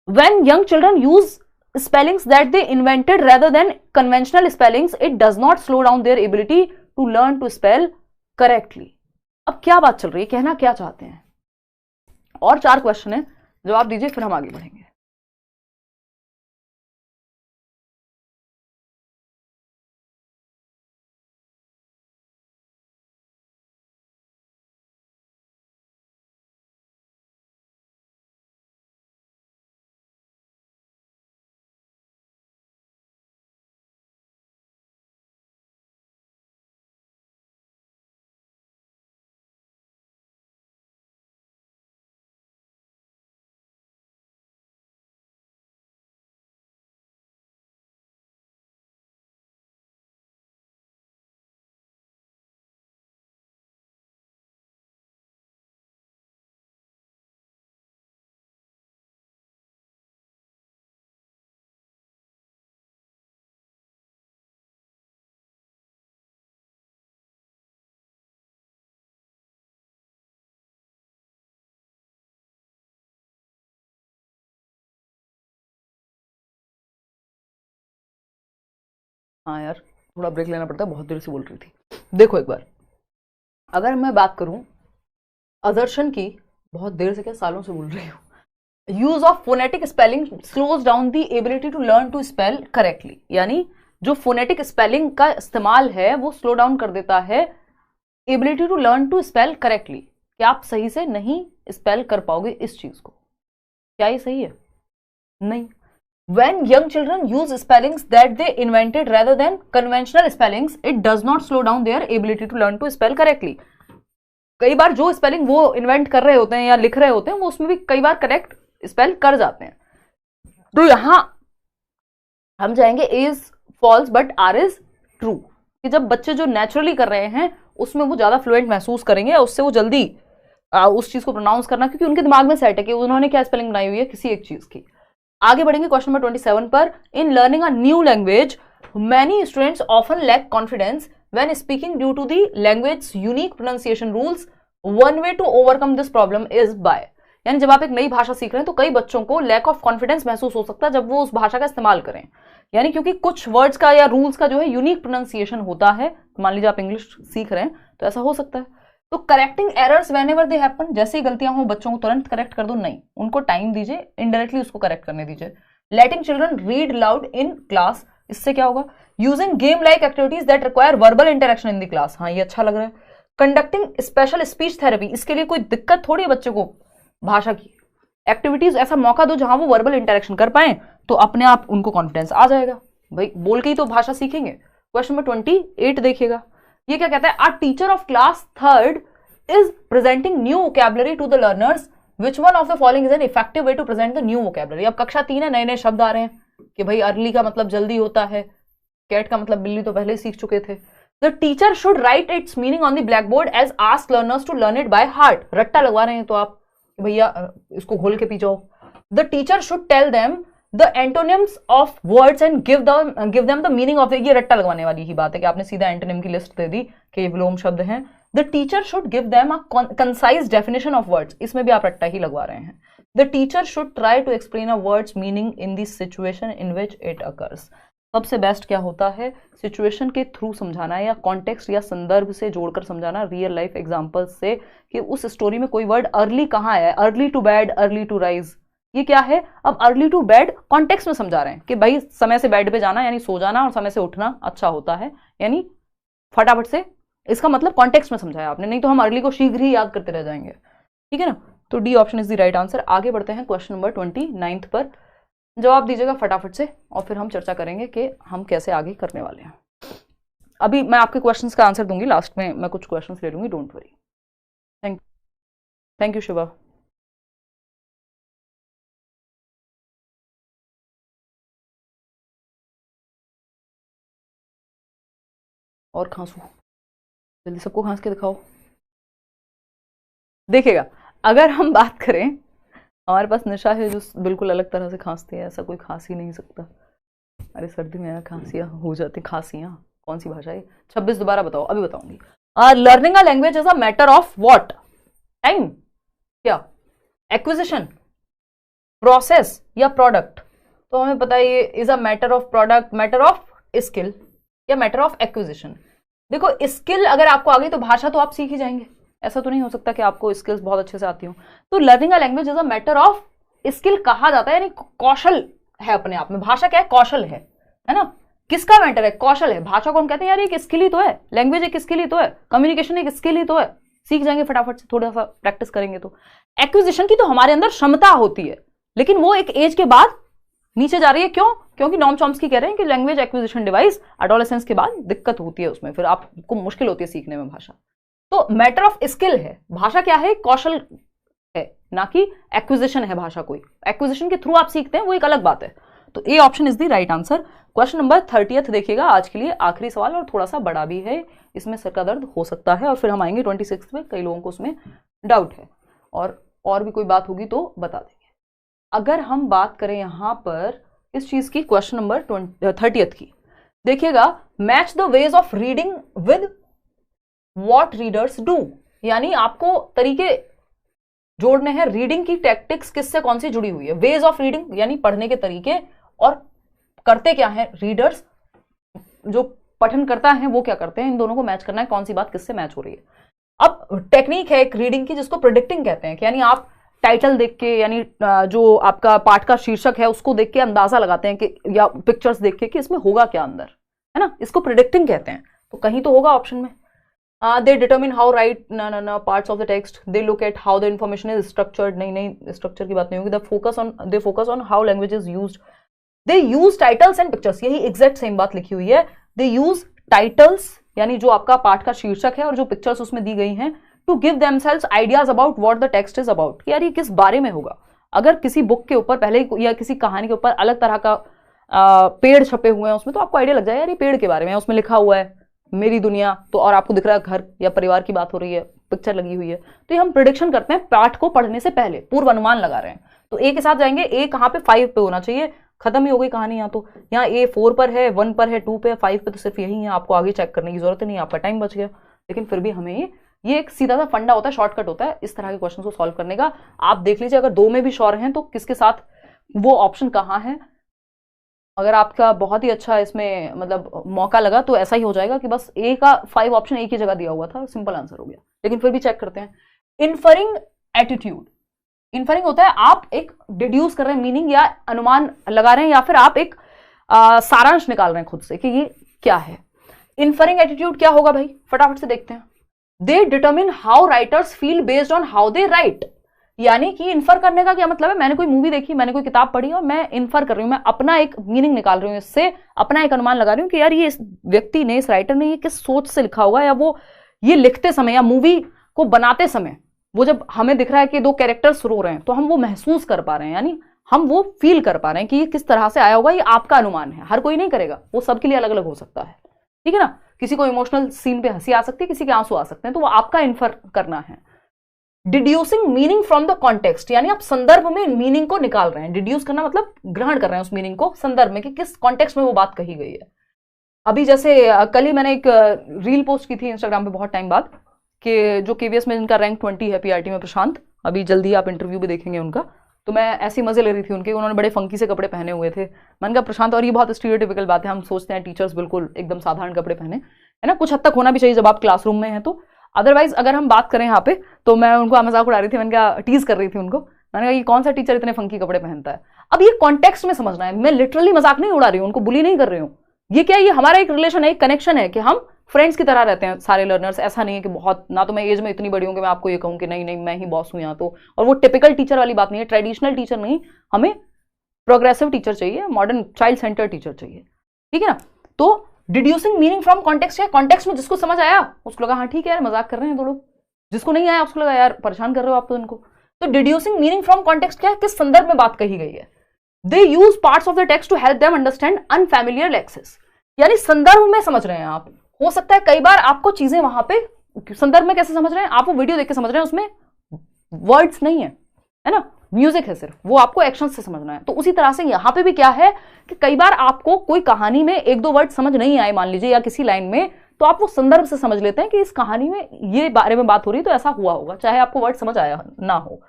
[SPEAKER 1] When young children use spellings that they invented rather than conventional spellings, it does not slow down their ability to learn to spell correctly। अब क्या बात चल रही है, कहना क्या चाहते हैं, और 4 क्वेश्चन है, जवाब दीजिए फिर हम आगे बढ़ेंगे। हाँ यार, थोड़ा ब्रेक लेना पड़ता है, बहुत देर से बोल रही थी। देखो एक बार, अगर मैं बात करूं असर्शन की, बहुत देर से क्या सालों से बोल रही हूँ, use of phonetic spelling slows down the ability to learn to spell correctly, यानी जो फोनेटिक स्पेलिंग का इस्तेमाल है वो स्लो डाउन कर देता है ability to learn to spell correctly, क्या आप सही से नहीं स्पेल कर पाओगे इस चीज को। क्या ये सही है, नहीं। When young children use spellings that they invented rather than conventional spellings, it does not slow down their ability to learn to spell correctly। कई बार जो स्पेलिंग वो इन्वेंट कर रहे होते हैं या लिख रहे होते हैं, वो उसमें भी कई बार करेक्ट स्पेल कर जाते हैं। तो यहां हम जाएंगे is false but R is true, कि जब बच्चे जो नेचुरली कर रहे हैं उसमें वो ज्यादा फ्लुएंट महसूस करेंगे, उससे वो जल्दी उस चीज को प्रोनाउंस करना, क्योंकि उनके दिमाग में सेट है कि उन्होंने क्या स्पेलिंग बनाई हुई है किसी एक चीज की। आगे बढ़ेंगे क्वेश्चन नंबर 27 पर। In learning a new language many students often lack confidence when speaking due to the language unique pronunciation rules. One way to overcome this problem is by, यानी जब आप एक नई भाषा सीख रहे हैं तो कई बच्चों को लैक ऑफ कॉन्फिडेंस महसूस हो सकता है जब वो उस भाषा का इस्तेमाल करें, यानी क्योंकि कुछ वर्ड्स का या रूल्स का जो है यूनिक प्रोनाउंसिएशन होता है। मान लीजिए आप इंग्लिश सीख रहे हैं तो ऐसा हो सकता है। तो correcting errors whenever they happen, जैसे ही गलतियां हो बच्चों को तुरंत करेक्ट कर दो, नहीं, उनको टाइम दीजिए, इनडायरेक्टली उसको करेक्ट करने दीजिए। Letting children read loud in class, इससे क्या होगा, using game like activities that require verbal interaction in the class, हाँ ये अच्छा लग रहा है। कंडक्टिंग स्पेशल स्पीच थेरेपी, इसके लिए कोई दिक्कत थोड़ी है बच्चे को, भाषा की एक्टिविटीज ऐसा मौका दो जहां वो वर्बल इंटरेक्शन कर पाए, तो अपने आप उनको कॉन्फिडेंस आ जाएगा, भाई बोल के ही तो भाषा सीखेंगे। क्वेश्चन नंबर 28 देखिएगा, ये क्या कहता है, a teacher of class 3rd is presenting new vocabulary to the learners, which one of the following is an effective way to present the new vocabulary. अब कक्षा 3 है, नए नए शब्द आ रहे हैं कि भाई अर्ली का मतलब जल्दी होता है, कैट का मतलब बिल्ली तो पहले ही सीख चुके थे। The teacher should write its meaning on the blackboard as ask learners to learn it by heart, रट्टा लगवा रहे हैं तो आप भैया इसको घोल के पी जाओ। The teacher should tell them the antonyms of words and give them the meaning of the, ये रट्टा लगवाने वाली ही बात है कि आपने सीधा एंटोनिम की लिस्ट दे दी कि ये विलोम शब्द हैं। The teacher should give them a concise definition of words, इसमें भी आप रट्टा ही लगवा रहे हैं। The teacher should try to explain a word's meaning in the situation in which it occurs. सबसे बेस्ट क्या होता है, सिचुएशन के थ्रू समझाना या कॉन्टेक्स्ट या संदर्भ से जोड़कर समझाना, रियल लाइफ एग्जांपल से कि उस स्टोरी में कोई वर्ड अर्ली कहाँ है, early to bed, early to rise, ये क्या है। अब अर्ली टू बेड कॉन्टेक्स्ट में समझा रहे हैं कि भाई समय से बेड पे जाना यानी सो जाना और समय से उठना अच्छा होता है, यानी फटाफट से, इसका मतलब कॉन्टेक्स्ट में समझाया आपने, नहीं तो हम अर्ली को शीघ्र ही याद करते रह जाएंगे, ठीक है ना। तो D option is the right answer. आगे बढ़ते हैं क्वेश्चन नंबर 29 पर, जवाब दीजिएगा फटाफट से और फिर हम चर्चा करेंगे कि हम कैसे आगे करने वाले हैं। अभी मैं आपके क्वेश्चंस का आंसर दूंगी, लास्ट में मैं कुछ क्वेश्चंस ले लूंगी, don't worry. Thank you Shiva. और खांसू, जल्दी सबको खांस के दिखाओ। देखिएगा, अगर हम बात करें, हमारे पास निशा है जो बिल्कुल अलग तरह से खांसती है, ऐसा कोई खांस ही नहीं सकता। अरे सर्दी में खांसियां हो जाती, खांसियां कौन सी भाषा है। 26 दोबारा बताओ, अभी बताऊंगी। Learning a language is a matter of what, time, क्या, एक्विजिशन, प्रोसेस या प्रोडक्ट। तो हमें पता है ये is a matter of product, matter of skill या मैटर ऑफ एक्विजिशन। देखो स्किल अगर आपको आ गई तो भाषा तो आप सीख ही जाएंगे, ऐसा तो नहीं हो सकता कि आपको स्किल्स बहुत अच्छे से आती हो। तो learning a language is a matter of skill कहा जाता है, यानी कौशल है अपने आप में। भाषा क्या है, कौशल है ना। किसका मैटर है, कौशल है। भाषा को हम कहते हैं यार एक स्किल ही तो है, लैंग्वेज एक स्किल ही तो है, कम्युनिकेशन एक स्किल ही तो है, सीख जाएंगे फटाफट से, थोड़ा सा प्रैक्टिस करेंगे तो। एक्विजिशन की तो हमारे अंदर क्षमता होती है, लेकिन वो एक एज के बाद नीचे जा रही है। क्यों? क्योंकि नॉम चॉम्स्की कह रहे हैं कि लैंग्वेज एक्विजिशन डिवाइस एडोलेसेंस के बाद दिक्कत होती है उसमें, फिर आपको मुश्किल होती है सीखने में भाषा। तो मैटर ऑफ स्किल है, भाषा क्या है, कौशल है, ना कि एक्विजिशन है भाषा। कोई एक्विजिशन के थ्रू आप सीखते हैं वो एक अलग बात है। तो ए option is the right answer. Question number 30 देखिएगा, आज के लिए आखिरी सवाल और थोड़ा सा बड़ा भी है, इसमें सर का दर्द हो सकता है, और फिर हम आएंगे 26 में, कई लोगों को उसमें डाउट है और भी कोई बात होगी तो बता देंगे। अगर हम बात करें यहां पर इस चीज की, क्वेश्चन नंबर 30 की, देखिएगा, match the ways of reading with what readers do, यानी आपको तरीके जोड़ने हैं। रीडिंग की टैक्टिक्स किससे कौन सी जुड़ी हुई है, वेज ऑफ रीडिंग यानी पढ़ने के तरीके, और करते क्या है रीडर्स, जो पठन करता है वो क्या करते हैं, इन दोनों को मैच करना है, कौन सी बात किससे मैच हो रही है। अब टेक्निक है एक रीडिंग की जिसको प्रेडिक्टिंग कहते हैं, यानी आप टाइटल देख के, यानी जो आपका पाठ का शीर्षक है उसको देख के अंदाजा लगाते हैं कि, या पिक्चर्स देख के कि इसमें होगा क्या अंदर, है ना, इसको प्रेडिक्टिंग कहते हैं। तो कहीं तो होगा ऑप्शन में। दे determine how right parts of the text, they look at how the information is structured, नहीं स्ट्रक्चर की बात नहीं होगी। दे focus on how language is used, they use titles and pictures, यही एग्जैक्ट सेम बात लिखी हुई है। दे यूज टाइटल्स यानी जो आपका पाठ का शीर्षक है और जो पिक्चर्स उसमें दी गई हैं, to give themselves ideas about what the text is about, यार ये किस बारे में होगा। अगर किसी बुक के ऊपर पहले या किसी कहानी के ऊपर अलग तरह का पेड़ छपे हुए हैं उसमें, तो आपको आइडिया लग जाए यार ये पेड़ के बारे में, उसमें लिखा हुआ है मेरी दुनिया, तो और आपको दिख रहा है घर या परिवार की बात हो रही है, पिक्चर लगी हुई है। तो ये हम प्रिडिक्शन करते हैं पाठ को पढ़ने से पहले, पूर्व अनुमान लगा रहे हैं। तो ए के साथ जाएंगे, ए कहाँ पे 5 पे होना चाहिए, खत्म ही हो गई कहानी। यहाँ तो यहाँ ए 4 पर है, 1 पर है, 2 पे, 5 पे, तो सिर्फ यही है, आपको आगे चेक करने की जरूरत नहीं, आपका टाइम बच गया। लेकिन फिर भी हमें ये एक सीधा सा फंडा होता है, शॉर्टकट होता है इस तरह के क्वेश्चन को सॉल्व करने का। आप देख लीजिए अगर 2 में भी श्योर हैं तो किसके साथ वो ऑप्शन कहाँ है। अगर आपका बहुत ही अच्छा इसमें मतलब मौका लगा तो ऐसा ही हो जाएगा कि बस ए का 5 ऑप्शन एक ही जगह दिया हुआ था, सिंपल आंसर हो गया। लेकिन फिर भी चेक करते हैं। इन्फरिंग एटीट्यूड, इन्फरिंग होता है आप एक डिड्यूस कर रहे हैं मीनिंग या अनुमान लगा रहे हैं, या फिर आप एक सारांश निकाल रहे हैं खुद से कि ये क्या है। इन्फरिंग एटीट्यूड क्या होगा भाई, फटाफट से देखते हैं। दे determine how writers feel based on how they right, यानी कि इन्फर करने का क्या मतलब है, मैंने कोई मूवी देखी, मैंने कोई किताब पढ़ी और मैं इन्फर कर रही हूं, मैं अपना एक मीनिंग निकाल रही हूं, इससे अपना एक अनुमान लगा रही हूं कि यार ये इस व्यक्ति ने, इस राइटर ने ये किस सोच से लिखा होगा, या वो ये लिखते समय या मूवी को बनाते समय वो जब हमें दिख रहा है कि 2 कैरेक्टर्स रो रहे हैं तो हम वो महसूस कर पा रहे हैं, यानी हम वो फील कर पा रहे हैं कि ये किस तरह से आया होगा। ये आपका अनुमान है, हर कोई नहीं करेगा, वो सबके लिए अलग अलग हो सकता है, ठीक है ना। किसी को इमोशनल सीन पे हंसी आ सकती है, किसी के आंसू आ सकते हैं, तो वो आपका इन्फर करना है। डिड्यूसिंग मीनिंग फ्रॉम द कॉन्टेक्स्ट, यानी आप संदर्भ में मीनिंग को निकाल रहे हैं। डिड्यूस करना मतलब ग्रहण कर रहे हैं उस मीनिंग को संदर्भ में, कि किस कॉन्टेक्स्ट में वो बात कही गई है। अभी जैसे कल ही मैंने एक रील पोस्ट की थी इंस्टाग्राम पे बहुत टाइम बाद, कि जो केवीएस में जिनका रैंक 20 है पीआरटी में, प्रशांत, अभी जल्दी आप इंटरव्यू भी देखेंगे उनका, तो मैं ऐसे मजे ले रही थी उनके, उन्होंने बड़े फंकी से कपड़े पहने हुए थे। मैंने कहा प्रशांत, और ये बहुत स्टीरियोटिपिकल बात है, हम सोचते हैं टीचर्स बिल्कुल एकदम साधारण कपड़े पहने, है ना, कुछ हद तक होना भी चाहिए जब आप क्लासरूम में हैं तो। अदरवाइज अगर हम बात करें यहाँ पे, तो मैं उनको मजाक उड़ा रही थी, मैंने कहा टीज कर रही थी उनको, मैंने कहा ये कौन सा टीचर इतने फंकी कपड़े पहनता है। अब ये कॉन्टेक्स्ट में समझना है, मैं लिटरली मजाक नहीं उड़ा रही हूँ, उनको बुली नहीं कर रही हूँ। ये क्या है, ये हमारा एक रिलेशन है, एक कनेक्शन है कि हम फ्रेंड्स की तरह रहते हैं सारे लर्नर्स। ऐसा नहीं है कि बहुत, ना तो मैं एज में इतनी बड़ी हूँ कि मैं आपको ये कहूँ कि नहीं नहीं मैं ही बॉस हूँ यहाँ तो। और वो टिपिकल टीचर वाली बात नहीं है, ट्रेडिशनल टीचर नहीं, हमें प्रोग्रेसिव टीचर चाहिए, मॉडर्न चाइल्ड सेंटर टीचर चाहिए, ठीक है ना। तो डिड्यूसिंग मीनिंग फ्रॉम कॉन्टेक्स्ट है, कॉन्टेक्स्ट में जिसको समझ आया उसको लगा हाँ ठीक है यार मजाक कर रहे हैं तो लोग, जिसको नहीं आया उसको लगा यार परेशान कर रहे हो आप तो इनको। तो डिड्यूसिंग मीनिंग फ्रॉम कॉन्टेक्स्ट क्या है, किस संदर्भ में बात कही गई है। They use parts of the text to help them understand unfamiliar lexes, यानी संदर्भ में समझ रहे हैं आप। हो सकता है कई बार आपको चीजें वहां पे संदर्भ में कैसे समझ रहे हैं, आप वो वीडियो देख के समझ रहे हैं, उसमें वर्ड्स नहीं है ना, म्यूजिक है सिर्फ, वो आपको एक्शन से समझना है। तो उसी तरह से यहां पे भी क्या है कि कई बार आपको कोई कहानी में एक दो वर्ड समझ नहीं आए मान लीजिए, या किसी लाइन में, तो आप वो संदर्भ से समझ लेते हैं कि इस कहानी में ये बारे में बात हो रही तो ऐसा हुआ होगा, चाहे आपको वर्ड समझ आया ना हो।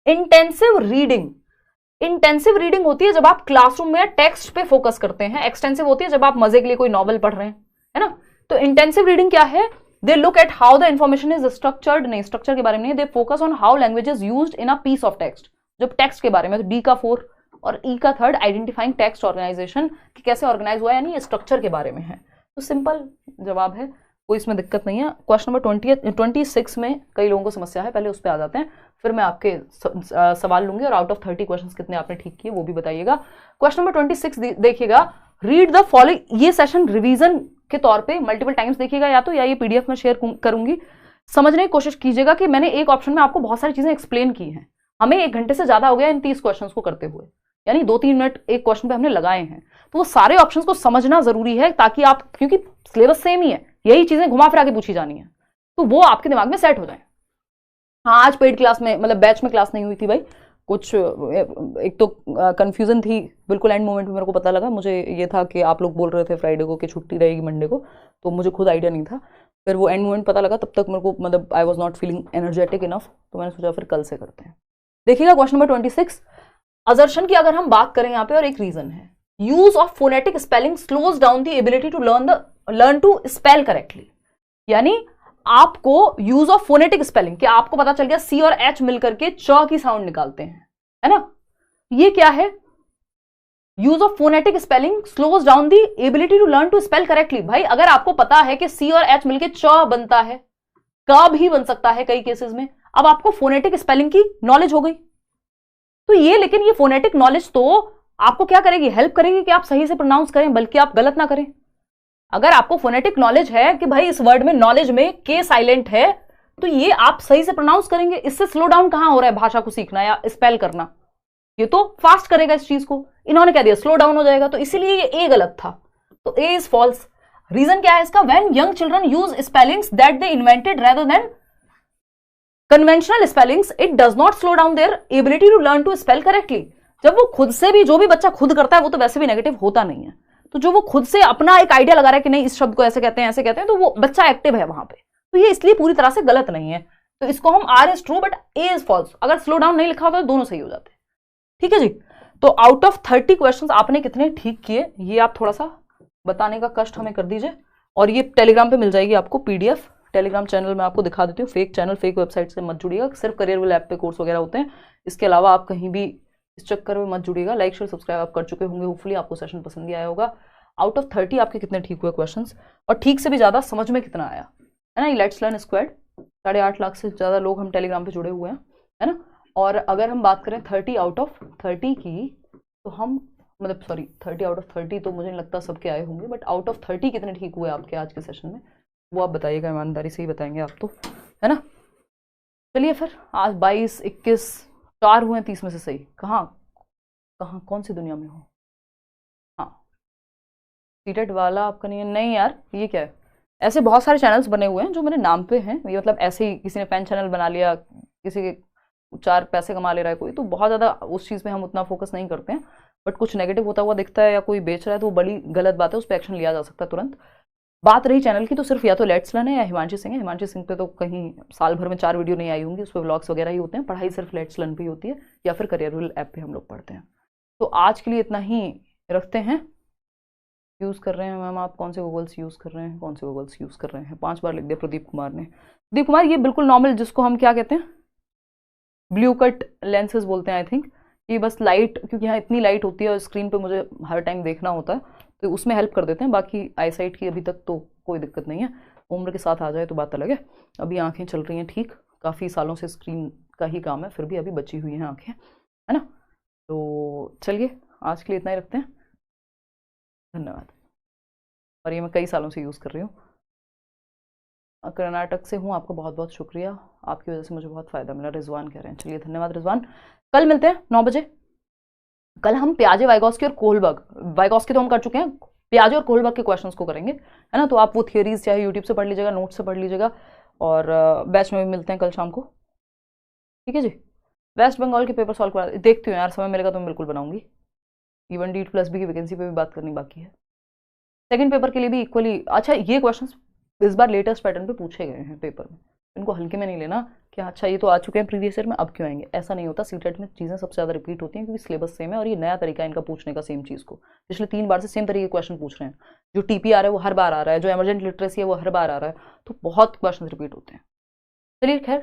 [SPEAKER 1] इंटेंसिव रीडिंग, इंटेंसिव रीडिंग होती है जब आप क्लासरूम में टेक्स्ट पे फोकस करते हैं, एक्सटेंसिव होती है जब आप मजे के लिए कोई नॉवल पढ़ रहे हैं, है ना। तो इंटेंसिव रीडिंग क्या है, they look at how the information is structured, नहीं स्ट्रक्चर के बारे में नहीं, they focus on how language is used in a piece of text, जब टेक्स्ट के बारे में। तो डी का 4 और ई का 3 आइडेंटिफाइंग टेक्स्ट ऑर्गेनाइजेशन, कि कैसे ऑर्गेनाइज हुआ, यानी स्ट्रक्चर के बारे में है। तो सिंपल जवाब है, कोई इसमें दिक्कत नहीं है। क्वेश्चन नंबर 26 में कई लोगों को समस्या है, पहले उस पर आ जाते हैं, फिर मैं आपके सवाल लूंगी और आउट ऑफ 30 क्वेश्चंस कितने आपने ठीक किए वो भी बताइएगा। क्वेश्चन नंबर 26 देखिएगा, रीड द फॉलोइंग, ये सेशन रिवीजन के तौर पे मल्टीपल टाइम्स देखिएगा, या तो या ये पीडीएफ में शेयर करूंगी, समझने की कोशिश कीजिएगा कि मैंने एक ऑप्शन में आपको बहुत सारी चीजें एक्सप्लेन की हैं। हमें 1 घंटे से ज्यादा हो गया इन 30 क्वेश्चन को करते हुए, यानी 2-3 मिनट एक क्वेश्चन पे हमने लगाए हैं। तो वो सारे ऑप्शंस को समझना जरूरी है, ताकि आप, क्योंकि सिलेबस सेम ही है, यही चीजें घुमा फिरा के पूछी जानी है, तो वो आपके दिमाग में सेट हो जाए। हाँ, आज पेड क्लास में, मतलब बैच में क्लास नहीं हुई थी भाई, कुछ एक तो कंफ्यूजन थी, बिल्कुल एंड मोमेंट में मेरे को पता लगा। मुझे ये था कि आप लोग बोल रहे थे फ्राइडे को कि छुट्टी रहेगी मंडे को, तो मुझे खुद आइडिया नहीं था। फिर वो एंड मोमेंट पता लगा, तब तक मेरे को, मतलब I was not feeling energetic enough, तो मैंने सोचा फिर कल से करते हैं। देखिएगा क्वेश्चन नंबर 26, असर्शन की अगर हम बात करें यहाँ पे, और एक रीजन है, use of phonetic spelling slows down the ability to learn to spell correctly, यानी आपको यूज ऑफ फोनेटिक स्पेलिंग, कि आपको पता चल गया सी और एच मिलकर के च की साउंड निकालते हैं, है ना। ये क्या है, use of phonetic spelling slows down the ability to learn to spell correctly. भाई अगर आपको पता है कि सी और एच मिलकर च बनता है, क भी बन सकता है कई केसेस में, अब आपको फोनेटिक स्पेलिंग की नॉलेज हो गई, तो ये, लेकिन ये फोनेटिक नॉलेज तो आपको क्या करेगी, हेल्प करेगी कि आप सही से प्रोनाउंस करें, बल्कि आप गलत ना करें। अगर आपको फोनेटिक नॉलेज है कि भाई इस वर्ड में, नॉलेज में के साइलेंट है, तो ये आप सही से प्रोनाउंस करेंगे। इससे स्लो डाउन कहां हो रहा है भाषा को सीखना या स्पेल करना, ये तो फास्ट करेगा इस चीज को। इन्होंने कह दिया स्लो डाउन हो जाएगा, तो इसीलिए ये ए गलत था, तो ए इज फॉल्स। रीजन क्या है इसका, when young children use spellings that they invented rather than conventional spellings, it does not slow down their ability to learn to spell correctly. जब वो खुद से भी, जो भी बच्चा खुद करता है वो तो वैसे भी नेगेटिव होता नहीं है, तो जो वो खुद से अपना एक आइडिया लगा रहा है कि नहीं इस शब्द को ऐसे कहते हैं ऐसे कहते हैं, तो वो बच्चा एक्टिव है वहां पे, तो ये इसलिए पूरी तरह से गलत नहीं है। तो इसको हम R is true but A is false, अगर स्लो डाउन नहीं लिखा होता तो दोनों सही हो जाते हैं, ठीक है जी। तो आउट ऑफ 30 क्वेश्चंस आपने कितने ठीक किए, ये आप थोड़ा सा बताने का कष्ट हमें कर दीजिए। और ये टेलीग्राम पे मिल जाएगी आपको पीडीएफ, टेलीग्राम चैनल में आपको दिखा देती हूँ। फेक चैनल, फेक वेबसाइट से मत जुड़िएगा, सिर्फ करियरविल ऐप पे कोर्स वगैरह होते हैं, इसके अलावा आप कहीं भी इस चक्कर में मत जुड़िएगा। लाइक शेयर सब्सक्राइब आप कर चुके होंगे, होपफुली आपको सेशन पसंद ही आया होगा। आउट ऑफ 30 आपके कितने ठीक हुए क्वेश्चंस, और ठीक से भी ज्यादा समझ में कितना आया, है ना। लेट्स लर्न स्क्वाड 8.5 लाख से ज्यादा लोग हम टेलीग्राम पे जुड़े हुए हैं, है ना। और अगर हम बात करें 30 आउट ऑफ 30 की, तो हम, मतलब सॉरी 30 आउट ऑफ 30 तो मुझे नहीं लगता सबके आए होंगे, बट आउट ऑफ 30 कितने ठीक हुए आपके आज के सेशन में, वो आप बताइएगा, ईमानदारी से ही बताएंगे आप तो, है ना। चलिए फिर, आज 22, 21, 4 हुए 30 में से सही। कहाँ कहाँ कौन सी दुनिया में हो। हाँ, सीटेट वाला आपका नहीं है, नहीं यार ये क्या है। ऐसे बहुत सारे चैनल्स बने हुए हैं जो मेरे नाम पे हैं, ये मतलब ऐसे ही किसी ने फैन चैनल बना लिया, किसी के 4 पैसे कमा ले रहा है कोई, तो बहुत ज़्यादा उस चीज़ पे हम उतना फोकस नहीं करते हैं। बट कुछ नेगेटिव होता हुआ दिखता है या कोई बेच रहा है तो वो बड़ी गलत बात है, उस पर एक्शन लिया जा सकता है तुरंत। बात रही चैनल की, तो सिर्फ या तो लेट्स लर्न है या हिमांशी सिंह है। हिमांशी सिंह पे तो कहीं साल भर में 4 वीडियो नहीं आई होंगी, उस पर व्लॉग्स वगैरह ही होते हैं। पढ़ाई सिर्फ लेट्स लर्न पे ही होती है या फिर करियरल ऐप पे हम लोग पढ़ते हैं। तो आज के लिए इतना ही रखते हैं। यूज़ कर रहे हैं मैम आप, कौन से गूगल्स यूज़ कर रहे हैं, कौन से गूगल्स यूज़ कर रहे हैं? 5 बार लिख दिया प्रदीप कुमार ने। प्रदीप कुमार ये बिल्कुल नॉर्मल, जिसको हम क्या कहते हैं, ब्लू कट लेंसेज बोलते हैं आई थिंक। ये बस लाइट, क्योंकि यहाँ इतनी लाइट होती है और स्क्रीन पे मुझे हर टाइम देखना होता है, तो उसमें हेल्प कर देते हैं। बाकी आई साइट की अभी तक तो कोई दिक्कत नहीं है, उम्र के साथ आ जाए तो बात अलग है। अभी आंखें चल रही हैं ठीक, काफ़ी सालों से स्क्रीन का ही काम है, फिर भी अभी बची हुई हैं आंखें, है ना। तो चलिए आज के लिए इतना ही रखते हैं। धन्यवाद। और ये मैं कई सालों से यूज़ कर रही हूँ, कर्नाटक से हूँ। आपका बहुत बहुत शुक्रिया, आपकी वजह से मुझे बहुत फ़ायदा मिला। रिजवान कह रहे हैं, चलिए धन्यवाद रिजवान। कल मिलते हैं 9 बजे। कल हम प्याजे, वाइगॉस्की और कोहलबर्ग, वाइगॉस्की तो हम कर चुके हैं, प्याजे और कोहलबर्ग के क्वेश्चंस को करेंगे, है ना। तो आप वो थियरीज चाहे यूट्यूब से पढ़ लीजिएगा, नोट से पढ़ लीजिएगा, और बैच में भी मिलते हैं कल शाम को, ठीक है जी। वेस्ट बंगाल के पेपर सॉल्व करा देखती हूँ यार, समय मिलेगा तो मैं बिल्कुल बनाऊंगी। इवन D+B की वैकेंसी पे भी बात करनी बाकी है। सेकंड पेपर के लिए भी इक्वली अच्छा, ये क्वेश्चंस इस बार लेटेस्ट पैटर्न पे पूछे गए हैं पेपर में, इनको हल्के में नहीं लेना कि अच्छा ये तो आ चुके हैं प्रीवियस ईयर में, अब क्यों आएंगे, ऐसा नहीं होता। सीटेट में चीज़ें सबसे ज़्यादा रिपीट होती हैं क्योंकि सिलेबस सेम है, और ये नया तरीका है इनका पूछने का सेम चीज़ को। पिछले 3 बार से सेम तरीके के क्वेश्चन पूछ रहे हैं। जो TPR है वो हर बार आ रहा है, जो एमरजेंट लिटरेसी है वो हर बार आ रहा है, तो बहुत क्वेश्चन रिपीट होते हैं। चलिए खैर